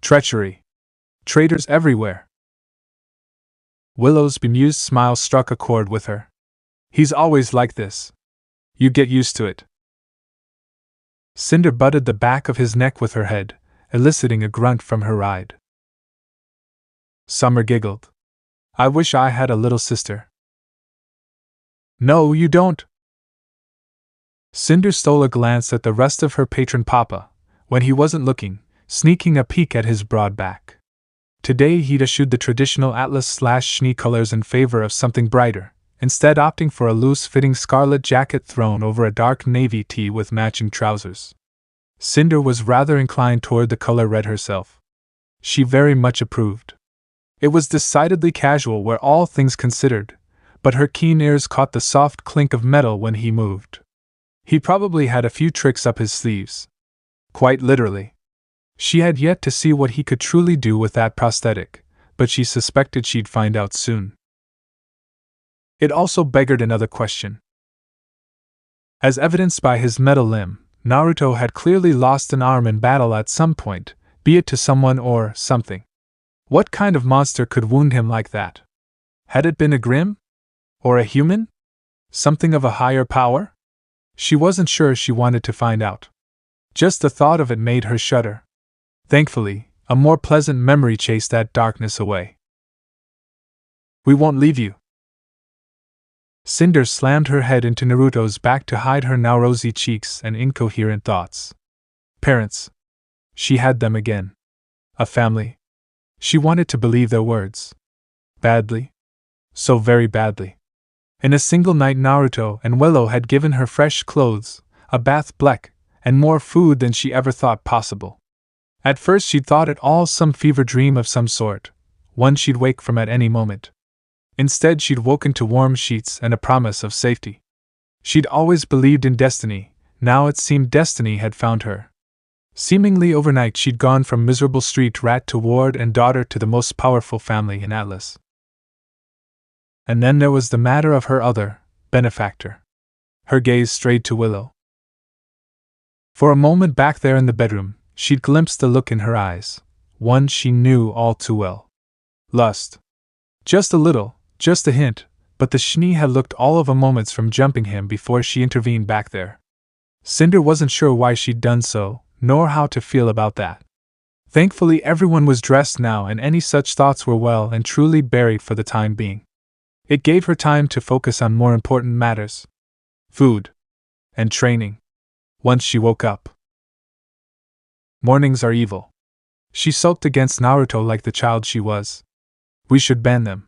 Treachery. Traitors everywhere. Willow's bemused smile struck a chord with her. He's always like this. You get used to it. Cinder butted the back of his neck with her head, eliciting a grunt from her ride. Summer giggled. I wish I had a little sister. No, you don't. Cinder stole a glance at the rest of her patron Papa, when he wasn't looking, sneaking a peek at his broad back. Today he'd eschewed the traditional Atlas/Schnee colors in favor of something brighter, instead opting for a loose-fitting scarlet jacket thrown over a dark navy tee with matching trousers. Cinder was rather inclined toward the color red herself. She very much approved. It was decidedly casual where all things considered, but her keen ears caught the soft clink of metal when he moved. He probably had a few tricks up his sleeves. Quite literally. She had yet to see what he could truly do with that prosthetic, but she suspected she'd find out soon. It also beggared another question. As evidenced by his metal limb, Naruto had clearly lost an arm in battle at some point, be it to someone or something. What kind of monster could wound him like that? Had it been a Grimm? Or a human? Something of a higher power? She wasn't sure she wanted to find out. Just the thought of it made her shudder. Thankfully, a more pleasant memory chased that darkness away. We won't leave you. Cinder slammed her head into Naruto's back to hide her now rosy cheeks and incoherent thoughts. Parents. She had them again. A family. She wanted to believe their words. Badly. So very badly. In a single night Naruto and Willow had given her fresh clothes, a bath black, and more food than she ever thought possible. At first she'd thought it all some fever dream of some sort, one she'd wake from at any moment. Instead she'd woken to warm sheets and a promise of safety. She'd always believed in destiny, now it seemed destiny had found her. Seemingly overnight she'd gone from miserable street rat to ward and daughter to the most powerful family in Atlas. And then there was the matter of her other benefactor. Her gaze strayed to Willow. For a moment back there in the bedroom, she'd glimpsed the look in her eyes, one she knew all too well. Lust. Just a little, just a hint, but the Schnee had looked all of a moments from jumping him before she intervened back there. Cinder wasn't sure why she'd done so, nor how to feel about that. Thankfully everyone was dressed now and any such thoughts were well and truly buried for the time being. It gave her time to focus on more important matters. Food. And training. Once she woke up. Mornings are evil. She sulked against Naruto like the child she was. We should ban them.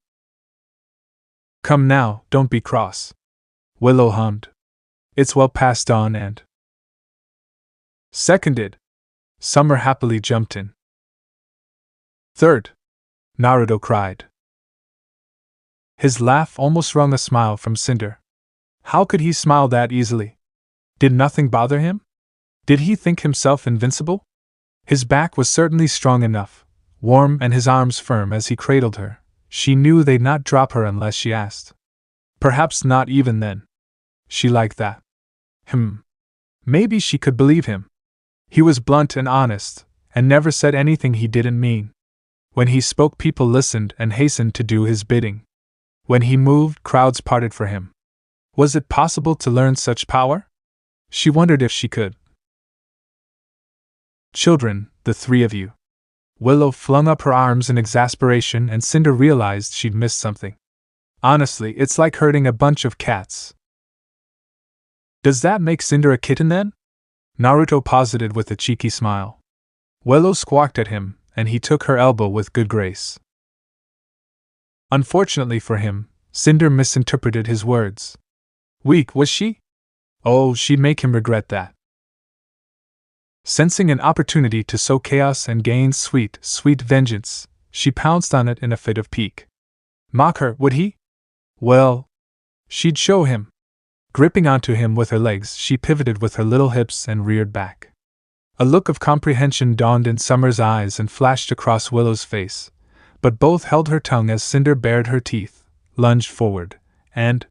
Come now, don't be cross. Willow hummed. It's well past dawn and... Seconded. Summer happily jumped in. Third. Naruto cried. His laugh almost wrung a smile from Cinder. How could he smile that easily? Did nothing bother him? Did he think himself invincible? His back was certainly strong enough, warm and his arms firm as he cradled her. She knew they'd not drop her unless she asked. Perhaps not even then. She liked that. Maybe she could believe him. He was blunt and honest, and never said anything he didn't mean. When he spoke, people listened and hastened to do his bidding. When he moved, crowds parted for him. Was it possible to learn such power? She wondered if she could, Children, the three of you. Willow flung up her arms in exasperation and Cinder realized she'd missed something. Honestly, it's like herding a bunch of cats. Does that make Cinder a kitten then? Naruto posited with a cheeky smile. Willow squawked at him, and he took her elbow with good grace. Unfortunately for him, Cinder misinterpreted his words. Weak, was she? Oh, she'd make him regret that. Sensing an opportunity to sow chaos and gain sweet, sweet vengeance, she pounced on it in a fit of pique. Mock her, would he? Well, she'd show him. Gripping onto him with her legs, she pivoted with her little hips and reared back. A look of comprehension dawned in Summer's eyes and flashed across Willow's face, but both held her tongue as Cinder bared her teeth, lunged forward, and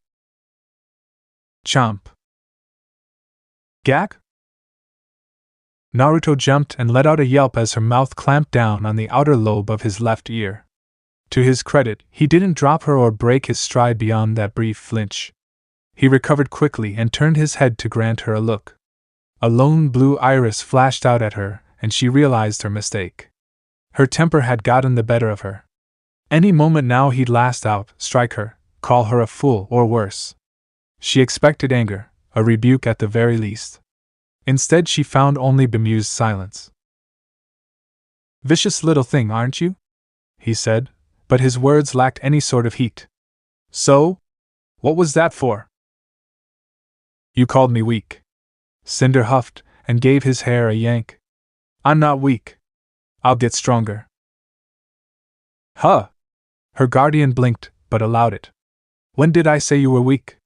chomp. Gak? Naruto jumped and let out a yelp as her mouth clamped down on the outer lobe of his left ear. To his credit, he didn't drop her or break his stride beyond that brief flinch. He recovered quickly and turned his head to grant her a look. A lone blue iris flashed out at her, and she realized her mistake. Her temper had gotten the better of her. Any moment now he'd last out, strike her, call her a fool or worse. She expected anger, a rebuke at the very least. Instead she found only bemused silence. Vicious little thing, aren't you? He said, but his words lacked any sort of heat. So? What was that for? You called me weak. Cinder huffed and gave his hair a yank. I'm not weak. I'll get stronger. Huh? Her guardian blinked, but allowed it. When did I say you were weak?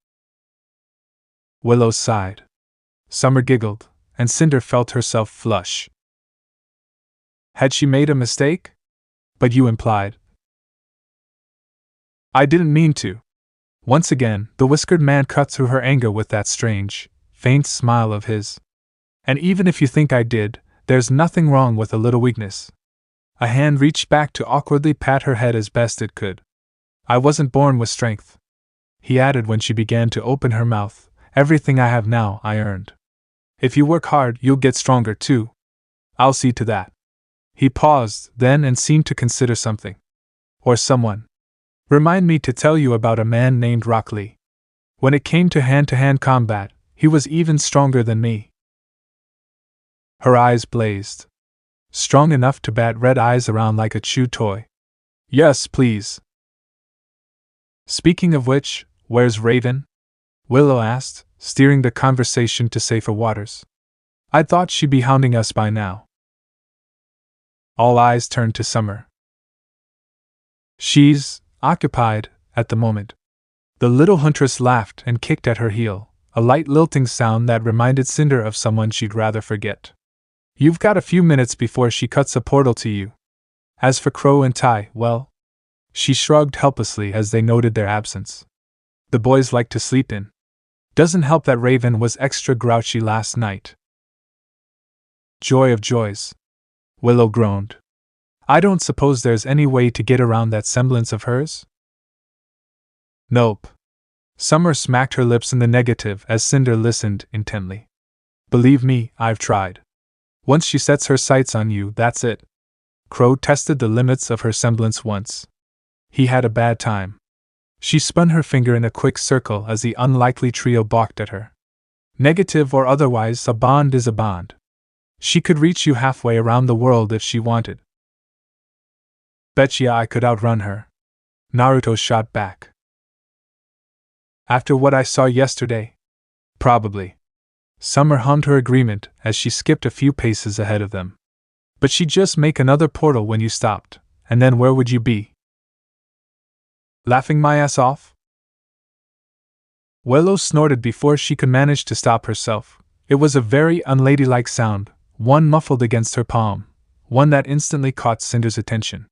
Willow sighed. Summer giggled, and Cinder felt herself flush. Had she made a mistake? But you implied. I didn't mean to. Once again, the whiskered man cut through her anger with that strange, faint smile of his. And even if you think I did, there's nothing wrong with a little weakness. A hand reached back to awkwardly pat her head as best it could. I wasn't born with strength. He added when she began to open her mouth, everything I have now I earned. If you work hard, you'll get stronger too. I'll see to that. He paused, then, and seemed to consider something. Or someone. Remind me to tell you about a man named Rock Lee. When it came to hand-to-hand combat, he was even stronger than me. Her eyes blazed. Strong enough to bat red eyes around like a chew toy. Yes, please. Speaking of which, where's Raven? Willow asked, steering the conversation to safer waters. I thought she'd be hounding us by now. All eyes turned to Summer. She's occupied at the moment. The little huntress laughed and kicked at her heel, a light lilting sound that reminded Cinder of someone she'd rather forget. You've got a few minutes before she cuts a portal to you. As for Crow and Tai, well... She shrugged helplessly as they noted their absence. The boys like to sleep in. Doesn't help that Raven was extra grouchy last night. Joy of joys. Willow groaned. I don't suppose there's any way to get around that semblance of hers? Nope. Summer smacked her lips in the negative as Cinder listened intently. Believe me, I've tried. Once she sets her sights on you, that's it. Crow tested the limits of her semblance once. He had a bad time. She spun her finger in a quick circle as the unlikely trio balked at her. Negative or otherwise, a bond is a bond. She could reach you halfway around the world if she wanted. Betcha I could outrun her. Naruto shot back. After what I saw yesterday? Probably. Summer hummed her agreement as she skipped a few paces ahead of them. But she'd just make another portal when you stopped, and then where would you be? Laughing my ass off? Willow snorted before she could manage to stop herself. It was a very unladylike sound, one muffled against her palm, one that instantly caught Cinder's attention.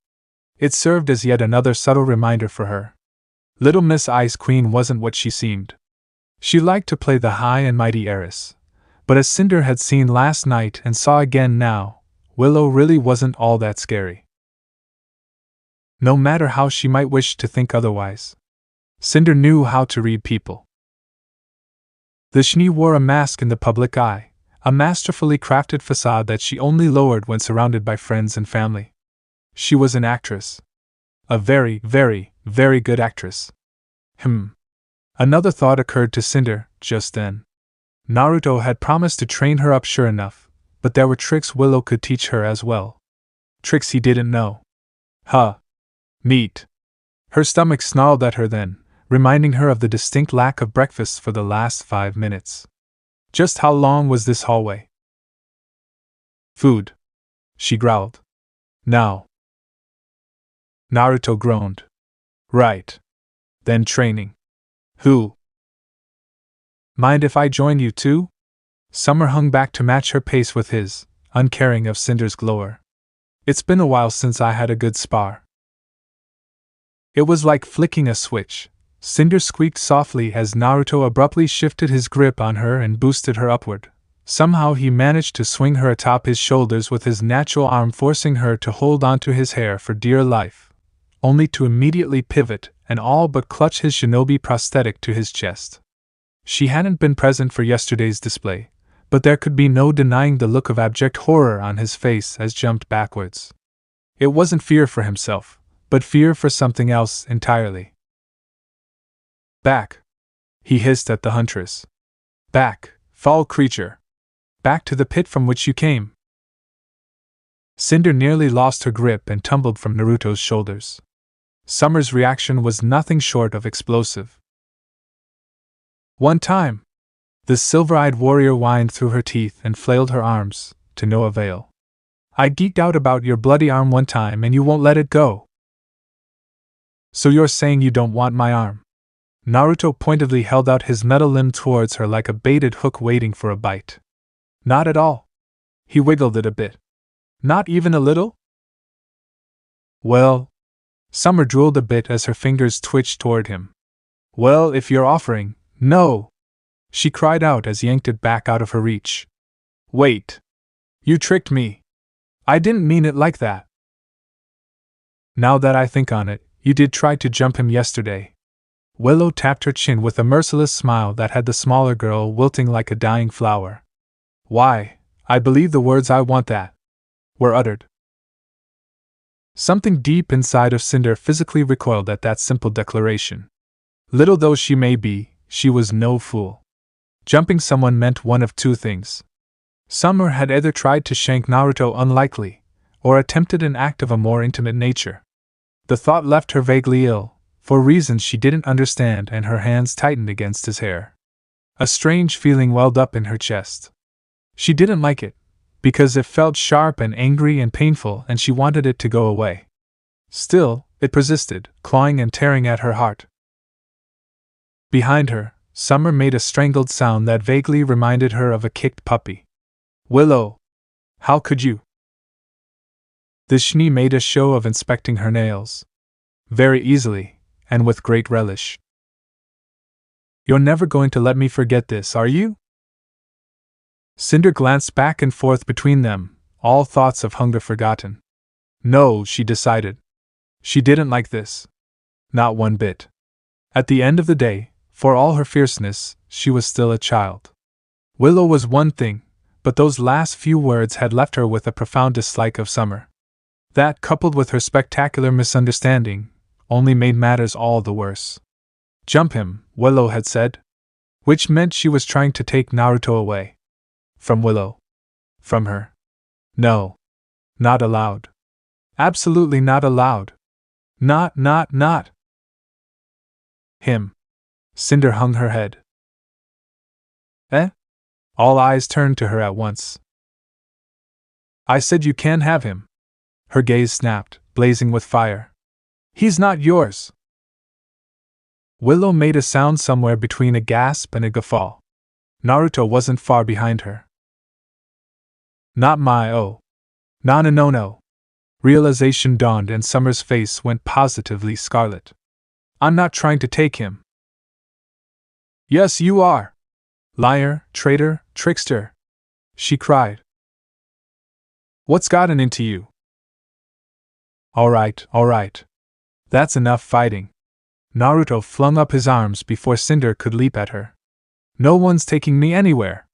It served as yet another subtle reminder for her. Little Miss Ice Queen wasn't what she seemed. She liked to play the high and mighty heiress, but as Cinder had seen last night and saw again now, Willow really wasn't all that scary. No matter how she might wish to think otherwise. Cinder knew how to read people. The Schnee wore a mask in the public eye, a masterfully crafted facade that she only lowered when surrounded by friends and family. She was an actress. A very, very, very good actress. Another thought occurred to Cinder just then. Naruto had promised to train her up sure enough, but there were tricks Willow could teach her as well. Tricks he didn't know. Neat. Her stomach snarled at her then, reminding her of the distinct lack of breakfast for the last 5 minutes. Just how long was this hallway? Food. She growled. Now. Naruto groaned. Right. Then training. Who? Mind if I join you too? Summer hung back to match her pace with his, uncaring of Cinder's glower. It's been a while since I had a good spar. It was like flicking a switch. Cinder squeaked softly as Naruto abruptly shifted his grip on her and boosted her upward. Somehow he managed to swing her atop his shoulders with his natural arm, forcing her to hold onto his hair for dear life, only to immediately pivot and all but clutch his shinobi prosthetic to his chest. She hadn't been present for yesterday's display, but there could be no denying the look of abject horror on his face as jumped backwards. It wasn't fear for himself, but fear for something else entirely. Back! He hissed at the huntress. Back, foul creature! Back to the pit from which you came! Cinder nearly lost her grip and tumbled from Naruto's shoulders. Summer's reaction was nothing short of explosive. One time! The silver-eyed warrior whined through her teeth and flailed her arms, to no avail. I geeked out about your bloody arm one time and you won't let it go. So you're saying you don't want my arm? Naruto pointedly held out his metal limb towards her like a baited hook waiting for a bite. Not at all. He wiggled it a bit. Not even a little? Well. Summer drooled a bit as her fingers twitched toward him. Well, if you're offering, no! She cried out as he yanked it back out of her reach. Wait! You tricked me! I didn't mean it like that! Now that I think on it, you did try to jump him yesterday. Willow tapped her chin with a merciless smile that had the smaller girl wilting like a dying flower. Why, I believe the words "I want that" were uttered. Something deep inside of Cinder physically recoiled at that simple declaration. Little though she may be, she was no fool. Jumping someone meant one of two things. Summer had either tried to shank Naruto unlikely, or attempted an act of a more intimate nature. The thought left her vaguely ill, for reasons she didn't understand, and her hands tightened against his hair. A strange feeling welled up in her chest. She didn't like it, because it felt sharp and angry and painful, and she wanted it to go away. Still, it persisted, clawing and tearing at her heart. Behind her, Summer made a strangled sound that vaguely reminded her of a kicked puppy. Willow! How could you? The Schnee made a show of inspecting her nails. Very easily, and with great relish. You're never going to let me forget this, are you? Cinder glanced back and forth between them, all thoughts of hunger forgotten. No, she decided. She didn't like this. Not one bit. At the end of the day, for all her fierceness, she was still a child. Willow was one thing, but those last few words had left her with a profound dislike of Summer. That, coupled with her spectacular misunderstanding, only made matters all the worse. Jump him, Willow had said. Which meant she was trying to take Naruto away. From Willow. From her. No. Not allowed. Absolutely not allowed. Not. Him. Cinder hung her head. Eh? All eyes turned to her at once. I said you can't have him. Her gaze snapped, blazing with fire. He's not yours. Willow made a sound somewhere between a gasp and a guffaw. Naruto wasn't far behind her. Not my oh. No. Realization dawned and Summer's face went positively scarlet. I'm not trying to take him. Yes, you are. Liar, traitor, trickster, she cried. What's gotten into you? All right. That's enough fighting. Naruto flung up his arms before Cinder could leap at her. No one's taking me anywhere.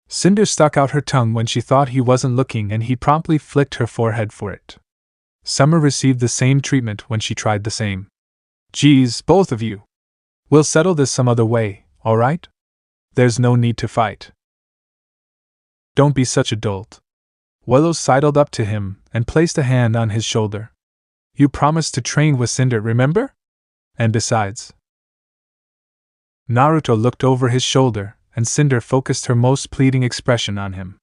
Cinder stuck out her tongue when she thought he wasn't looking, and he promptly flicked her forehead for it. Summer received the same treatment when she tried the same. Geez, both of you. We'll settle this some other way, alright? There's no need to fight. Don't be such a dolt. Willow sidled up to him and placed a hand on his shoulder. You promised to train with Cinder, remember? And besides. Naruto looked over his shoulder, and Cinder focused her most pleading expression on him.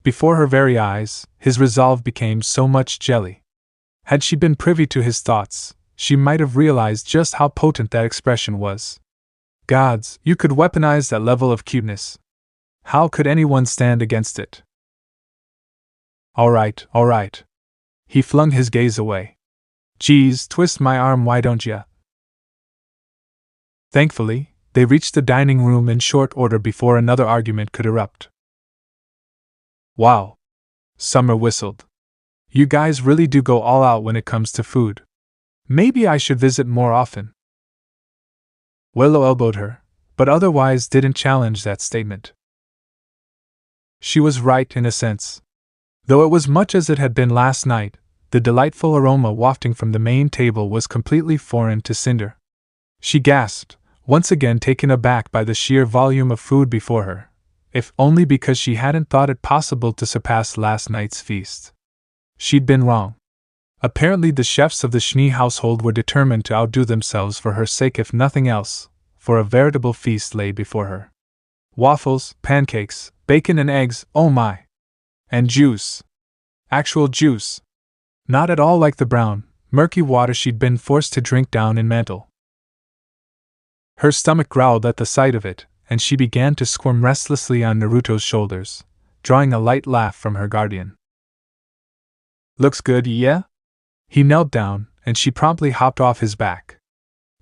Before her very eyes, his resolve became so much jelly. Had she been privy to his thoughts, she might have realized just how potent that expression was. Gods, you could weaponize that level of cuteness. How could anyone stand against it? Alright. He flung his gaze away. Geez, twist my arm, why don't ya? Thankfully, they reached the dining room in short order before another argument could erupt. Wow. Summer whistled. You guys really do go all out when it comes to food. Maybe I should visit more often. Willow elbowed her, but otherwise didn't challenge that statement. She was right in a sense. Though it was much as it had been last night, the delightful aroma wafting from the main table was completely foreign to Cinder. She gasped, once again taken aback by the sheer volume of food before her, if only because she hadn't thought it possible to surpass last night's feast. She'd been wrong. Apparently the chefs of the Schnee household were determined to outdo themselves for her sake if nothing else, for a veritable feast lay before her. Waffles, pancakes, bacon and eggs, oh my! And juice. Actual juice. Not at all like the brown, murky water she'd been forced to drink down in Mantle. Her stomach growled at the sight of it, and she began to squirm restlessly on Naruto's shoulders, drawing a light laugh from her guardian. Looks good, yeah? He knelt down, and she promptly hopped off his back.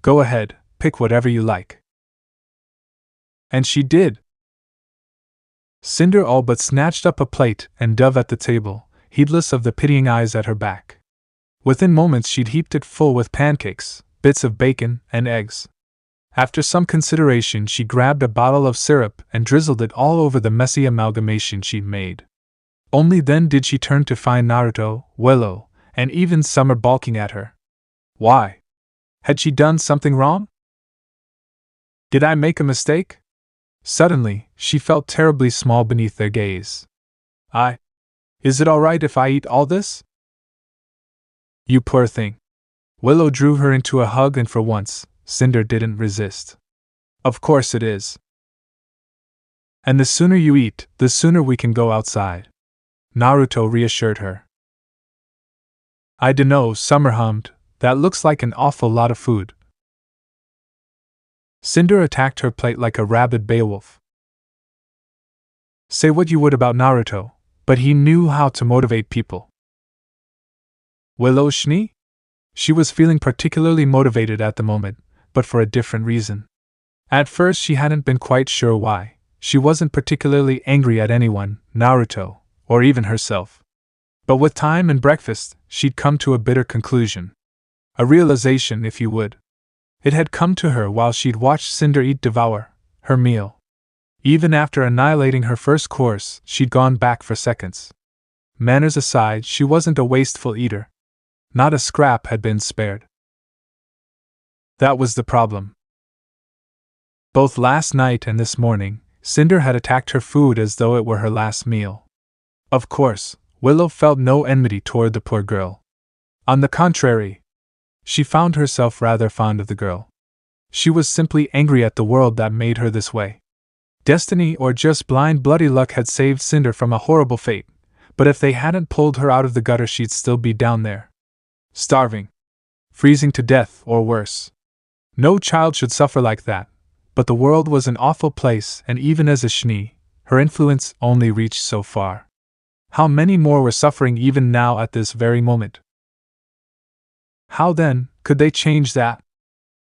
Go ahead, pick whatever you like. And she did. Cinder all but snatched up a plate and dove at the table, heedless of the pitying eyes at her back. Within moments she'd heaped it full with pancakes, bits of bacon, and eggs. After some consideration she grabbed a bottle of syrup and drizzled it all over the messy amalgamation she'd made. Only then did she turn to find Naruto, Willow, and even Summer balking at her. Why? Had she done something wrong? Did I make a mistake? Suddenly, she felt terribly small beneath their gaze. Is it alright if I eat all this? You poor thing. Willow drew her into a hug, and for once, Cinder didn't resist. Of course it is. And the sooner you eat, the sooner we can go outside. Naruto reassured her. I dunno, Summer hummed, that looks like an awful lot of food. Cinder attacked her plate like a rabid Beowulf. Say what you would about Naruto, but he knew how to motivate people. Willow Schnee? She was feeling particularly motivated at the moment, but for a different reason. At first she hadn't been quite sure why. She wasn't particularly angry at anyone, Naruto, or even herself. But with time and breakfast, she'd come to a bitter conclusion. A realization, if you would. It had come to her while she'd watched Cinder devour her meal. Even after annihilating her first course, she'd gone back for seconds. Manners aside, she wasn't a wasteful eater. Not a scrap had been spared. That was the problem. Both last night and this morning, Cinder had attacked her food as though it were her last meal. Of course, Willow felt no enmity toward the poor girl. On the contrary, she found herself rather fond of the girl. She was simply angry at the world that made her this way. Destiny or just blind bloody luck had saved Cinder from a horrible fate, but if they hadn't pulled her out of the gutter she'd still be down there. Starving. Freezing to death or worse. No child should suffer like that, but the world was an awful place, and even as a Schnee, her influence only reached so far. How many more were suffering even now at this very moment? How then could they change that?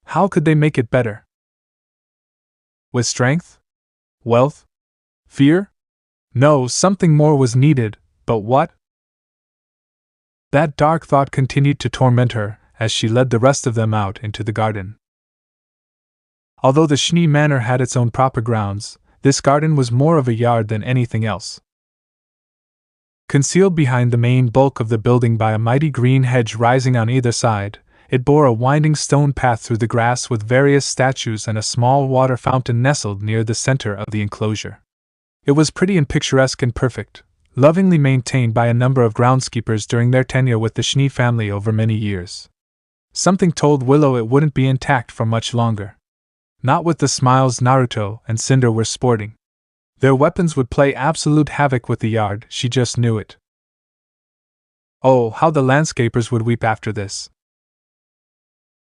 How could they make it better? With strength? Wealth? Fear? No, something more was needed, but what? That dark thought continued to torment her as she led the rest of them out into the garden. Although the Schnee Manor had its own proper grounds, This garden was more of a yard than anything else. Concealed behind the main bulk of the building by a mighty green hedge rising on either side, it bore a winding stone path through the grass with various statues and a small water fountain nestled near the center of the enclosure. It was pretty and picturesque and perfect, lovingly maintained by a number of groundskeepers during their tenure with the Schnee family over many years. Something told Willow it wouldn't be intact for much longer. Not with the smiles Naruto and Cinder were sporting. Their weapons would play absolute havoc with the yard, she just knew it. Oh, how the landscapers would weep after this.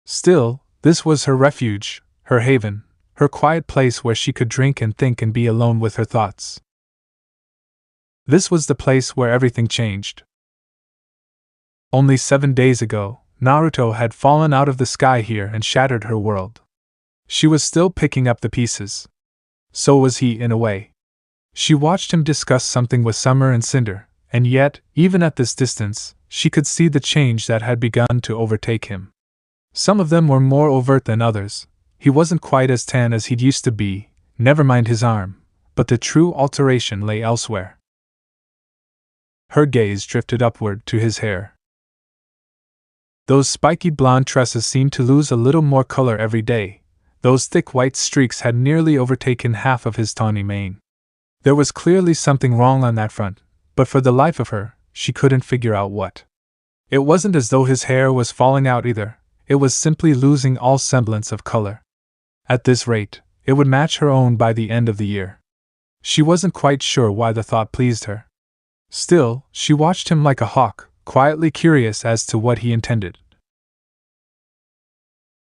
Still, this was her refuge, her haven, her quiet place where she could drink and think and be alone with her thoughts. This was the place where everything changed. Only 7 days ago, Naruto had fallen out of the sky here and shattered her world. She was still picking up the pieces. So was he, in a way. She watched him discuss something with Summer and Cinder, and yet, even at this distance, she could see the change that had begun to overtake him. Some of them were more overt than others. He wasn't quite as tan as he'd used to be, never mind his arm, but the true alteration lay elsewhere. Her gaze drifted upward to his hair. Those spiky blonde tresses seemed to lose a little more color every day. Those thick white streaks had nearly overtaken half of his tawny mane. There was clearly something wrong on that front, but for the life of her, she couldn't figure out what. It wasn't as though his hair was falling out either, it was simply losing all semblance of color. At this rate, it would match her own by the end of the year. She wasn't quite sure why the thought pleased her. Still, she watched him like a hawk, quietly curious as to what he intended.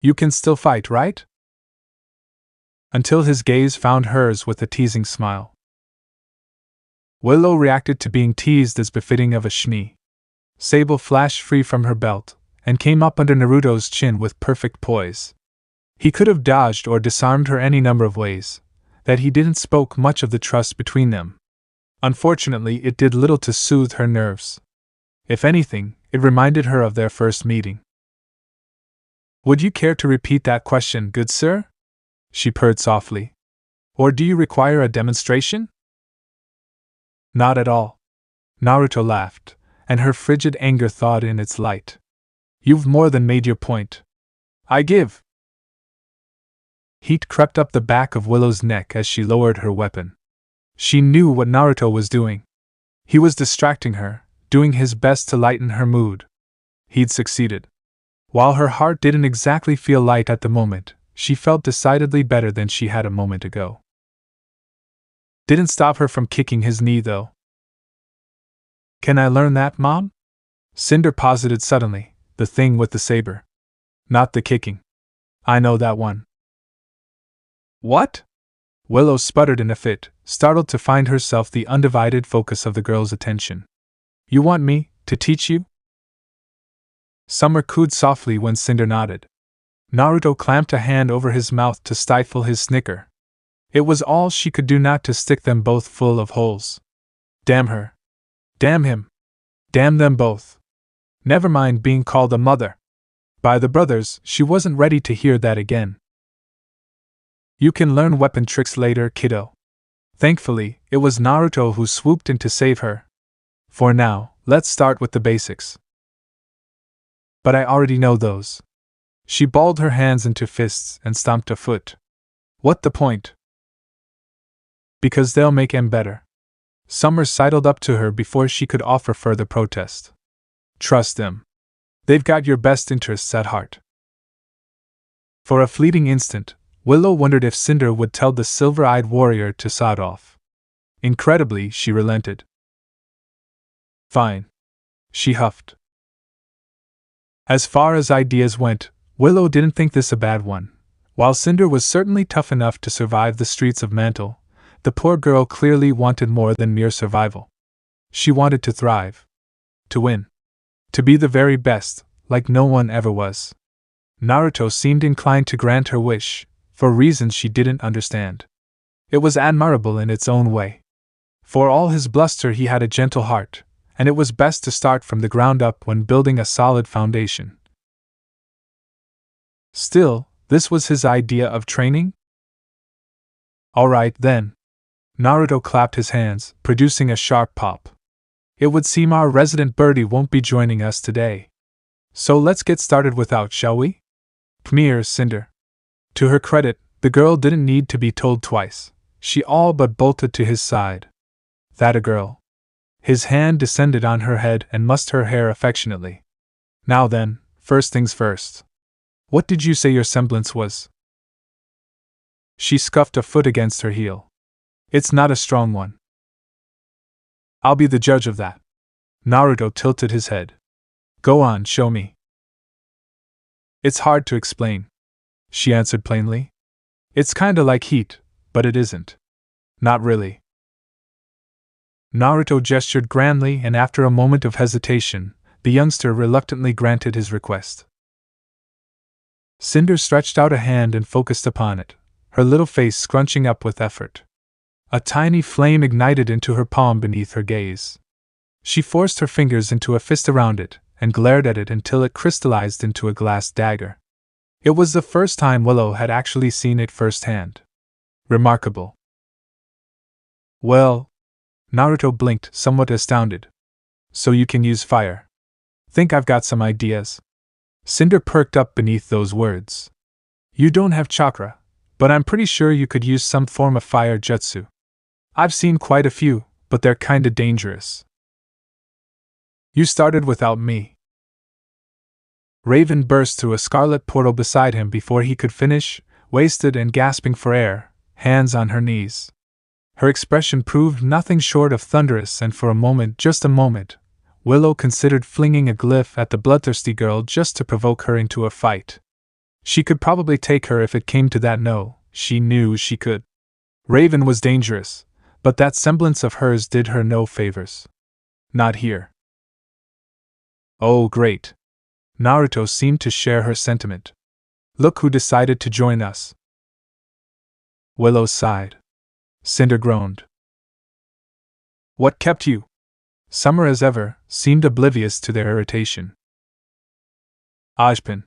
You can still fight, right? Until his gaze found hers with a teasing smile. Willow reacted to being teased as befitting of a Schnee. Sable flashed free from her belt, and came up under Naruto's chin with perfect poise. He could have dodged or disarmed her any number of ways, that he didn't spoke much of the trust between them. Unfortunately, it did little to soothe her nerves. If anything, it reminded her of their first meeting. Would you care to repeat that question, good sir? She purred softly. Or do you require a demonstration? Not at all. Naruto laughed, and her frigid anger thawed in its light. You've more than made your point. I give. Heat crept up the back of Willow's neck as she lowered her weapon. She knew what Naruto was doing. He was distracting her, doing his best to lighten her mood. He'd succeeded. While her heart didn't exactly feel light at the moment, she felt decidedly better than she had a moment ago. Didn't stop her from kicking his knee, though. Can I learn that, Mom? Cinder posited suddenly, the thing with the saber. Not the kicking. I know that one. What? Willow sputtered in a fit, startled to find herself the undivided focus of the girl's attention. You want me to teach you? Summer cooed softly when Cinder nodded. Naruto clamped a hand over his mouth to stifle his snicker. It was all she could do not to stick them both full of holes. Damn her. Damn him. Damn them both. Never mind being called a mother. By the brothers, she wasn't ready to hear that again. You can learn weapon tricks later, kiddo. Thankfully, it was Naruto who swooped in to save her. For now, let's start with the basics. But I already know those. She balled her hands into fists and stomped a foot. What the point? Because they'll make him better. Summer sidled up to her before she could offer further protest. Trust them. They've got your best interests at heart. For a fleeting instant, Willow wondered if Cinder would tell the silver-eyed warrior to sod off. Incredibly, she relented. Fine. She huffed. As far as ideas went, Willow didn't think this a bad one. While Cinder was certainly tough enough to survive the streets of Mantle, the poor girl clearly wanted more than mere survival. She wanted to thrive. To win. To be the very best, like no one ever was. Naruto seemed inclined to grant her wish, for reasons she didn't understand. It was admirable in its own way. For all his bluster, he had a gentle heart, and it was best to start from the ground up when building a solid foundation. Still, this was his idea of training? All right, then. Naruto clapped his hands, producing a sharp pop. It would seem our resident birdie won't be joining us today. So let's get started without, shall we? Premiere Cinder. To her credit, the girl didn't need to be told twice. She all but bolted to his side. That a girl. His hand descended on her head and mussed her hair affectionately. Now then, first things first. What did you say your semblance was? She scuffed a foot against her heel. It's not a strong one. I'll be the judge of that. Naruto tilted his head. Go on, show me. It's hard to explain, she answered plainly. It's kinda like heat, but it isn't. Not really. Naruto gestured grandly, and after a moment of hesitation, the youngster reluctantly granted his request. Cinder stretched out a hand and focused upon it, her little face scrunching up with effort. A tiny flame ignited into her palm beneath her gaze. She forced her fingers into a fist around it, and glared at it until it crystallized into a glass dagger. It was the first time Willow had actually seen it firsthand. Remarkable. Well, Naruto blinked, somewhat astounded. So you can use fire. Think I've got some ideas. Cinder perked up beneath those words. You don't have chakra, but I'm pretty sure you could use some form of fire jutsu. I've seen quite a few, but they're kinda dangerous. You started without me. Raven burst through a scarlet portal beside him before he could finish, wasted and gasping for air, hands on her knees. Her expression proved nothing short of thunderous, and for a moment, just a moment, Willow considered flinging a glyph at the bloodthirsty girl just to provoke her into a fight. She could probably take her if it came to that. No, she knew she could. Raven was dangerous, but that semblance of hers did her no favors. Not here. Oh, great. Naruto seemed to share her sentiment. Look who decided to join us. Willow sighed. Cinder groaned. What kept you? Summer, as ever, seemed oblivious to their irritation. Ajpin.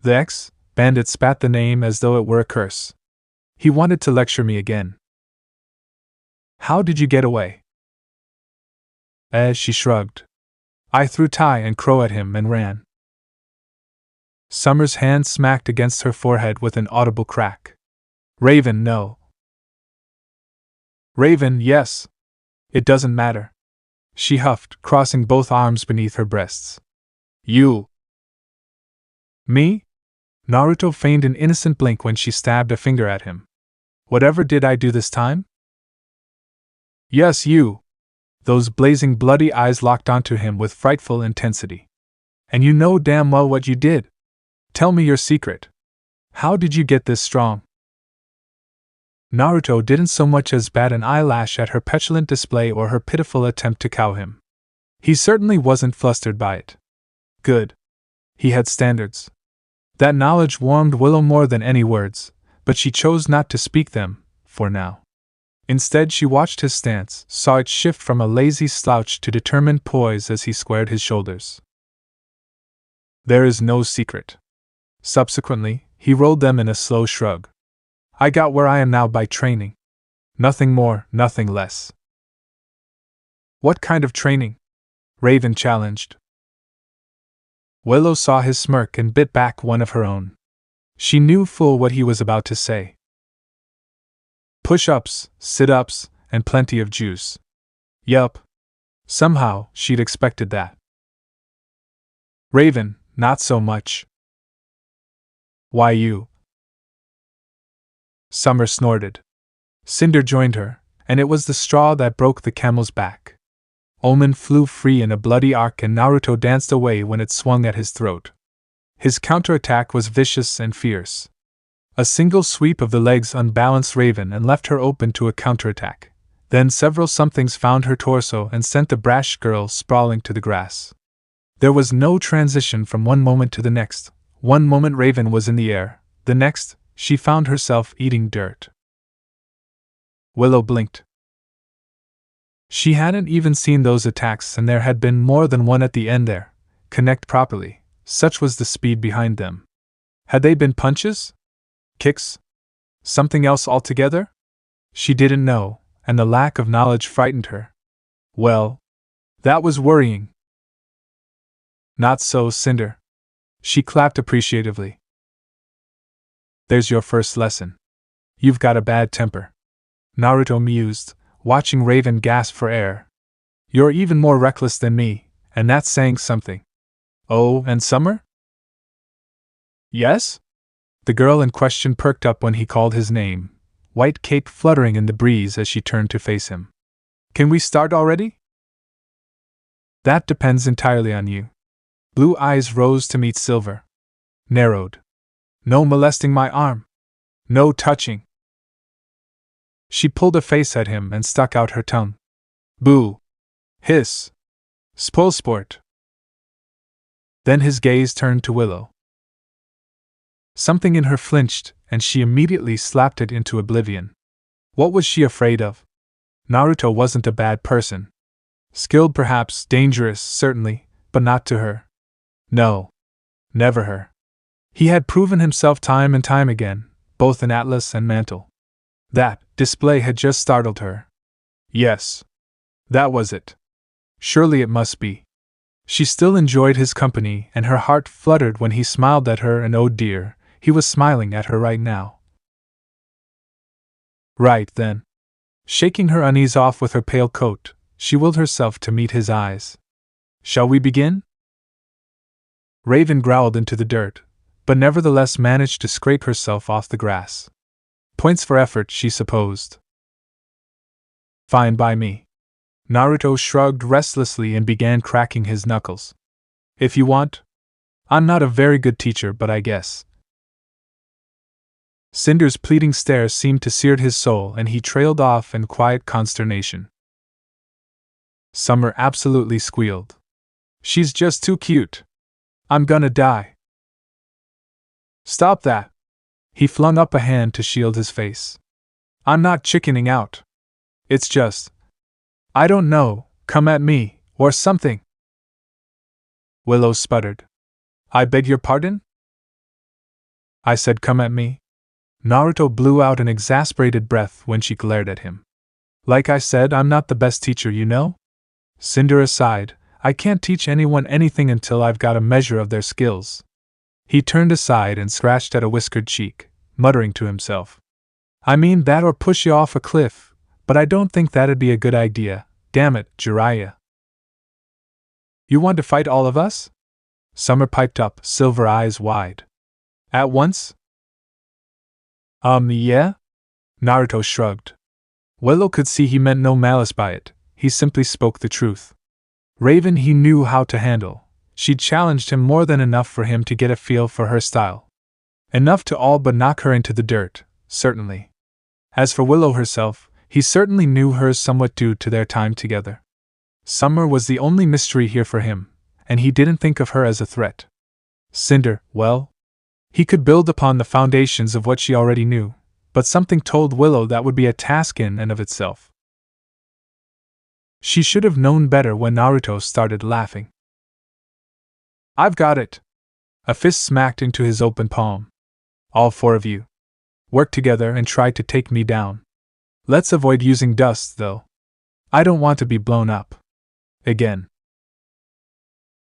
The ex-bandit spat the name as though it were a curse. He wanted to lecture me again. How did you get away? She shrugged. I threw tie and crow at him and ran. Summer's hand smacked against her forehead with an audible crack. Raven, no. Raven, yes. It doesn't matter. She huffed, crossing both arms beneath her breasts. You. Me? Naruto feigned an innocent blink when she stabbed a finger at him. Whatever did I do this time? Yes, you. Those blazing bloody eyes locked onto him with frightful intensity. And you know damn well what you did. Tell me your secret. How did you get this strong? Naruto didn't so much as bat an eyelash at her petulant display or her pitiful attempt to cow him. He certainly wasn't flustered by it. Good. He had standards. That knowledge warmed Willow more than any words, but she chose not to speak them, for now. Instead, she watched his stance, saw it shift from a lazy slouch to determined poise as he squared his shoulders. There is no secret. Subsequently, he rolled them in a slow shrug. I got where I am now by training. Nothing more, nothing less. What kind of training? Raven challenged. Willow saw his smirk and bit back one of her own. She knew full what he was about to say. Push-ups, sit-ups, and plenty of juice. Yup. Somehow, she'd expected that. Raven, not so much. Why you? Summer snorted. Cinder joined her, and it was the straw that broke the camel's back. Omen flew free in a bloody arc and Naruto danced away when it swung at his throat. His counterattack was vicious and fierce. A single sweep of the legs unbalanced Raven and left her open to a counterattack. Then several somethings found her torso and sent the brash girl sprawling to the grass. There was no transition from one moment to the next. One moment Raven was in the air, the next, she found herself eating dirt. Willow blinked. She hadn't even seen those attacks, and there had been more than one at the end there. Connect properly, such was the speed behind them. Had they been punches? Kicks? Something else altogether? She didn't know, and the lack of knowledge frightened her. Well, that was worrying. Not so, Cinder. She clapped appreciatively. There's your first lesson. You've got a bad temper. Naruto mused, watching Raven gasp for air. You're even more reckless than me, and that's saying something. Oh, and Summer? Yes? The girl in question perked up when he called his name, white cape fluttering in the breeze as she turned to face him. Can we start already? That depends entirely on you. Blue eyes rose to meet silver. Narrowed. No molesting my arm. No touching. She pulled a face at him and stuck out her tongue. Boo. Hiss. Spoil sport. Then his gaze turned to Willow. Something in her flinched, and she immediately slapped it into oblivion. What was she afraid of? Naruto wasn't a bad person. Skilled perhaps, dangerous certainly, but not to her. No. Never her. He had proven himself time and time again, both in Atlas and Mantle. That display had just startled her. Yes. That was it. Surely it must be. She still enjoyed his company, and her heart fluttered when he smiled at her, and oh dear, he was smiling at her right now. Right then. Shaking her unease off with her pale coat, she willed herself to meet his eyes. Shall we begin? Raven growled into the dirt, but nevertheless managed to scrape herself off the grass. Points for effort, she supposed. Fine by me. Naruto shrugged restlessly and began cracking his knuckles. If you want. I'm not a very good teacher, but I guess. Cinder's pleading stare seemed to sear his soul, and he trailed off in quiet consternation. Summer absolutely squealed. She's just too cute. I'm gonna die. Stop that. He flung up a hand to shield his face. I'm not chickening out. It's just, I don't know, come at me, or something. Willow sputtered. I beg your pardon? I said come at me. Naruto blew out an exasperated breath when she glared at him. Like I said, I'm not the best teacher, you know? Cinder sighed. I can't teach anyone anything until I've got a measure of their skills. He turned aside and scratched at a whiskered cheek, muttering to himself. I mean that or push you off a cliff, but I don't think that'd be a good idea. Damn it, Jiraiya. You want to fight all of us? Summer piped up, silver eyes wide. At once? Yeah? Naruto shrugged. Willow could see he meant no malice by it, he simply spoke the truth. Raven he knew how to handle. She'd challenged him more than enough for him to get a feel for her style. Enough to all but knock her into the dirt, certainly. As for Willow herself, he certainly knew hers somewhat due to their time together. Summer was the only mystery here for him, and he didn't think of her as a threat. Cinder, well, he could build upon the foundations of what she already knew, but something told Willow that would be a task in and of itself. She should have known better when Naruto started laughing. I've got it! A fist smacked into his open palm. All four of you. Work together and try to take me down. Let's avoid using dust, though. I don't want to be blown up. Again.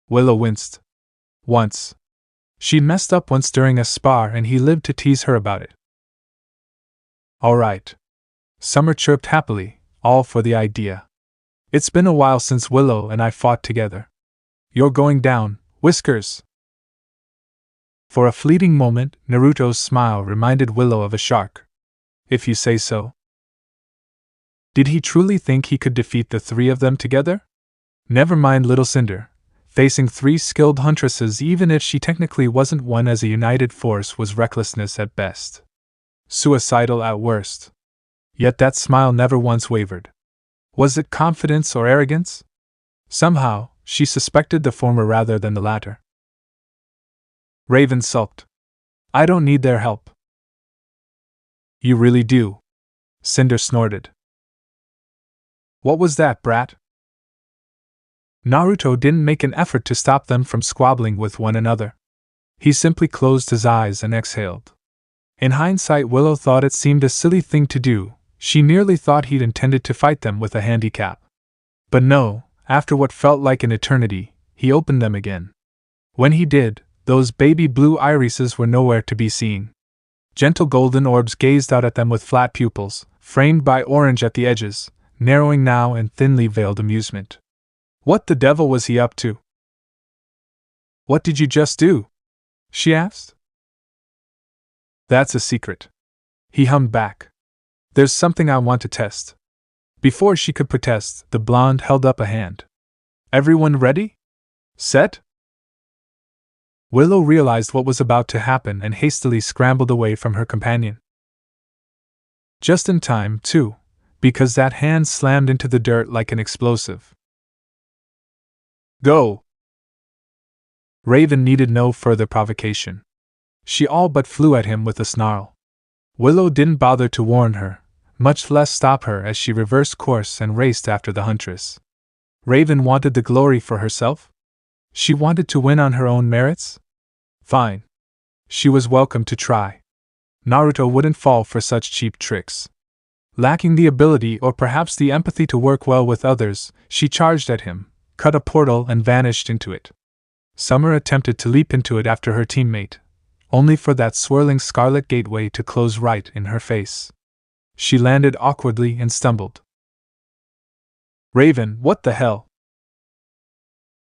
Willow winced. Once. She'd messed up once during a spar and he lived to tease her about it. All right. Summer chirped happily, all for the idea. It's been a while since Willow and I fought together. You're going down, Whiskers. For a fleeting moment, Naruto's smile reminded Willow of a shark. If you say so. Did he truly think he could defeat the three of them together? Never mind little Cinder. Facing three skilled huntresses, even if she technically wasn't one as a united force, was recklessness at best. Suicidal at worst. Yet that smile never once wavered. Was it confidence or arrogance? Somehow, she suspected the former rather than the latter. Raven sulked. I don't need their help. You really do. Cinder snorted. What was that, brat? Naruto didn't make an effort to stop them from squabbling with one another. He simply closed his eyes and exhaled. In hindsight, Willow thought it seemed a silly thing to do, She nearly thought he'd intended to fight them with a handicap. But no, after what felt like an eternity, he opened them again. When he did, those baby blue irises were nowhere to be seen. Gentle golden orbs gazed out at them with flat pupils, framed by orange at the edges, narrowing now in thinly veiled amusement. What the devil was he up to? What did you just do? She asked. That's a secret. He hummed back. There's something I want to test. Before she could protest, the blonde held up a hand. Everyone ready? Set? Willow realized what was about to happen and hastily scrambled away from her companion. Just in time, too, because that hand slammed into the dirt like an explosive. Go! Raven needed no further provocation. She all but flew at him with a snarl. Willow didn't bother to warn her, much less stop her as she reversed course and raced after the huntress. Raven wanted the glory for herself? She wanted to win on her own merits? Fine. She was welcome to try. Naruto wouldn't fall for such cheap tricks. Lacking the ability or perhaps the empathy to work well with others, she charged at him, cut a portal and vanished into it. Summer attempted to leap into it after her teammate, only for that swirling scarlet gateway to close right in her face. She landed awkwardly and stumbled. Raven, what the hell?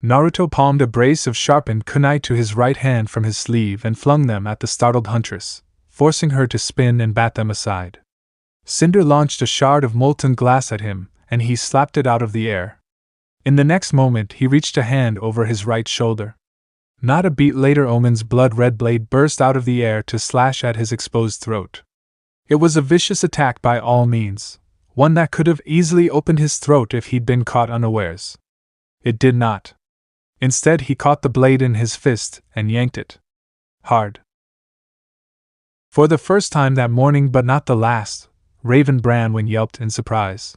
Naruto palmed a brace of sharpened kunai to his right hand from his sleeve and flung them at the startled huntress, forcing her to spin and bat them aside. Cinder launched a shard of molten glass at him, and he slapped it out of the air. In the next moment he reached a hand over his right shoulder. Not a beat later Omen's blood-red blade burst out of the air to slash at his exposed throat. It was a vicious attack by all means, one that could have easily opened his throat if he'd been caught unawares. It did not. Instead he caught the blade in his fist and yanked it. Hard. For the first time that morning but not the last, Raven Branwen yelped in surprise.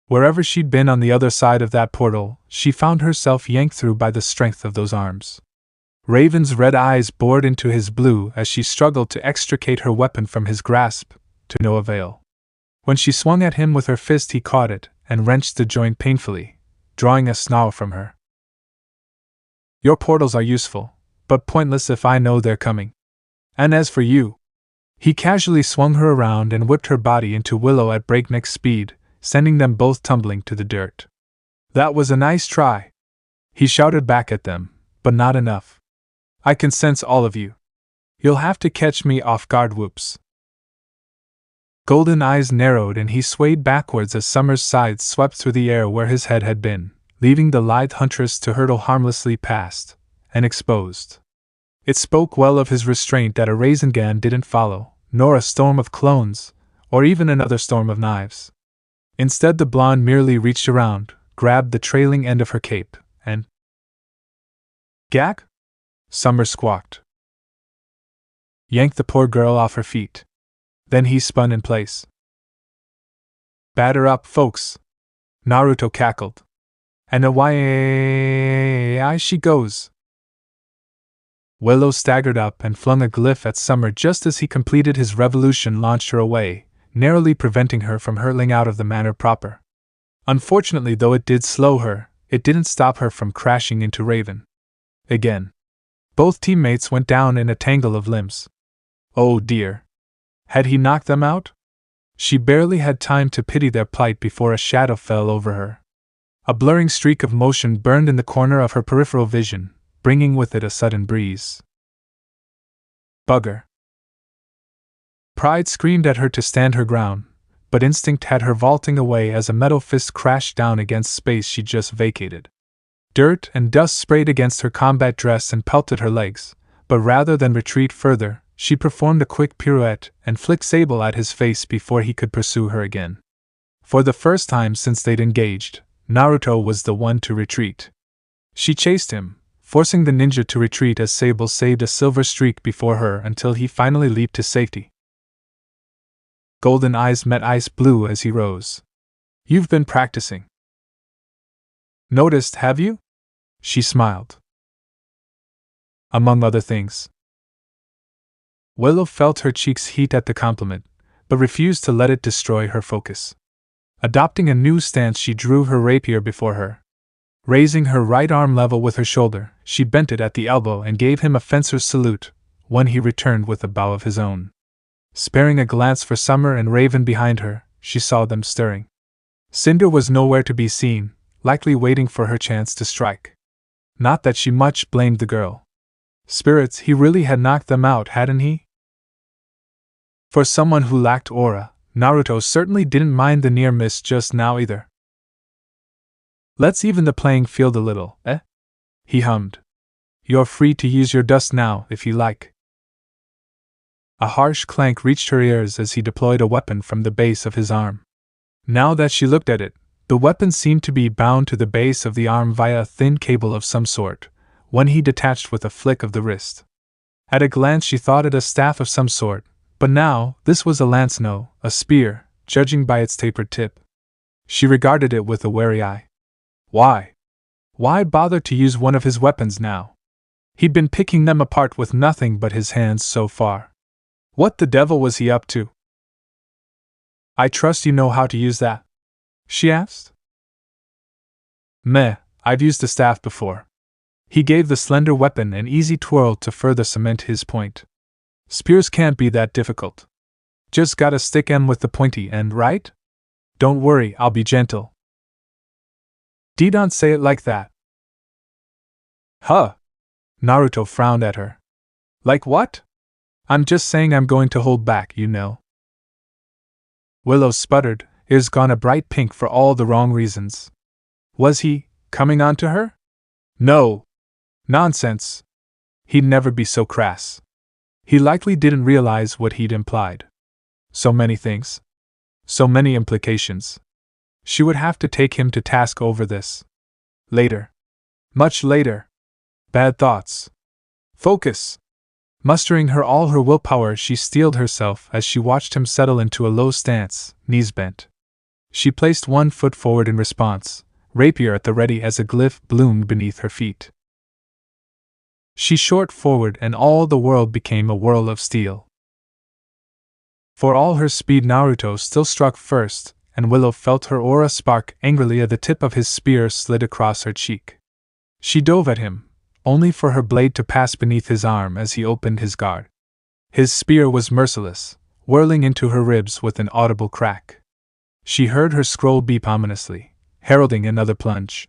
Wherever she'd been on the other side of that portal, she found herself yanked through by the strength of those arms. Raven's red eyes bored into his blue as she struggled to extricate her weapon from his grasp, to no avail. When she swung at him with her fist he caught it and wrenched the joint painfully, drawing a snarl from her. Your portals are useful, but pointless if I know they're coming. And as for you... He casually swung her around and whipped her body into Willow at breakneck speed, sending them both tumbling to the dirt. That was a nice try. He shouted back at them, but not enough. I can sense all of you. You'll have to catch me off guard. Whoops. Golden eyes narrowed and he swayed backwards as Summer's sides swept through the air where his head had been, leaving the lithe huntress to hurtle harmlessly past, and exposed. It spoke well of his restraint that a Rasengan didn't follow, nor a storm of clones, or even another storm of knives. Instead the blonde merely reached around, grabbed the trailing end of her cape, and... Gag? Summer squawked. Yanked the poor girl off her feet. Then he spun in place. Batter up, folks! Naruto cackled. And away she goes! Willow staggered up and flung a glyph at Summer just as he completed his revolution, launched her away, narrowly preventing her from hurtling out of the manor proper. Unfortunately, though it did slow her, it didn't stop her from crashing into Raven. Again. Both teammates went down in a tangle of limbs. Oh dear. Had he knocked them out? She barely had time to pity their plight before a shadow fell over her. A blurring streak of motion burned in the corner of her peripheral vision, bringing with it a sudden breeze. Bugger. Pride screamed at her to stand her ground, but instinct had her vaulting away as a metal fist crashed down against space she'd just vacated. Dirt and dust sprayed against her combat dress and pelted her legs, but rather than retreat further, she performed a quick pirouette and flicked sable at his face before he could pursue her again. For the first time since they'd engaged, Naruto was the one to retreat. She chased him, forcing the ninja to retreat as Sable saved a silver streak before her until he finally leaped to safety. Golden eyes met ice blue as he rose. You've been practicing. Noticed, have you? She smiled. Among other things. Willow felt her cheeks heat at the compliment, but refused to let it destroy her focus. Adopting a new stance, she drew her rapier before her. Raising her right arm level with her shoulder, she bent it at the elbow and gave him a fencer's salute, one he returned with a bow of his own. Sparing a glance for Summer and Raven behind her, she saw them stirring. Cinder was nowhere to be seen, likely waiting for her chance to strike. Not that she much blamed the girl. Spirits, he really had knocked them out, hadn't he? For someone who lacked aura, Naruto certainly didn't mind the near miss just now either. Let's even the playing field a little, eh? He hummed. You're free to use your dust now, if you like. A harsh clank reached her ears as he deployed a weapon from the base of his arm. Now that she looked at it, the weapon seemed to be bound to the base of the arm via a thin cable of some sort, one he detached with a flick of the wrist. At a glance she thought it a staff of some sort, but now, this was a lance, no, a spear, judging by its tapered tip. She regarded it with a wary eye. Why? Why bother to use one of his weapons now? He'd been picking them apart with nothing but his hands so far. What the devil was he up to? I trust you know how to use that? She asked. Meh, I've used a staff before. He gave the slender weapon an easy twirl to further cement his point. Spears can't be that difficult. Just gotta stick 'em with the pointy end, right? Don't worry, I'll be gentle. Don't say it like that. Huh? Naruto frowned at her. Like what? I'm just saying I'm going to hold back, you know. Willow sputtered, ears gone a bright pink for all the wrong reasons. Was he coming on to her? No. Nonsense. He'd never be so crass. He likely didn't realize what he'd implied. So many things. So many implications. She would have to take him to task over this. Later. Much later. Bad thoughts. Focus. Mustering all her willpower, she steeled herself as she watched him settle into a low stance, knees bent. She placed one foot forward in response, rapier at the ready as a glyph bloomed beneath her feet. She shot forward and all the world became a whirl of steel. For all her speed, Naruto still struck first, and Willow felt her aura spark angrily as the tip of his spear slid across her cheek. She dove at him, only for her blade to pass beneath his arm as he opened his guard. His spear was merciless, whirling into her ribs with an audible crack. She heard her scroll beep ominously, heralding another plunge.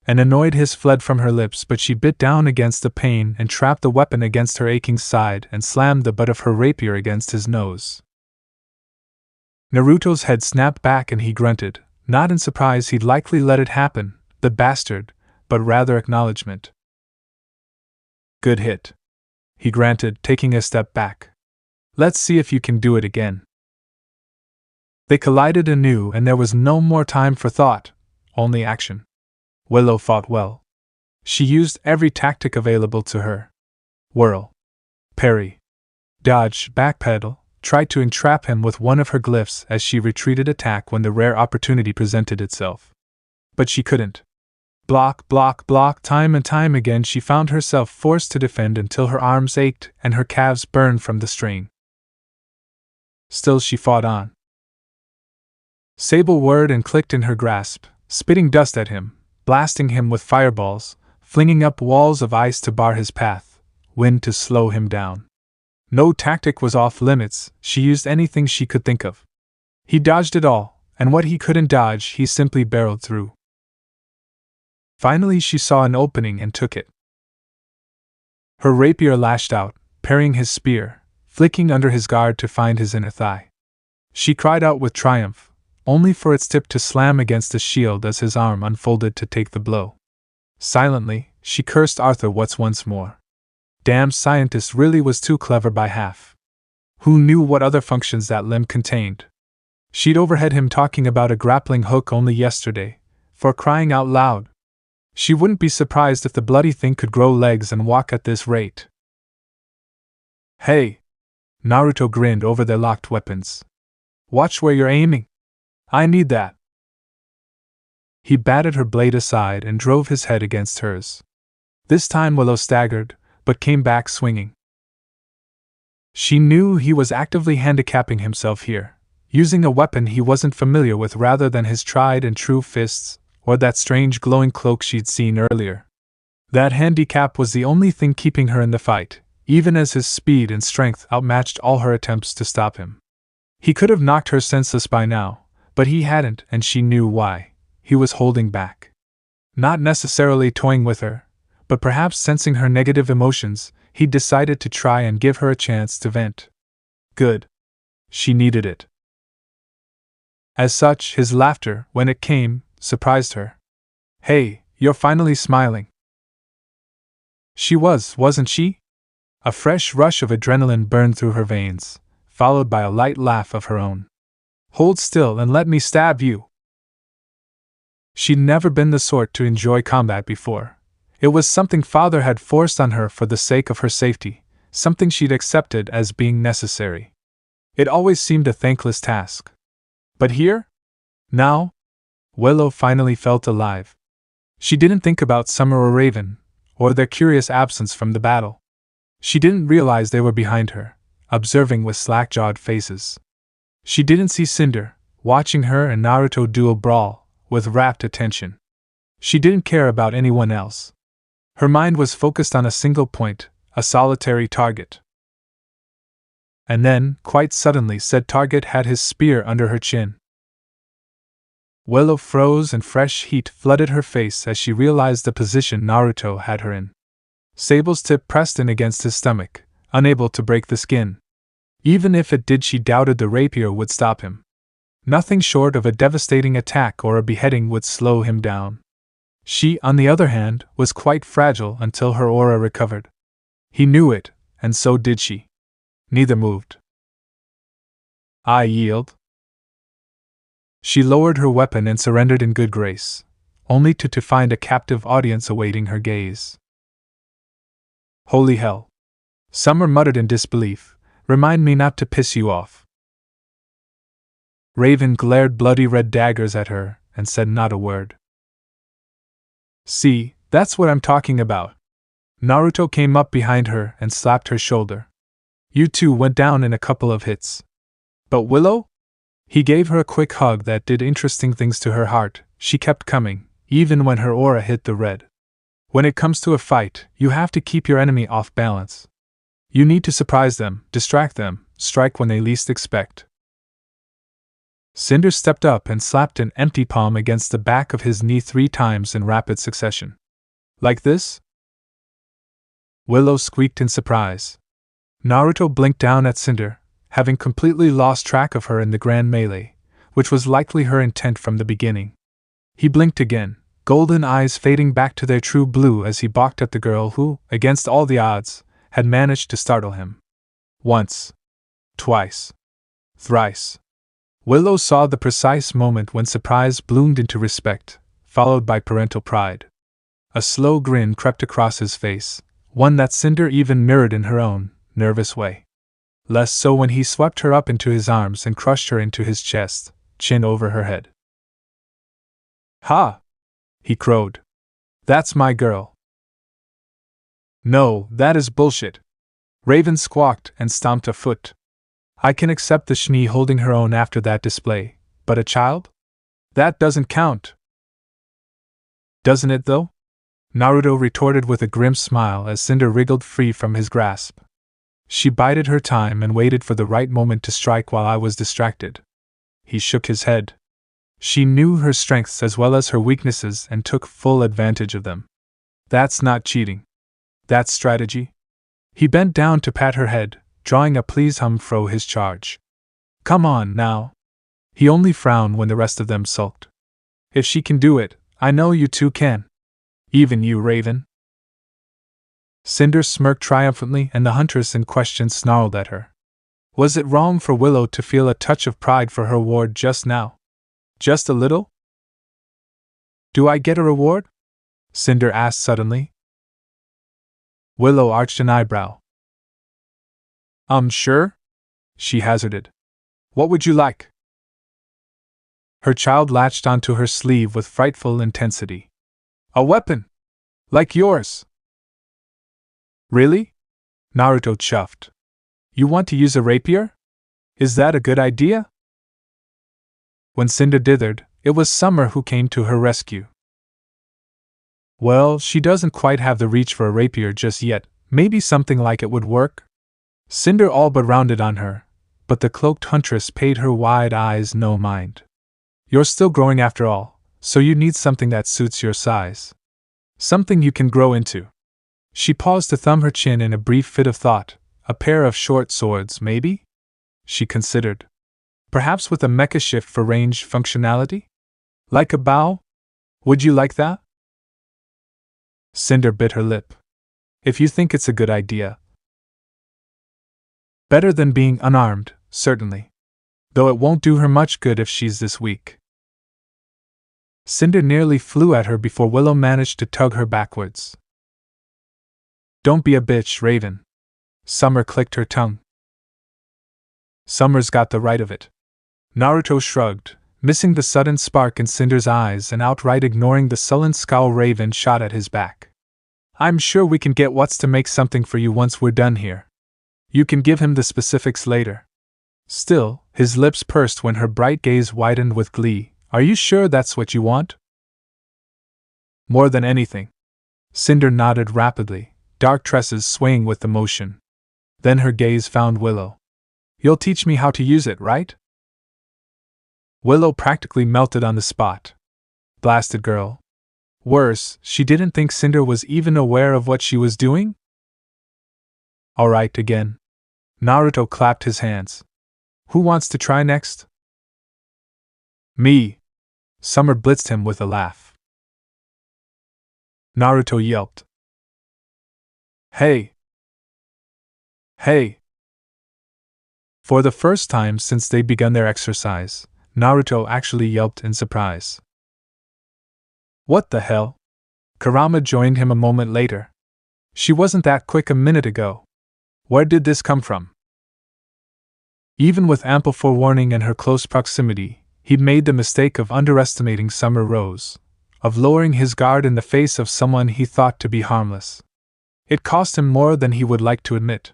An annoyed hiss fled from her lips, but she bit down against the pain and trapped the weapon against her aching side and slammed the butt of her rapier against his nose. Naruto's head snapped back and he grunted, not in surprise. He'd likely let it happen, the bastard, but rather acknowledgement. Good hit. He granted, taking a step back. Let's see if you can do it again. They collided anew and there was no more time for thought, only action. Willow fought well. She used every tactic available to her. Whirl. Parry. Dodge, backpedal, tried to entrap him with one of her glyphs as she retreated attack when the rare opportunity presented itself. But she couldn't. Block, block, block, time and time again she found herself forced to defend until her arms ached and her calves burned from the strain. Still she fought on. Sable whirred and clicked in her grasp, spitting dust at him, blasting him with fireballs, flinging up walls of ice to bar his path, wind to slow him down. No tactic was off limits, she used anything she could think of. He dodged it all, and what he couldn't dodge he simply barreled through. Finally she saw an opening and took it. Her rapier lashed out, parrying his spear, flicking under his guard to find his inner thigh. She cried out with triumph, only for its tip to slam against his shield as his arm unfolded to take the blow. Silently, she cursed Arthur once more. Damn scientist really was too clever by half. Who knew what other functions that limb contained? She'd overheard him talking about a grappling hook only yesterday, for crying out loud. She wouldn't be surprised if the bloody thing could grow legs and walk at this rate. Hey! Naruto grinned over their locked weapons. Watch where you're aiming. I need that. He batted her blade aside and drove his head against hers. This time Willow staggered, but came back swinging. She knew he was actively handicapping himself here, using a weapon he wasn't familiar with rather than his tried and true fists, or that strange glowing cloak she'd seen earlier. That handicap was the only thing keeping her in the fight, even as his speed and strength outmatched all her attempts to stop him. He could have knocked her senseless by now, but he hadn't, and she knew why. He was holding back. Not necessarily toying with her, but perhaps sensing her negative emotions, he decided to try and give her a chance to vent. Good. She needed it. As such, his laughter, when it came, surprised her. Hey, you're finally smiling. She wasn't she? A fresh rush of adrenaline burned through her veins, followed by a light laugh of her own. Hold still and let me stab you. She'd never been the sort to enjoy combat before. It was something father had forced on her for the sake of her safety, something she'd accepted as being necessary. It always seemed a thankless task. But here? Now? Willow finally felt alive. She didn't think about Summer or Raven, or their curious absence from the battle. She didn't realize they were behind her, observing with slack-jawed faces. She didn't see Cinder, watching her and Naruto duel brawl, with rapt attention. She didn't care about anyone else. Her mind was focused on a single point, a solitary target. And then, quite suddenly, said target had his spear under her chin. Willow froze and fresh heat flooded her face as she realized the position Naruto had her in. Sable's tip pressed in against his stomach, unable to break the skin. Even if it did, she doubted the rapier would stop him. Nothing short of a devastating attack or a beheading would slow him down. She, on the other hand, was quite fragile until her aura recovered. He knew it, and so did she. Neither moved. I yield. She lowered her weapon and surrendered in good grace, only to find a captive audience awaiting her gaze. Holy hell! Summer muttered in disbelief. Remind me not to piss you off. Raven glared bloody red daggers at her and said not a word. See, that's what I'm talking about. Naruto came up behind her and slapped her shoulder. You two went down in a couple of hits. But Willow? He gave her a quick hug that did interesting things to her heart. She kept coming, even when her aura hit the red. When it comes to a fight, you have to keep your enemy off balance. You need to surprise them, distract them, strike when they least expect. Cinder stepped up and slapped an empty palm against the back of his knee 3 times in rapid succession. Like this? Willow squeaked in surprise. Naruto blinked down at Cinder, having completely lost track of her in the grand melee, which was likely her intent from the beginning. He blinked again, golden eyes fading back to their true blue as he balked at the girl who, against all the odds, had managed to startle him. Once. Twice. Thrice. Willow saw the precise moment when surprise bloomed into respect, followed by parental pride. A slow grin crept across his face, one that Cinder even mirrored in her own, nervous way. Less so when he swept her up into his arms and crushed her into his chest, chin over her head. Ha! He crowed. That's my girl. No, that is bullshit. Raven squawked and stomped a foot. I can accept the Schnee holding her own after that display, but a child? That doesn't count. Doesn't it though? Naruto retorted with a grim smile as Cinder wriggled free from his grasp. She bided her time and waited for the right moment to strike while I was distracted. He shook his head. She knew her strengths as well as her weaknesses and took full advantage of them. That's not cheating. That's strategy. He bent down to pat her head, drawing a please hum fro his charge. Come on, now. He only frowned when the rest of them sulked. If she can do it, I know you two can. Even you, Raven. Cinder smirked triumphantly and the huntress in question snarled at her. Was it wrong for Willow to feel a touch of pride for her ward just now? Just a little? Do I get a reward? Cinder asked suddenly. Willow arched an eyebrow. Sure? She hazarded. What would you like? Her child latched onto her sleeve with frightful intensity. A weapon! Like yours! Really? Naruto chuffed. You want to use a rapier? Is that a good idea? When Cinder dithered, it was Summer who came to her rescue. Well, she doesn't quite have the reach for a rapier just yet, maybe something like it would work? Cinder all but rounded on her, but the cloaked huntress paid her wide eyes no mind. You're still growing after all, so you need something that suits your size. Something you can grow into. She paused to thumb her chin in a brief fit of thought. A pair of short swords, maybe? She considered. Perhaps with a mecha shift for range functionality? Like a bow? Would you like that? Cinder bit her lip. If you think it's a good idea. Better than being unarmed, certainly. Though it won't do her much good if she's this weak. Cinder nearly flew at her before Willow managed to tug her backwards. Don't be a bitch, Raven. Summer clicked her tongue. Summer's got the right of it. Naruto shrugged, missing the sudden spark in Cinder's eyes and outright ignoring the sullen scowl Raven shot at his back. I'm sure we can get what's to make something for you once we're done here. You can give him the specifics later. Still, his lips pursed when her bright gaze widened with glee. Are you sure that's what you want? More than anything. Cinder nodded rapidly, dark tresses swaying with the motion. Then her gaze found Willow. You'll teach me how to use it, right? Willow practically melted on the spot. Blasted girl. Worse, she didn't think Cinder was even aware of what she was doing? Alright again. Naruto clapped his hands. Who wants to try next? Me. Summer blitzed him with a laugh. Naruto yelped. Hey! Hey! For the first time since they'd begun their exercise, Naruto actually yelped in surprise. What the hell? Kurama joined him a moment later. She wasn't that quick a minute ago. Where did this come from? Even with ample forewarning and her close proximity, he'd made the mistake of underestimating Summer Rose, of lowering his guard in the face of someone he thought to be harmless. It cost him more than he would like to admit.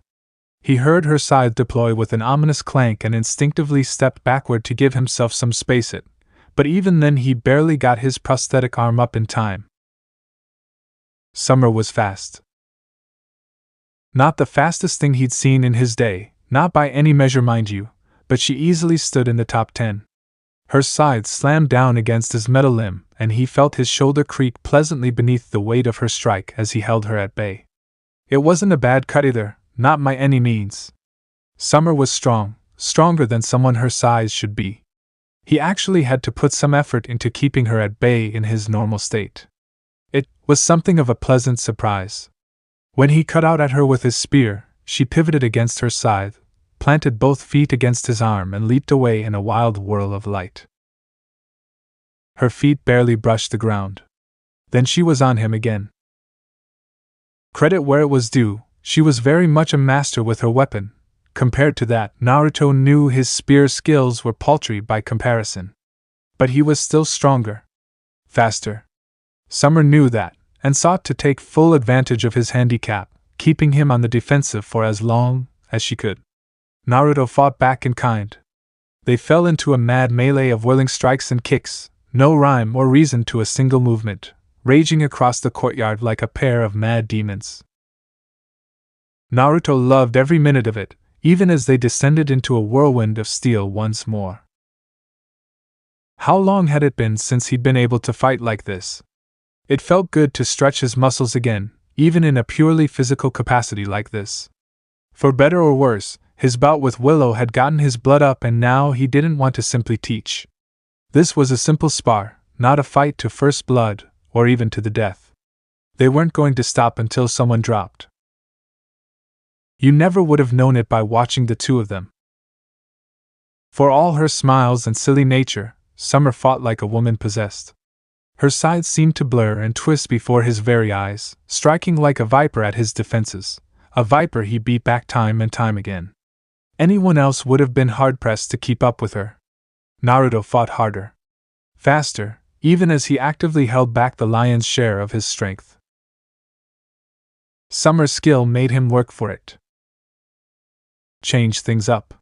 He heard her scythe deploy with an ominous clank and instinctively stepped backward to give himself some space but even then he barely got his prosthetic arm up in time. Summer was fast. Not the fastest thing he'd seen in his day, not by any measure mind you, but she easily stood in the top 10. Her scythe slammed down against his metal limb, and he felt his shoulder creak pleasantly beneath the weight of her strike as he held her at bay. It wasn't a bad cut either, not by any means. Summer was strong, stronger than someone her size should be. He actually had to put some effort into keeping her at bay in his normal state. It was something of a pleasant surprise. When he cut out at her with his spear, she pivoted against her scythe, planted both feet against his arm and leaped away in a wild whirl of light. Her feet barely brushed the ground. Then she was on him again. Credit where it was due, she was very much a master with her weapon. Compared to that, Naruto knew his spear skills were paltry by comparison. But he was still stronger. Faster. Summer knew that, and sought to take full advantage of his handicap, keeping him on the defensive for as long as she could. Naruto fought back in kind. They fell into a mad melee of whirling strikes and kicks, no rhyme or reason to a single movement, raging across the courtyard like a pair of mad demons. Naruto loved every minute of it, even as they descended into a whirlwind of steel once more. How long had it been since he'd been able to fight like this? It felt good to stretch his muscles again, even in a purely physical capacity like this. For better or worse, his bout with Willow had gotten his blood up and now he didn't want to simply teach. This was a simple spar, not a fight to first blood, or even to the death. They weren't going to stop until someone dropped. You never would have known it by watching the two of them. For all her smiles and silly nature, Summer fought like a woman possessed. Her sides seemed to blur and twist before his very eyes, striking like a viper at his defenses, a viper he beat back time and time again. Anyone else would have been hard-pressed to keep up with her. Naruto fought harder. Faster, even as he actively held back the lion's share of his strength. Summer's skill made him work for it. change things up,"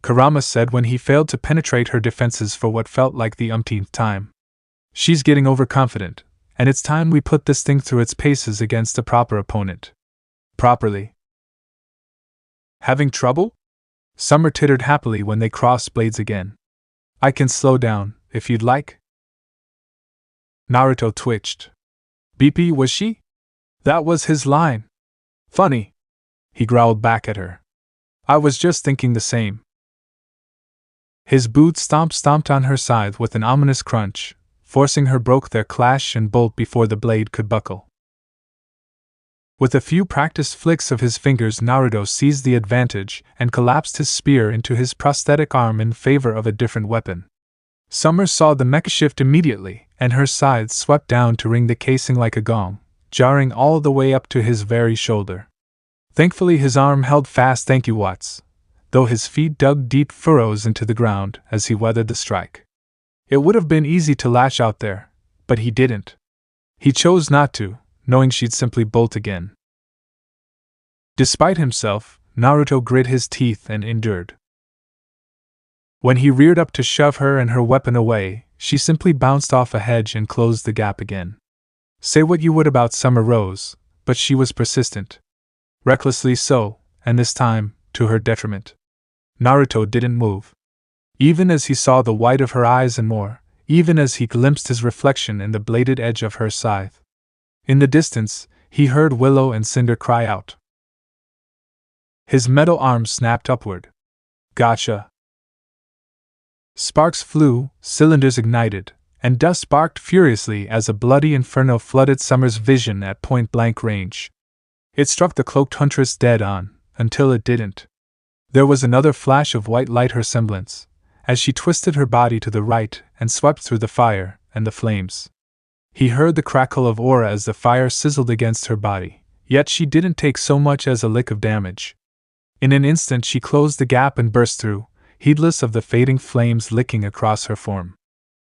Kurama said when he failed to penetrate her defenses for what felt like the umpteenth time. "She's getting overconfident, and it's time we put this thing through its paces against a proper opponent." "Properly?" "Having trouble?" Summer tittered happily when they crossed blades again. "I can slow down, if you'd like." Naruto twitched. "BP, was she?" That was his line. "Funny," he growled back at her. "I was just thinking the same." His boot stomped on her side with an ominous crunch, forcing her broke their clash and bolt before the blade could buckle. With a few practiced flicks of his fingers, Naruto seized the advantage and collapsed his spear into his prosthetic arm in favor of a different weapon. Summer saw the mecha shift immediately, and her scythe swept down to ring the casing like a gong, jarring all the way up to his very shoulder. Thankfully his arm held fast, thank you Watts, though his feet dug deep furrows into the ground as he weathered the strike. It would have been easy to lash out there, but he didn't. He chose not to, knowing she'd simply bolt again. Despite himself, Naruto grit his teeth and endured. When he reared up to shove her and her weapon away, she simply bounced off a hedge and closed the gap again. Say what you would about Summer Rose, but she was persistent. Recklessly so, and this time, to her detriment. Naruto didn't move. Even as he saw the white of her eyes and more, even as he glimpsed his reflection in the bladed edge of her scythe. In the distance, he heard Willow and Cinder cry out. His metal arm snapped upward. "Gotcha!" Sparks flew, cylinders ignited, and dust sparked furiously as a bloody inferno flooded Summer's vision at point-blank range. It struck the cloaked huntress dead on, until it didn't. There was another flash of white light her semblance, as she twisted her body to the right and swept through the fire and the flames. He heard the crackle of aura as the fire sizzled against her body, yet she didn't take so much as a lick of damage. In an instant she closed the gap and burst through, heedless of the fading flames licking across her form.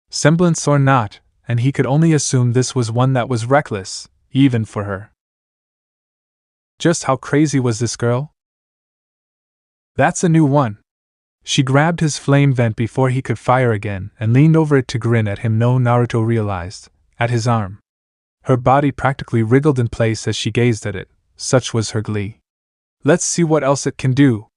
Semblance or not, and he could only assume this was one that was reckless, even for her. Just how crazy was this girl? "That's a new one." She grabbed his flame vent before he could fire again and leaned over it to grin at him. No, Naruto realized, at his arm. Her body practically wriggled in place as she gazed at it, such was her glee. "Let's see what else it can do."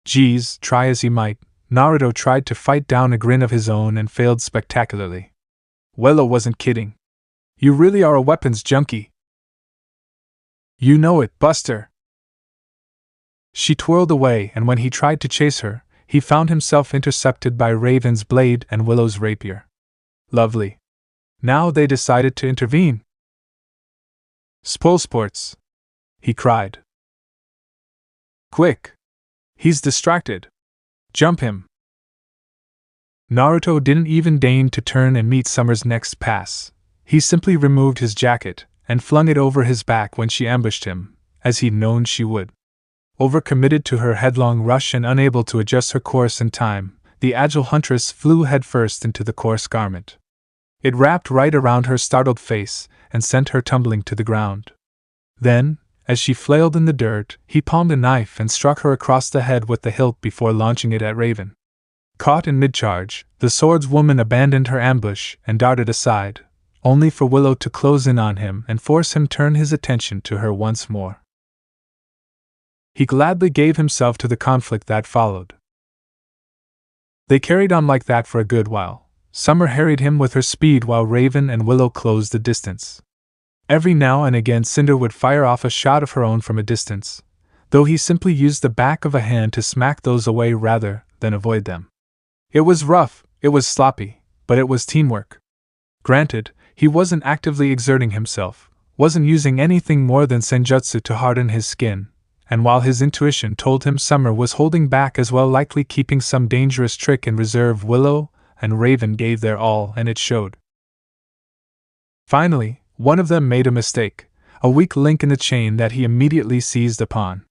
Geez, try as he might, Naruto tried to fight down a grin of his own and failed spectacularly. Willow wasn't kidding. "You really are a weapons junkie." "You know it, Buster." She twirled away, and when he tried to chase her, he found himself intercepted by Raven's blade and Willow's rapier. Lovely. Now they decided to intervene. "Spoil sports!" he cried. "Quick! He's distracted. Jump him!" Naruto didn't even deign to turn and meet Summer's next pass. He simply removed his jacket and flung it over his back when she ambushed him, as he'd known she would. Overcommitted to her headlong rush and unable to adjust her course in time, the agile huntress flew headfirst into the coarse garment. It wrapped right around her startled face and sent her tumbling to the ground. Then, as she flailed in the dirt, he palmed a knife and struck her across the head with the hilt before launching it at Raven. Caught in mid-charge, the swordswoman abandoned her ambush and darted aside, only for Willow to close in on him and force him turn his attention to her once more. He gladly gave himself to the conflict that followed. They carried on like that for a good while. Summer harried him with her speed while Raven and Willow closed the distance. Every now and again Cinder would fire off a shot of her own from a distance, though he simply used the back of a hand to smack those away rather than avoid them. It was rough, it was sloppy, but it was teamwork. Granted, he wasn't actively exerting himself, wasn't using anything more than senjutsu to harden his skin, and while his intuition told him Summer was holding back as well, likely keeping some dangerous trick in reserve, Willow and Raven gave their all, and it showed. Finally, one of them made a mistake, a weak link in the chain that he immediately seized upon.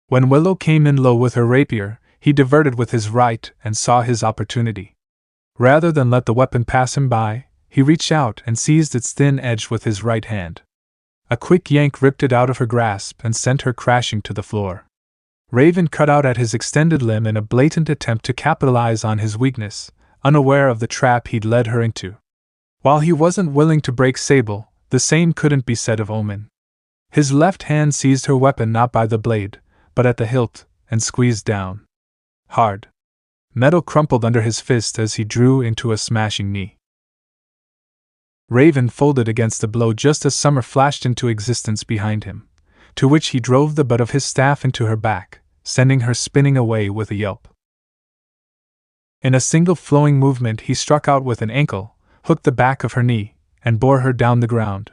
When Willow came in low with her rapier, he diverted with his right and saw his opportunity. Rather than let the weapon pass him by, he reached out and seized its thin edge with his right hand. A quick yank ripped it out of her grasp and sent her crashing to the floor. Raven cut out at his extended limb in a blatant attempt to capitalize on his weakness, unaware of the trap he'd led her into. While he wasn't willing to break Sable, the same couldn't be said of Omen. His left hand seized her weapon not by the blade, but at the hilt, and squeezed down. Hard. Metal crumpled under his fist as he drew into a smashing knee. Raven folded against the blow just as Summer flashed into existence behind him, to which he drove the butt of his staff into her back, sending her spinning away with a yelp. In a single flowing movement he struck out with an ankle, hooked the back of her knee, and bore her down the ground.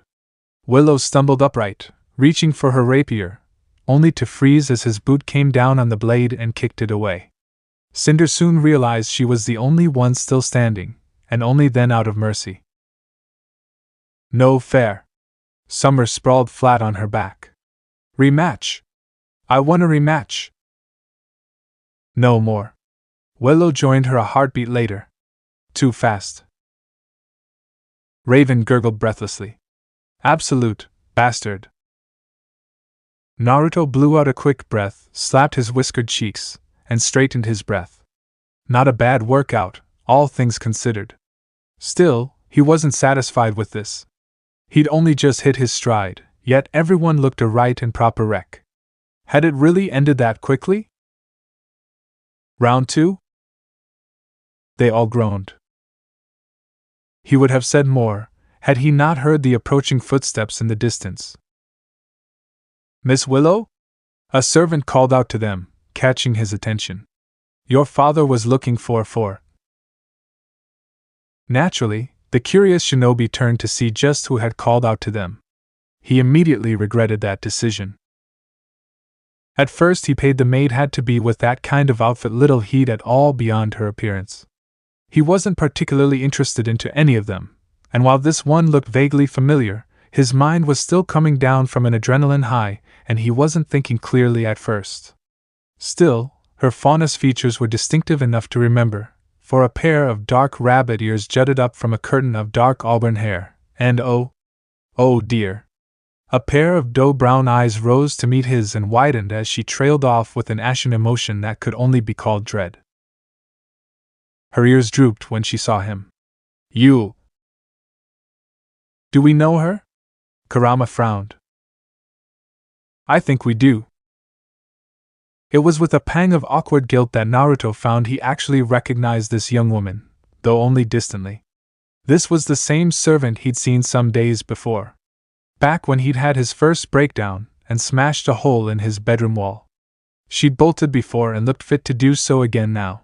Willow stumbled upright, reaching for her rapier, only to freeze as his boot came down on the blade and kicked it away. Cinder soon realized she was the only one still standing, and only then out of mercy. No fair. Summer sprawled flat on her back. Rematch. I want a rematch. No more. Willow joined her a heartbeat later. Too fast. Raven gurgled breathlessly. Absolute bastard. Naruto blew out a quick breath, slapped his whiskered cheeks, and straightened his breath. Not a bad workout, all things considered. Still, he wasn't satisfied with this. He'd only just hit his stride, yet everyone looked a right and proper wreck. Had it really ended that quickly? Round 2? They all groaned. He would have said more, had he not heard the approaching footsteps in the distance. Miss Willow? A servant called out to them, catching his attention. Your father was looking for. Naturally, the curious shinobi turned to see just who had called out to them. He immediately regretted that decision. At first he paid the maid had to be with that kind of outfit little heed at all beyond her appearance. He wasn't particularly interested into any of them, and while this one looked vaguely familiar, his mind was still coming down from an adrenaline high, and he wasn't thinking clearly at first. Still, her faunus features were distinctive enough to remember, for a pair of dark rabbit ears jutted up from a curtain of dark auburn hair, and oh dear. A pair of dough-brown eyes rose to meet his and widened as she trailed off with an ashen emotion that could only be called dread. Her ears drooped when she saw him. You! Do we know her? Kurama frowned. I think we do. It was with a pang of awkward guilt that Naruto found he actually recognized this young woman, though only distantly. This was the same servant he'd seen some days before. Back when he'd had his first breakdown and smashed a hole in his bedroom wall. She'd bolted before and looked fit to do so again now.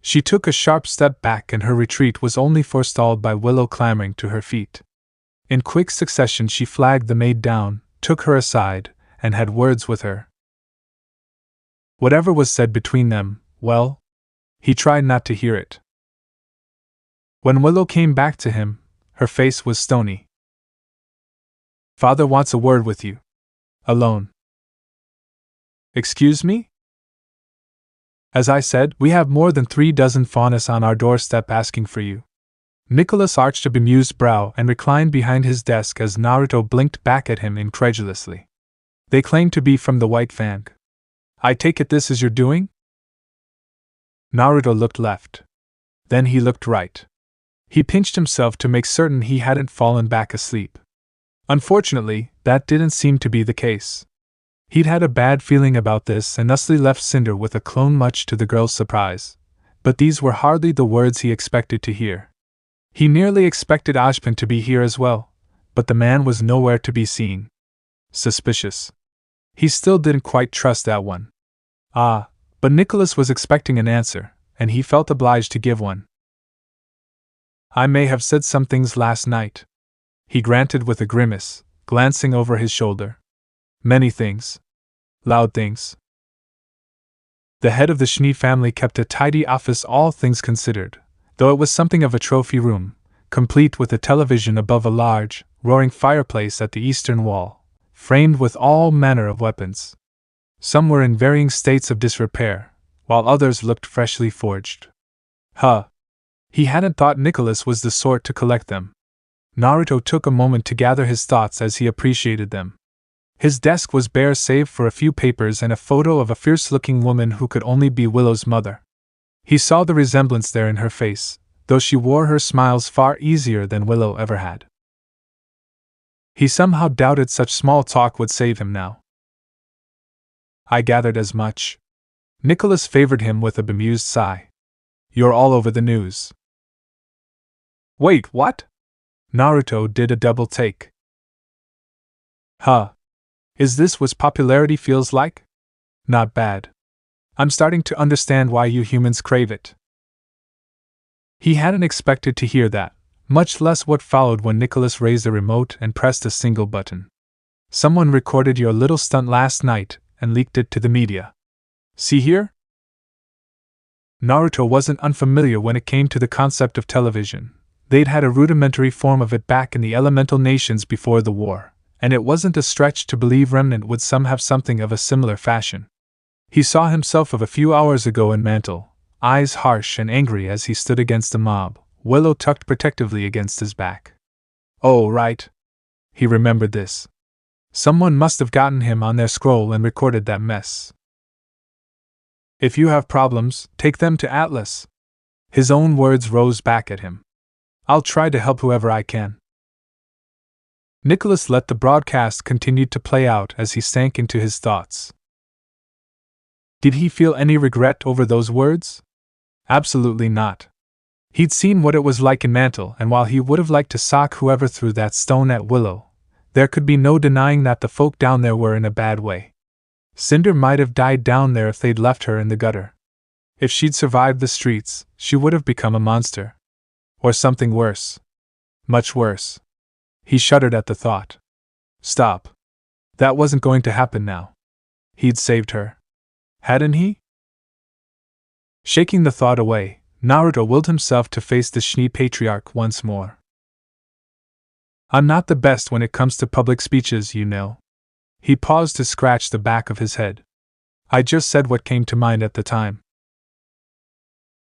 She took a sharp step back and her retreat was only forestalled by Willow clambering to her feet. In quick succession she flagged the maid down, took her aside, and had words with her. Whatever was said between them, well, he tried not to hear it. When Willow came back to him, her face was stony. Father wants a word with you. Alone. Excuse me? As I said, we have more than 36 faunus on our doorstep asking for you. Nicholas arched a bemused brow and reclined behind his desk as Naruto blinked back at him incredulously. They claim to be from the White Fang. I take it this is your doing? Naruto looked left. Then he looked right. He pinched himself to make certain he hadn't fallen back asleep. Unfortunately, that didn't seem to be the case. He'd had a bad feeling about this and thusly left Cinder with a clone much to the girl's surprise. But these were hardly the words he expected to hear. He nearly expected Ashpin to be here as well, but the man was nowhere to be seen. Suspicious. He still didn't quite trust that one. But Nicholas was expecting an answer, and he felt obliged to give one. I may have said some things last night, he granted with a grimace, glancing over his shoulder. Many things. Loud things. The head of the Schnee family kept a tidy office, all things considered, though it was something of a trophy room, complete with a television above a large, roaring fireplace at the eastern wall, framed with all manner of weapons. Some were in varying states of disrepair, while others looked freshly forged. He hadn't thought Nicholas was the sort to collect them. Naruto took a moment to gather his thoughts as he appreciated them. His desk was bare save for a few papers and a photo of a fierce-looking woman who could only be Willow's mother. He saw the resemblance there in her face, though she wore her smiles far easier than Willow ever had. He somehow doubted such small talk would save him now. I gathered as much. Nicholas favored him with a bemused sigh. You're all over the news. Wait, what? Naruto did a double take. Huh. Is this what popularity feels like? Not bad. I'm starting to understand why you humans crave it. He hadn't expected to hear that, much less what followed when Nicholas raised the remote and pressed a single button. Someone recorded your little stunt last night and leaked it to the media. See here? Naruto wasn't unfamiliar when it came to the concept of television. They'd had a rudimentary form of it back in the elemental nations before the war, and it wasn't a stretch to believe Remnant would some have something of a similar fashion. He saw himself of a few hours ago in mantle, eyes harsh and angry as he stood against the mob, Willow tucked protectively against his back. Oh, right. He remembered this. Someone must have gotten him on their scroll and recorded that mess. If you have problems, take them to Atlas. His own words rose back at him. I'll try to help whoever I can. Nicholas let the broadcast continue to play out as he sank into his thoughts. Did he feel any regret over those words? Absolutely not. He'd seen what it was like in Mantle, and while he would have liked to sock whoever threw that stone at Willow, there could be no denying that the folk down there were in a bad way. Cinder might have died down there if they'd left her in the gutter. If she'd survived the streets, she would have become a monster. Or something worse. Much worse. He shuddered at the thought. Stop. That wasn't going to happen now. He'd saved her. Hadn't he? Shaking the thought away, Naruto willed himself to face the Schnee patriarch once more. I'm not the best when it comes to public speeches, you know. He paused to scratch the back of his head. I just said what came to mind at the time.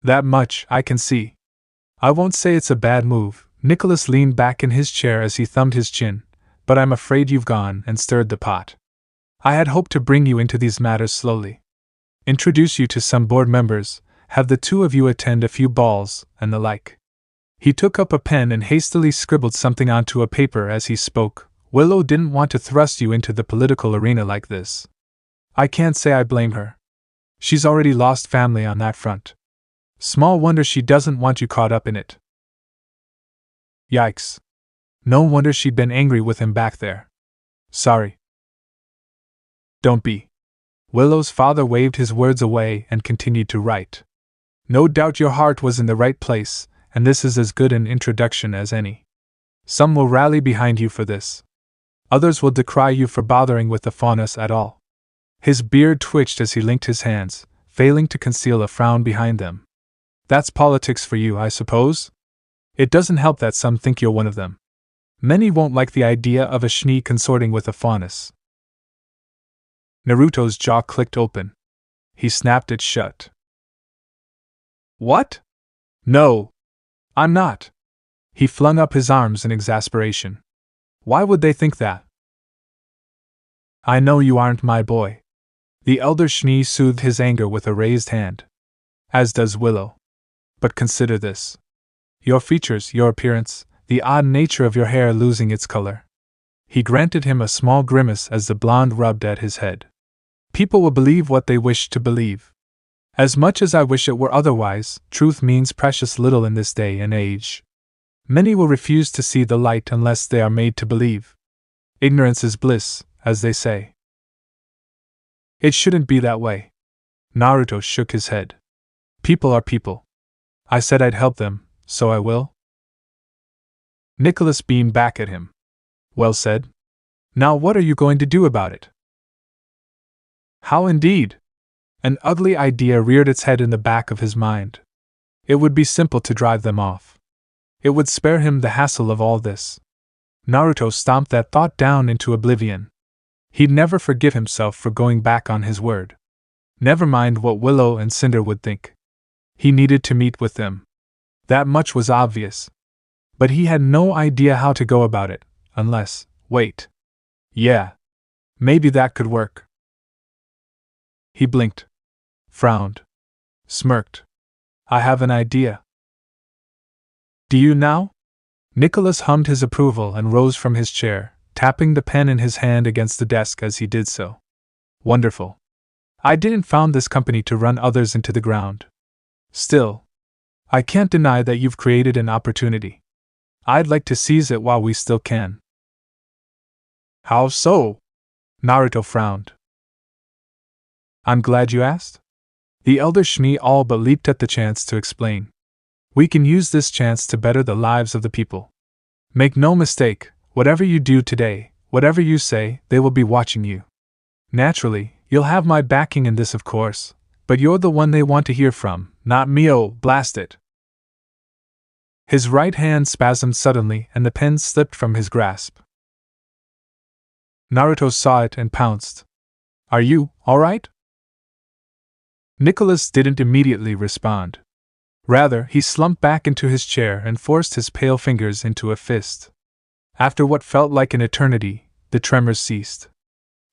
That much I can see. I won't say it's a bad move. Nicholas leaned back in his chair as he thumbed his chin, but I'm afraid you've gone and stirred the pot. I had hoped to bring you into these matters slowly. Introduce you to some board members, have the two of you attend a few balls, and the like. He took up a pen and hastily scribbled something onto a paper as he spoke. Willow didn't want to thrust you into the political arena like this. I can't say I blame her. She's already lost family on that front. Small wonder she doesn't want you caught up in it. Yikes. No wonder she'd been angry with him back there. Sorry. Don't be. Willow's father waved his words away and continued to write. No doubt your heart was in the right place, and this is as good an introduction as any. Some will rally behind you for this. Others will decry you for bothering with the faunus at all. His beard twitched as he linked his hands, failing to conceal a frown behind them. That's politics for you, I suppose? It doesn't help that some think you're one of them. Many won't like the idea of a Schnee consorting with a faunus. Naruto's jaw clicked open. He snapped it shut. What? No. I'm not. He flung up his arms in exasperation. Why would they think that? I know you aren't my boy. The elder Schnee soothed his anger with a raised hand. As does Willow. But consider this. Your features, your appearance, the odd nature of your hair losing its color. He granted him a small grimace as the blonde rubbed at his head. People will believe what they wish to believe. As much as I wish it were otherwise, truth means precious little in this day and age. Many will refuse to see the light unless they are made to believe. Ignorance is bliss, as they say. It shouldn't be that way. Naruto shook his head. People are people. I said I'd help them, so I will. Nicholas beamed back at him. Well said. Now what are you going to do about it? How indeed? An ugly idea reared its head in the back of his mind. It would be simple to drive them off. It would spare him the hassle of all this. Naruto stomped that thought down into oblivion. He'd never forgive himself for going back on his word. Never mind what Willow and Cinder would think. He needed to meet with them. That much was obvious. But he had no idea how to go about it, unless, wait. Yeah. Maybe that could work. He blinked. Frowned. Smirked. I have an idea. Do you now? Nicholas hummed his approval and rose from his chair, tapping the pen in his hand against the desk as he did so. Wonderful. I didn't found this company to run others into the ground. Still, I can't deny that you've created an opportunity. I'd like to seize it while we still can. How so? Naruto frowned. I'm glad you asked. The elder Schnee all but leaped at the chance to explain. We can use this chance to better the lives of the people. Make no mistake, whatever you do today, whatever you say, they will be watching you. Naturally, you'll have my backing in this, of course, but you're the one they want to hear from, not me. Oh, blast it. His right hand spasmed suddenly and the pen slipped from his grasp. Naruto saw it and pounced. Are you all right? Nicholas didn't immediately respond. Rather, he slumped back into his chair and forced his pale fingers into a fist. After what felt like an eternity, the tremors ceased.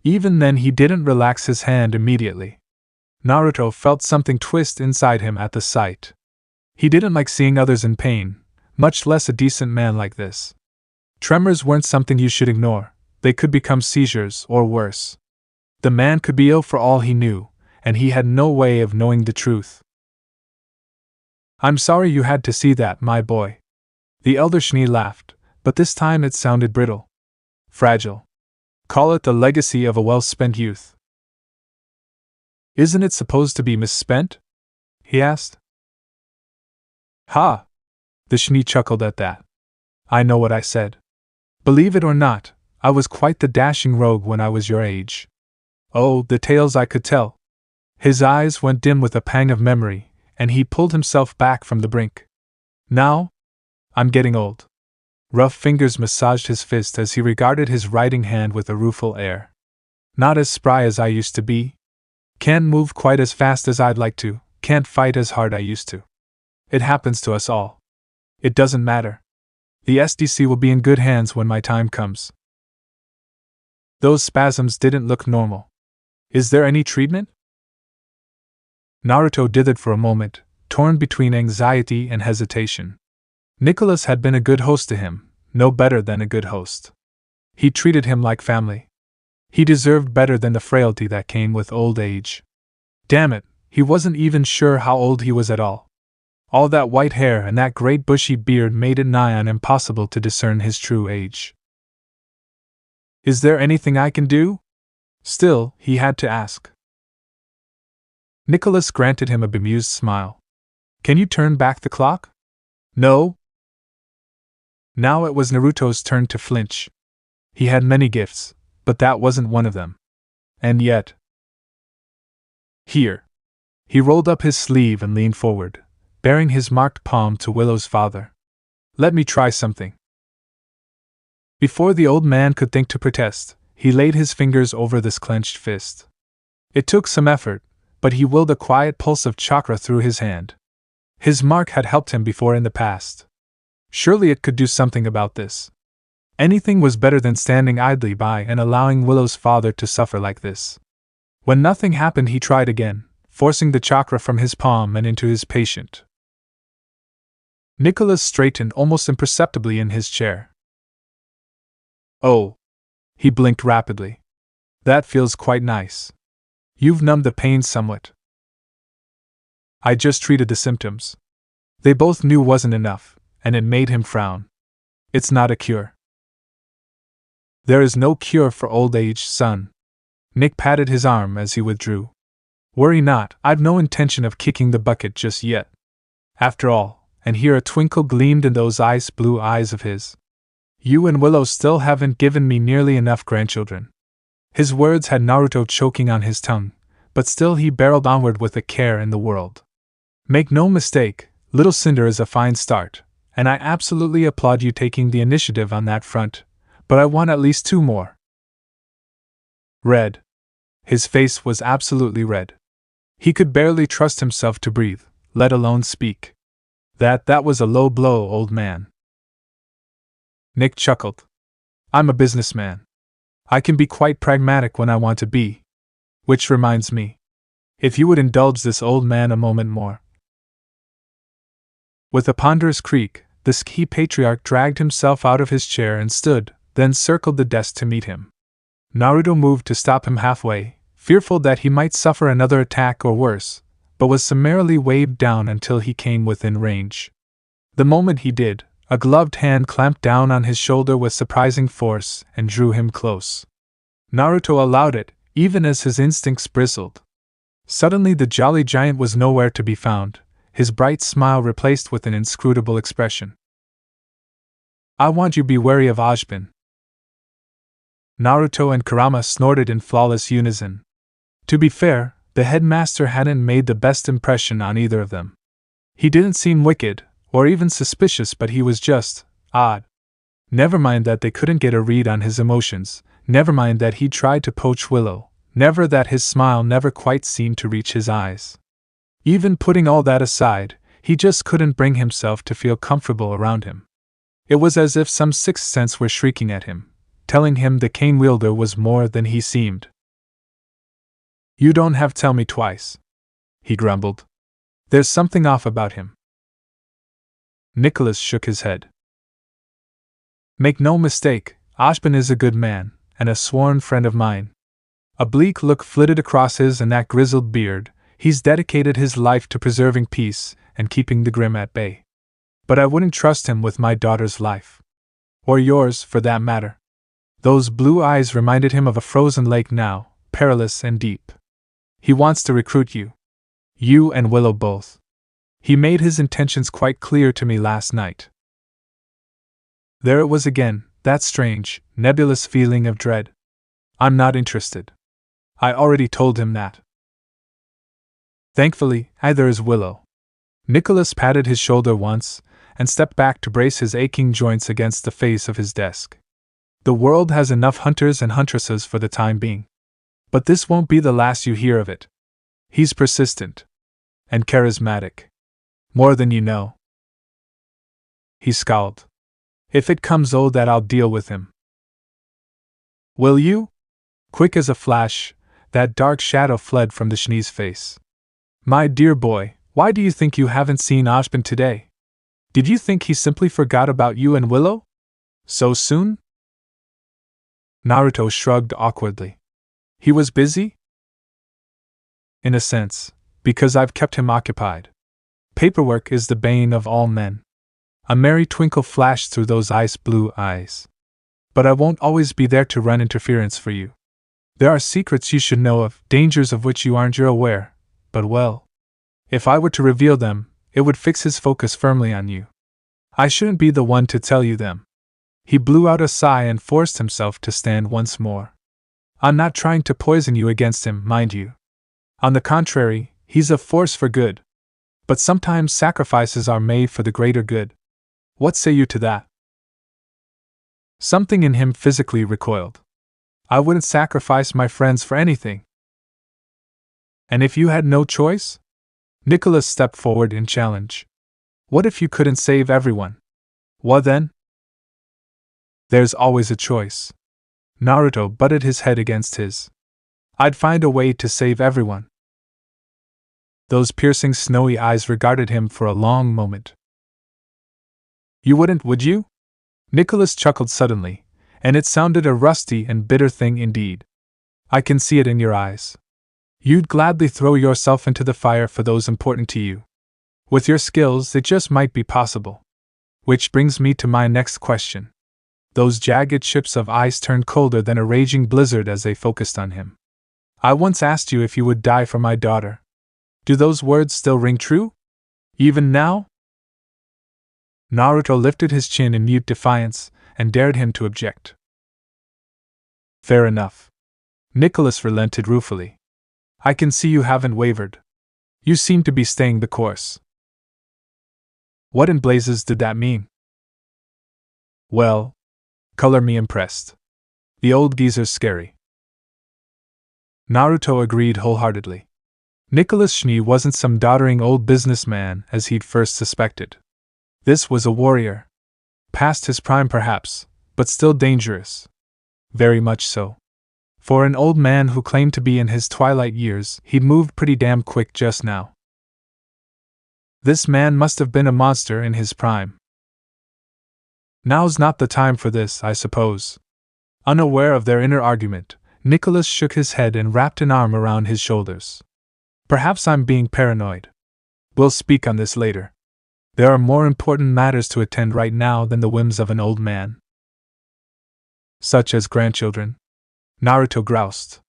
Even then, he didn't relax his hand immediately. Naruto felt something twist inside him at the sight. He didn't like seeing others in pain, much less a decent man like this. Tremors weren't something you should ignore. They could become seizures or worse. The man could be ill for all he knew, and he had no way of knowing the truth. I'm sorry you had to see that, my boy. The elder Schnee laughed, but this time it sounded brittle. Fragile. Call it the legacy of a well-spent youth. Isn't it supposed to be misspent? He asked. Ha! The Schnee chuckled at that. I know what I said. Believe it or not, I was quite the dashing rogue when I was your age. Oh, the tales I could tell. His eyes went dim with a pang of memory, and he pulled himself back from the brink. Now? I'm getting old. Rough fingers massaged his fist as he regarded his writing hand with a rueful air. Not as spry as I used to be. Can't move quite as fast as I'd like to, can't fight as hard I used to. It happens to us all. It doesn't matter. The SDC will be in good hands when my time comes. Those spasms didn't look normal. Is there any treatment? Naruto dithered for a moment, torn between anxiety and hesitation. Nicholas had been a good host to him, no better than a good host. He treated him like family. He deserved better than the frailty that came with old age. Damn it, he wasn't even sure how old he was at all. All that white hair and that great bushy beard made it nigh on impossible to discern his true age. Is there anything I can do? Still, he had to ask. Nicholas granted him a bemused smile. Can you turn back the clock? No. Now it was Naruto's turn to flinch. He had many gifts, but that wasn't one of them. And yet... Here. He rolled up his sleeve and leaned forward, baring his marked palm to Willow's father. Let me try something. Before the old man could think to protest, he laid his fingers over this clenched fist. It took some effort, but he willed a quiet pulse of chakra through his hand. His mark had helped him before in the past. Surely it could do something about this. Anything was better than standing idly by and allowing Willow's father to suffer like this. When nothing happened, he tried again, forcing the chakra from his palm and into his patient. Nicholas straightened almost imperceptibly in his chair. Oh. He blinked rapidly. That feels quite nice. You've numbed the pain somewhat. I just treated the symptoms. They both knew wasn't enough, and it made him frown. It's not a cure. There is no cure for old age, son. Nick patted his arm as he withdrew. Worry not, I've no intention of kicking the bucket just yet. After all, and here a twinkle gleamed in those ice blue eyes of his. You and Willow still haven't given me nearly enough grandchildren. His words had Naruto choking on his tongue, but still he barreled onward with a care in the world. Make no mistake, Little Cinder is a fine start, and I absolutely applaud you taking the initiative on that front, but I want at least 2 more. Red. His face was absolutely red. He could barely trust himself to breathe, let alone speak. That was a low blow, old man. Nick chuckled. I'm a businessman. I can be quite pragmatic when I want to be. Which reminds me. If you would indulge this old man a moment more. With a ponderous creak, the ski patriarch dragged himself out of his chair and stood, then circled the desk to meet him. Naruto moved to stop him halfway, fearful that he might suffer another attack or worse, but was summarily waved down until he came within range. The moment he did, a gloved hand clamped down on his shoulder with surprising force and drew him close. Naruto allowed it, even as his instincts bristled. Suddenly the jolly giant was nowhere to be found, his bright smile replaced with an inscrutable expression. I want you be wary of Ojibin. Naruto and Kurama snorted in flawless unison. To be fair, the headmaster hadn't made the best impression on either of them. He didn't seem wicked, or even suspicious, but he was just odd. Never mind that they couldn't get a read on his emotions, never mind that he tried to poach Willow, never that his smile never quite seemed to reach his eyes. Even putting all that aside, he just couldn't bring himself to feel comfortable around him. It was as if some sixth sense were shrieking at him, telling him the cane wielder was more than he seemed. You don't have to tell me twice, he grumbled. There's something off about him. Nicholas shook his head. Make no mistake, Ojibin is a good man, and a sworn friend of mine. A bleak look flitted across his and that grizzled beard. He's dedicated his life to preserving peace and keeping the grim at bay. But I wouldn't trust him with my daughter's life. Or yours, for that matter. Those blue eyes reminded him of a frozen lake now, perilous and deep. He wants to recruit you. You and Willow both. He made his intentions quite clear to me last night. There it was again, that strange, nebulous feeling of dread. I'm not interested. I already told him that. Thankfully, either is Willow. Nicholas patted his shoulder once, and stepped back to brace his aching joints against the face of his desk. The world has enough hunters and huntresses for the time being. But this won't be the last you hear of it. He's persistent. And charismatic. More than you know. He scowled. If it comes that I'll deal with him. Will you? Quick as a flash, that dark shadow fled from the Schnee's face. My dear boy, why do you think you haven't seen Ojibin today? Did you think he simply forgot about you and Willow? So soon? Naruto shrugged awkwardly. He was busy? In a sense, because I've kept him occupied. Paperwork is the bane of all men. A merry twinkle flashed through those ice-blue eyes. But I won't always be there to run interference for you. There are secrets you should know of, dangers of which you aren't aware, but well, if I were to reveal them, it would fix his focus firmly on you. I shouldn't be the one to tell you them. He blew out a sigh and forced himself to stand once more. I'm not trying to poison you against him, mind you. On the contrary, he's a force for good. But sometimes sacrifices are made for the greater good. What say you to that? Something in him physically recoiled. I wouldn't sacrifice my friends for anything. And if you had no choice? Nicholas stepped forward in challenge. What if you couldn't save everyone? What then? There's always a choice. Naruto butted his head against his. I'd find a way to save everyone. Those piercing snowy eyes regarded him for a long moment. You wouldn't, would you? Nicholas chuckled suddenly, and it sounded a rusty and bitter thing indeed. I can see it in your eyes. You'd gladly throw yourself into the fire for those important to you. With your skills, it just might be possible. Which brings me to my next question. Those jagged chips of ice turned colder than a raging blizzard as they focused on him. I once asked you if you would die for my daughter. Do those words still ring true? Even now? Naruto lifted his chin in mute defiance, and dared him to object. Fair enough. Nicholas relented ruefully. I can see you haven't wavered. You seem to be staying the course. What in blazes did that mean? Well, color me impressed. The old geezer's scary. Naruto agreed wholeheartedly. Nicholas Schnee wasn't some doddering old businessman as he'd first suspected. This was a warrior. Past his prime perhaps, but still dangerous. Very much so. For an old man who claimed to be in his twilight years, he'd moved pretty damn quick just now. This man must have been a monster in his prime. Now's not the time for this, I suppose. Unaware of their inner argument, Nicholas shook his head and wrapped an arm around his shoulders. Perhaps I'm being paranoid. We'll speak on this later. There are more important matters to attend right now than the whims of an old man. Such as grandchildren? Naruto groused.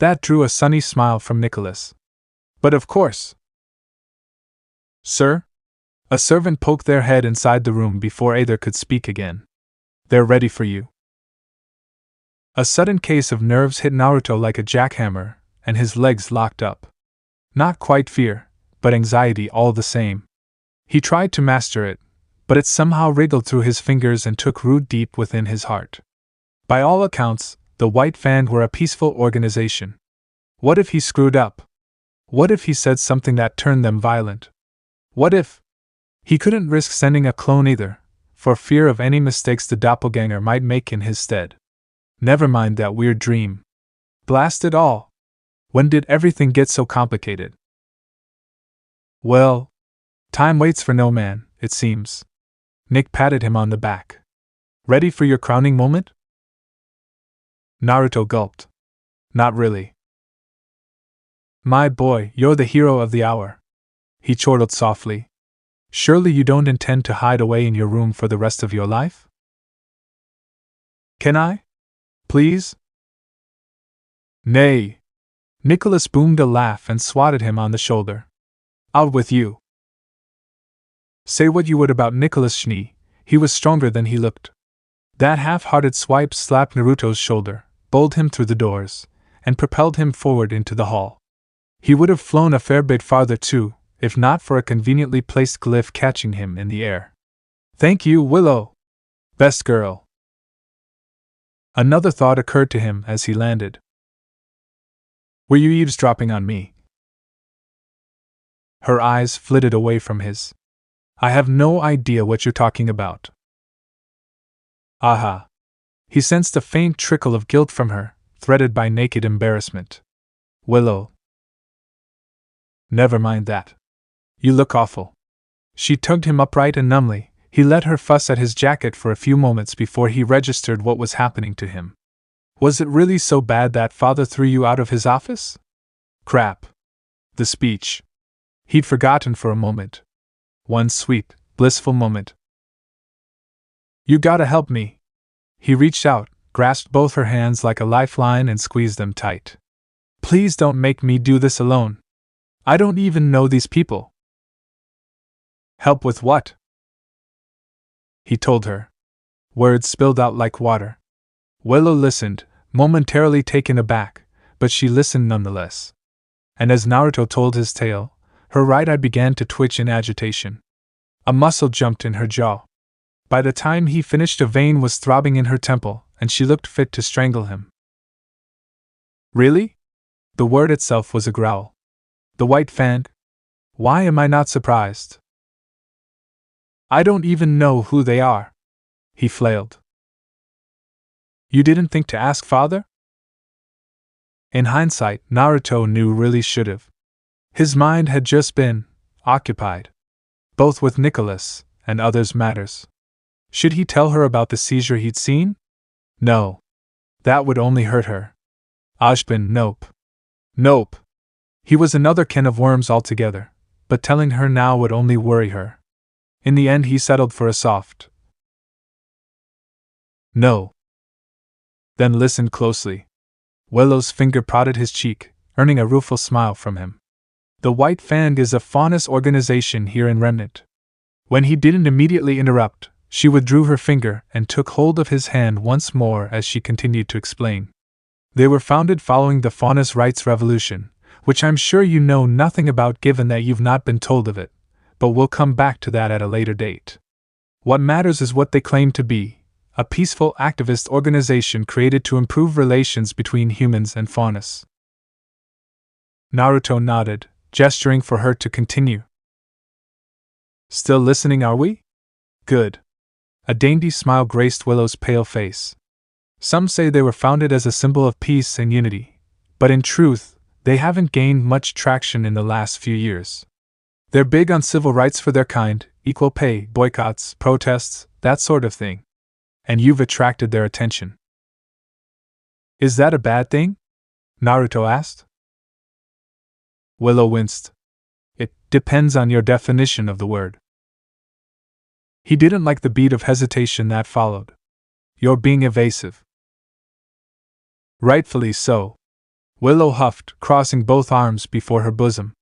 That drew a sunny smile from Nicholas. But of course. Sir? A servant poked their head inside the room before either could speak again. They're ready for you. A sudden case of nerves hit Naruto like a jackhammer, and his legs locked up. Not quite fear, but anxiety all the same. He tried to master it, but it somehow wriggled through his fingers and took root deep within his heart. By all accounts, the White Fang were a peaceful organization. What if he screwed up? What if he said something that turned them violent? What if? He couldn't risk sending a clone either, for fear of any mistakes the doppelganger might make in his stead. Never mind that weird dream. Blast it all! When did everything get so complicated? Well, time waits for no man, it seems. Nick patted him on the back. Ready for your crowning moment? Naruto gulped. Not really. My boy, you're the hero of the hour. He chortled softly. Surely you don't intend to hide away in your room for the rest of your life? Can I? Please? Nay. Nicholas boomed a laugh and swatted him on the shoulder. Out with you. Say what you would about Nicholas Schnee, he was stronger than he looked. That half-hearted swipe slapped Naruto's shoulder, bowled him through the doors, and propelled him forward into the hall. He would have flown a fair bit farther too, if not for a conveniently placed glyph catching him in the air. Thank you, Willow. Best girl. Another thought occurred to him as he landed. Were you eavesdropping on me? Her eyes flitted away from his. I have no idea what you're talking about. Aha. He sensed a faint trickle of guilt from her, threaded by naked embarrassment. Willow. Never mind that. You look awful. She tugged him upright and numbly. He let her fuss at his jacket for a few moments before he registered what was happening to him. Was it really so bad that father threw you out of his office? Crap. The speech. He'd forgotten for a moment. One sweet, blissful moment. You gotta help me. He reached out, grasped both her hands like a lifeline and squeezed them tight. Please don't make me do this alone. I don't even know these people. Help with what? He told her. Words spilled out like water. Willow listened, momentarily taken aback, but she listened nonetheless. And as Naruto told his tale, her right eye began to twitch in agitation. A muscle jumped in her jaw. By the time he finished, a vein was throbbing in her temple, and she looked fit to strangle him. Really? The word itself was a growl. The White Fang? Why am I not surprised? I don't even know who they are, he flailed. You didn't think to ask father? In hindsight, Naruto knew really should've. His mind had just been occupied, both with Nicholas and others' matters. Should he tell her about the seizure he'd seen? No. That would only hurt her. Ashbin, nope. Nope. He was another can of worms altogether, but telling her now would only worry her. In the end, he settled for a soft no. Then listened closely. Willow's finger prodded his cheek, earning a rueful smile from him. The White Fang is a faunus organization here in Remnant. When he didn't immediately interrupt, she withdrew her finger and took hold of his hand once more as she continued to explain. They were founded following the Faunus Rights Revolution, which I'm sure you know nothing about given that you've not been told of it, but we'll come back to that at a later date. What matters is what they claim to be, a peaceful activist organization created to improve relations between humans and faunus. Naruto nodded, gesturing for her to continue. Still listening, are we? Good. A dainty smile graced Willow's pale face. Some say they were founded as a symbol of peace and unity, but in truth, they haven't gained much traction in the last few years. They're big on civil rights for their kind, equal pay, boycotts, protests, that sort of thing. And you've attracted their attention. Is that a bad thing? Naruto asked. Willow winced. It depends on your definition of the word. He didn't like the beat of hesitation that followed. You're being evasive. Rightfully so. Willow huffed, crossing both arms before her bosom.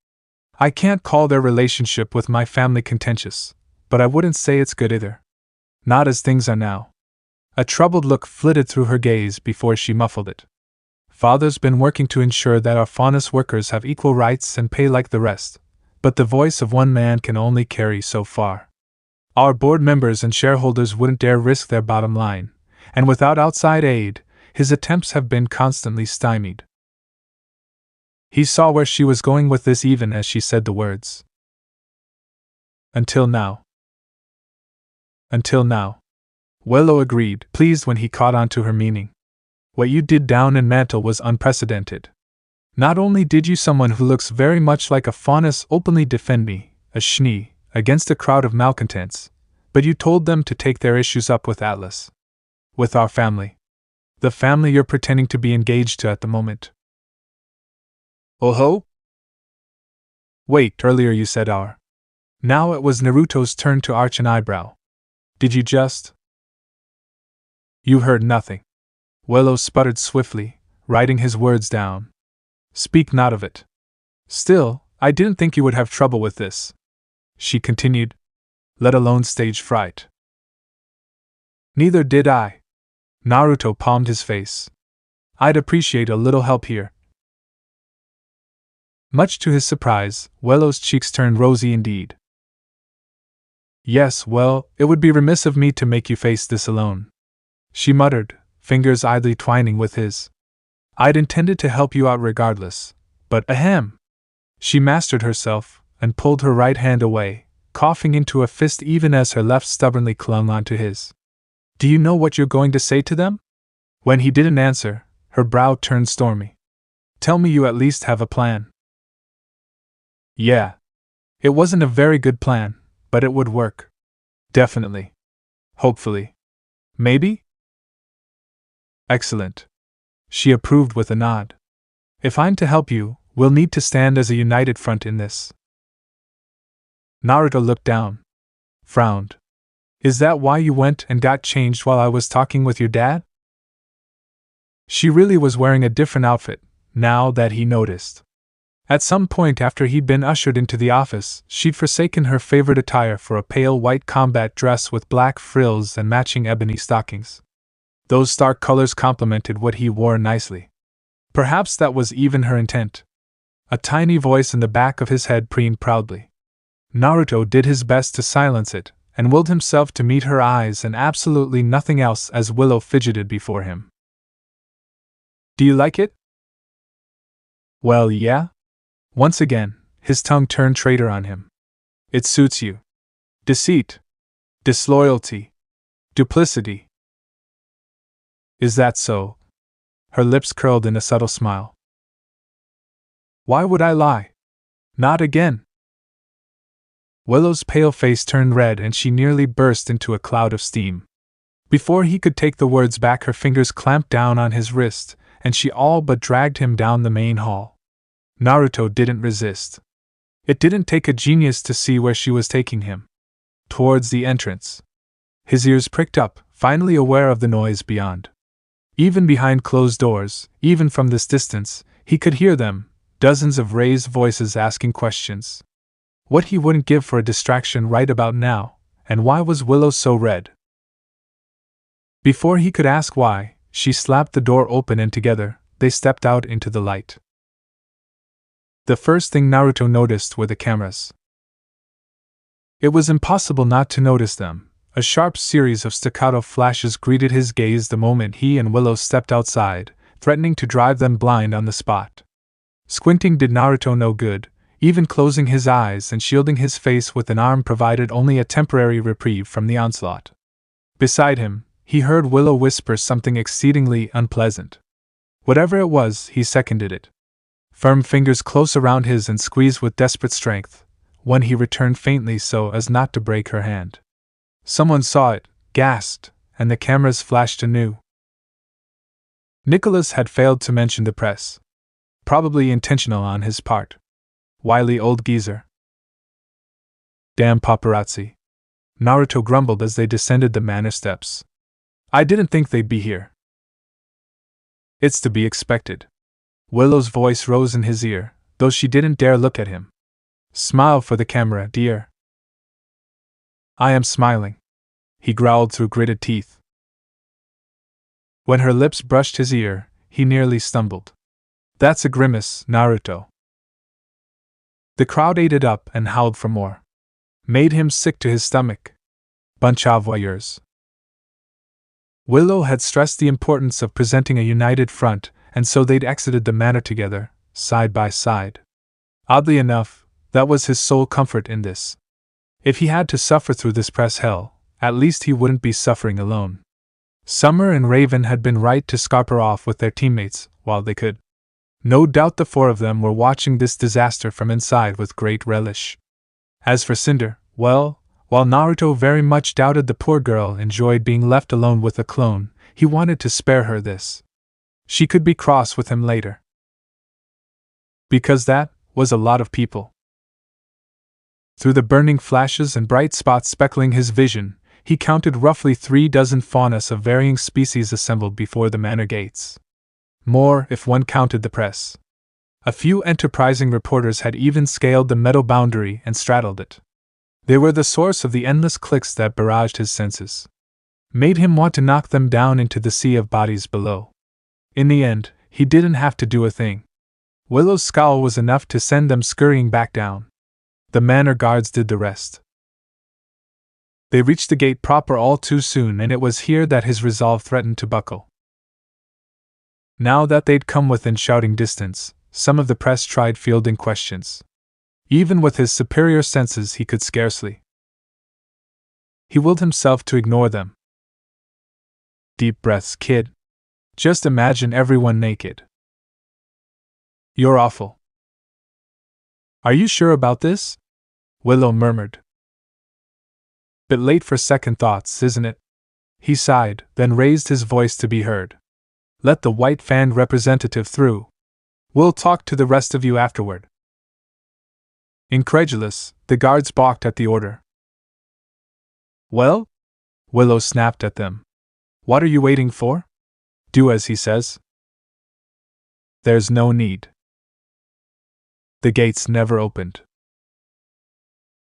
I can't call their relationship with my family contentious, but I wouldn't say it's good either. Not as things are now. A troubled look flitted through her gaze before she muffled it. Father's been working to ensure that our faunus workers have equal rights and pay like the rest, but the voice of one man can only carry so far. Our board members and shareholders wouldn't dare risk their bottom line, and without outside aid, his attempts have been constantly stymied. He saw where she was going with this even as she said the words. Until now. Until now. Willow agreed, pleased when he caught on to her meaning. What you did down in Mantle was unprecedented. Not only did you someone who looks very much like a faunus openly defend me, a Schnee, against a crowd of malcontents, but you told them to take their issues up with Atlas. With our family. The family you're pretending to be engaged to at the moment. Oh ho? Wait, earlier you said our. Now it was Naruto's turn to arch an eyebrow. Did you just? You heard nothing. Willow sputtered swiftly, writing his words down. Speak not of it. Still, I didn't think you would have trouble with this. She continued. Let alone stage fright. Neither did I. Naruto palmed his face. I'd appreciate a little help here. Much to his surprise, Willow's cheeks turned rosy indeed. Yes, well, it would be remiss of me to make you face this alone. She muttered, fingers idly twining with his. I'd intended to help you out regardless, but ahem! She mastered herself, and pulled her right hand away, coughing into a fist even as her left stubbornly clung onto his. Do you know what you're going to say to them? When he didn't answer, her brow turned stormy. Tell me you at least have a plan. Yeah. It wasn't a very good plan, but it would work. Definitely. Hopefully. Maybe? Excellent. She approved with a nod. If I'm to help you, we'll need to stand as a united front in this. Naruto looked down. Frowned. Is that why you went and got changed while I was talking with your dad? She really was wearing a different outfit, now that he noticed. At some point after he'd been ushered into the office, she'd forsaken her favorite attire for a pale white combat dress with black frills and matching ebony stockings. Those stark colors complemented what he wore nicely. Perhaps that was even her intent. A tiny voice in the back of his head preened proudly. Naruto did his best to silence it, and willed himself to meet her eyes and absolutely nothing else as Willow fidgeted before him. Do you like it? Well, yeah. Once again, his tongue turned traitor on him. It suits you. Deceit. Disloyalty. Duplicity. Is that so? Her lips curled in a subtle smile. Why would I lie? Not again. Willow's pale face turned red and she nearly burst into a cloud of steam. Before he could take the words back, her fingers clamped down on his wrist, and she all but dragged him down the main hall. Naruto didn't resist. It didn't take a genius to see where she was taking him. Towards the entrance. His ears pricked up, finally aware of the noise beyond. Even behind closed doors, even from this distance, he could hear them, dozens of raised voices asking questions. What he wouldn't give for a distraction right about now, and why was Willow so red? Before he could ask why, she slapped the door open and together, they stepped out into the light. The first thing Naruto noticed were the cameras. It was impossible not to notice them. A sharp series of staccato flashes greeted his gaze the moment he and Willow stepped outside, threatening to drive them blind on the spot. Squinting did Naruto no good, Even closing his eyes and shielding his face with an arm provided only a temporary reprieve from the onslaught. Beside him, he heard Willow whisper something exceedingly unpleasant. Whatever it was, he seconded it. Firm fingers close around his and squeezed with desperate strength, when he returned faintly so as not to break her hand. Someone saw it, gasped, and the cameras flashed anew. Nicholas had failed to mention the press. Probably intentional on his part. Wily old geezer. Damn paparazzi. Naruto grumbled as they descended the manor steps. I didn't think they'd be here. It's to be expected. Willow's voice rose in his ear, though she didn't dare look at him. Smile for the camera, dear. I am smiling, he growled through gritted teeth. When her lips brushed his ear, he nearly stumbled. That's a grimace, Naruto. The crowd ate it up and howled for more. Made him sick to his stomach. Bunch of voyeurs. Willow had stressed the importance of presenting a united front, and so they'd exited the manor together, side by side. Oddly enough, that was his sole comfort in this. If he had to suffer through this press hell, at least he wouldn't be suffering alone. Summer and Raven had been right to scarper off with their teammates while they could. No doubt the four of them were watching this disaster from inside with great relish. As for Cinder, well, while Naruto very much doubted the poor girl enjoyed being left alone with a clone, he wanted to spare her this. She could be cross with him later. Because that was a lot of people. Through the burning flashes and bright spots speckling his vision, he counted roughly 36 faunas of varying species assembled before the manor gates. More, if one counted the press. A few enterprising reporters had even scaled the metal boundary and straddled it. They were the source of the endless clicks that barraged his senses. Made him want to knock them down into the sea of bodies below. In the end, he didn't have to do a thing. Willow's scowl was enough to send them scurrying back down. The manor guards did the rest. They reached the gate proper all too soon, and it was here that his resolve threatened to buckle. Now that they'd come within shouting distance, some of the press tried fielding questions. Even with his superior senses, he could scarcely. He willed himself to ignore them. Deep breaths, kid. Just imagine everyone naked. You're awful. Are you sure about this? Willow murmured. Bit late for second thoughts, isn't it? He sighed, then raised his voice to be heard. Let the white-fanned representative through. We'll talk to the rest of you afterward. Incredulous, the guards balked at the order. Well? Willow snapped at them. What are you waiting for? Do as he says. There's no need. The gates never opened.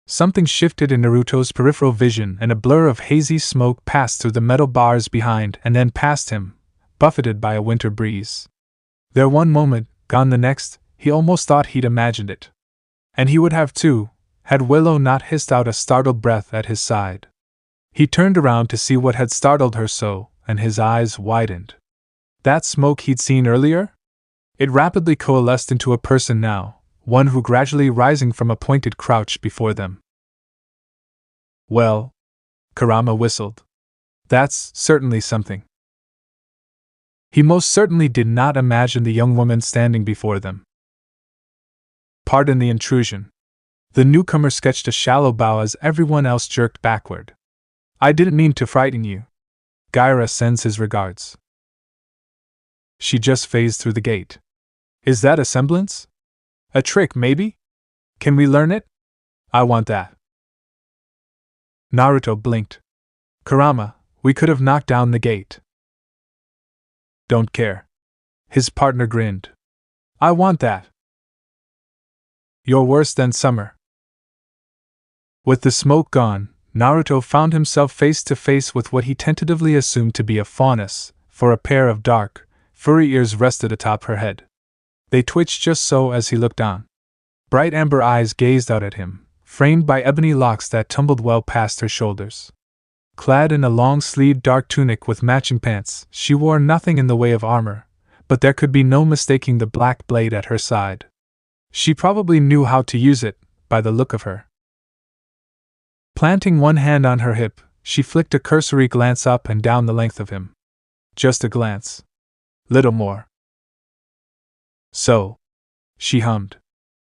Something shifted in Naruto's peripheral vision, and a blur of hazy smoke passed through the metal bars behind and then past him, buffeted by a winter breeze. There one moment, gone the next, he almost thought he'd imagined it. And he would have too, had Willow not hissed out a startled breath at his side. He turned around to see what had startled her so, and his eyes widened. That smoke he'd seen earlier? It rapidly coalesced into a person now, one who gradually rising from a pointed crouch before them. Well, Kurama whistled. That's certainly something. He most certainly did not imagine the young woman standing before them. Pardon the intrusion. The newcomer sketched a shallow bow as everyone else jerked backward. I didn't mean to frighten you. Gaira sends his regards. She just phased through the gate. Is that a semblance? A trick, maybe? Can we learn it? I want that. Naruto blinked. Kurama, we could have knocked down the gate. Don't care. His partner grinned. I want that. You're worse than Summer. With the smoke gone, Naruto found himself face to face with what he tentatively assumed to be a faunus, for a pair of dark, furry ears rested atop her head. They twitched just so as he looked on. Bright amber eyes gazed out at him, framed by ebony locks that tumbled well past her shoulders. Clad in a long-sleeved dark tunic with matching pants, she wore nothing in the way of armor, but there could be no mistaking the black blade at her side. She probably knew how to use it, by the look of her. Planting one hand on her hip, she flicked a cursory glance up and down the length of him. Just a glance. Little more. So, she hummed.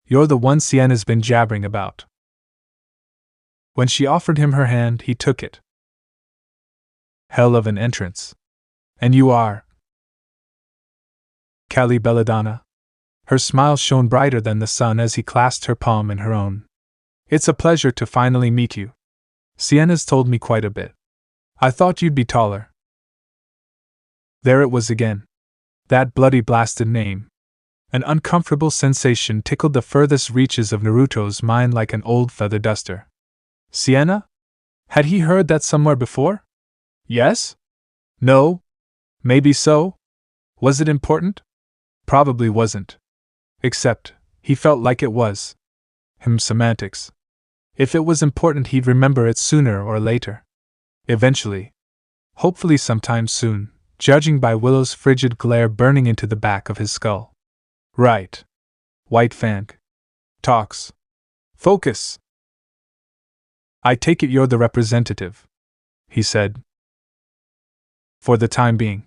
You're the one Sienna's been jabbering about. When she offered him her hand, he took it. Hell of an entrance. And you are? Callie Belladonna. Her smile shone brighter than the sun as he clasped her palm in her own. It's a pleasure to finally meet you. Sienna's told me quite a bit. I thought you'd be taller. There it was again. That bloody blasted name. An uncomfortable sensation tickled the furthest reaches of Naruto's mind like an old feather duster. Sienna? Had he heard that somewhere before? Yes? No? Maybe so? Was it important? Probably wasn't. Except, he felt like it was. Semantics. If it was important, he'd remember it sooner or later. Eventually. Hopefully sometime soon, judging by Willow's frigid glare burning into the back of his skull. Right. White Fang. Talks. Focus. I take it you're the representative, he said. For the time being.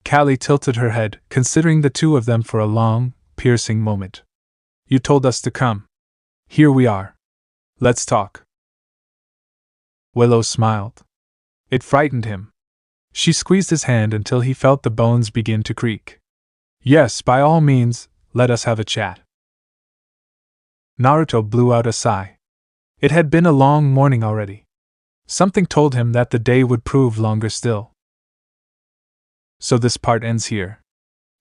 Callie tilted her head, considering the two of them for a long, piercing moment. You told us to come. Here we are. Let's talk. Willow smiled. It frightened him. She squeezed his hand until he felt the bones begin to creak. Yes, by all means, let us have a chat. Naruto blew out a sigh. It had been a long morning already. Something told him that the day would prove longer still. So this part ends here.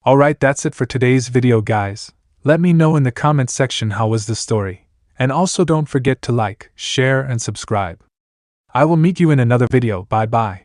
Alright, that's it for today's video, guys. Let me know in the comment section how was the story. And also don't forget to like, share and subscribe. I will meet you in another video. Bye bye.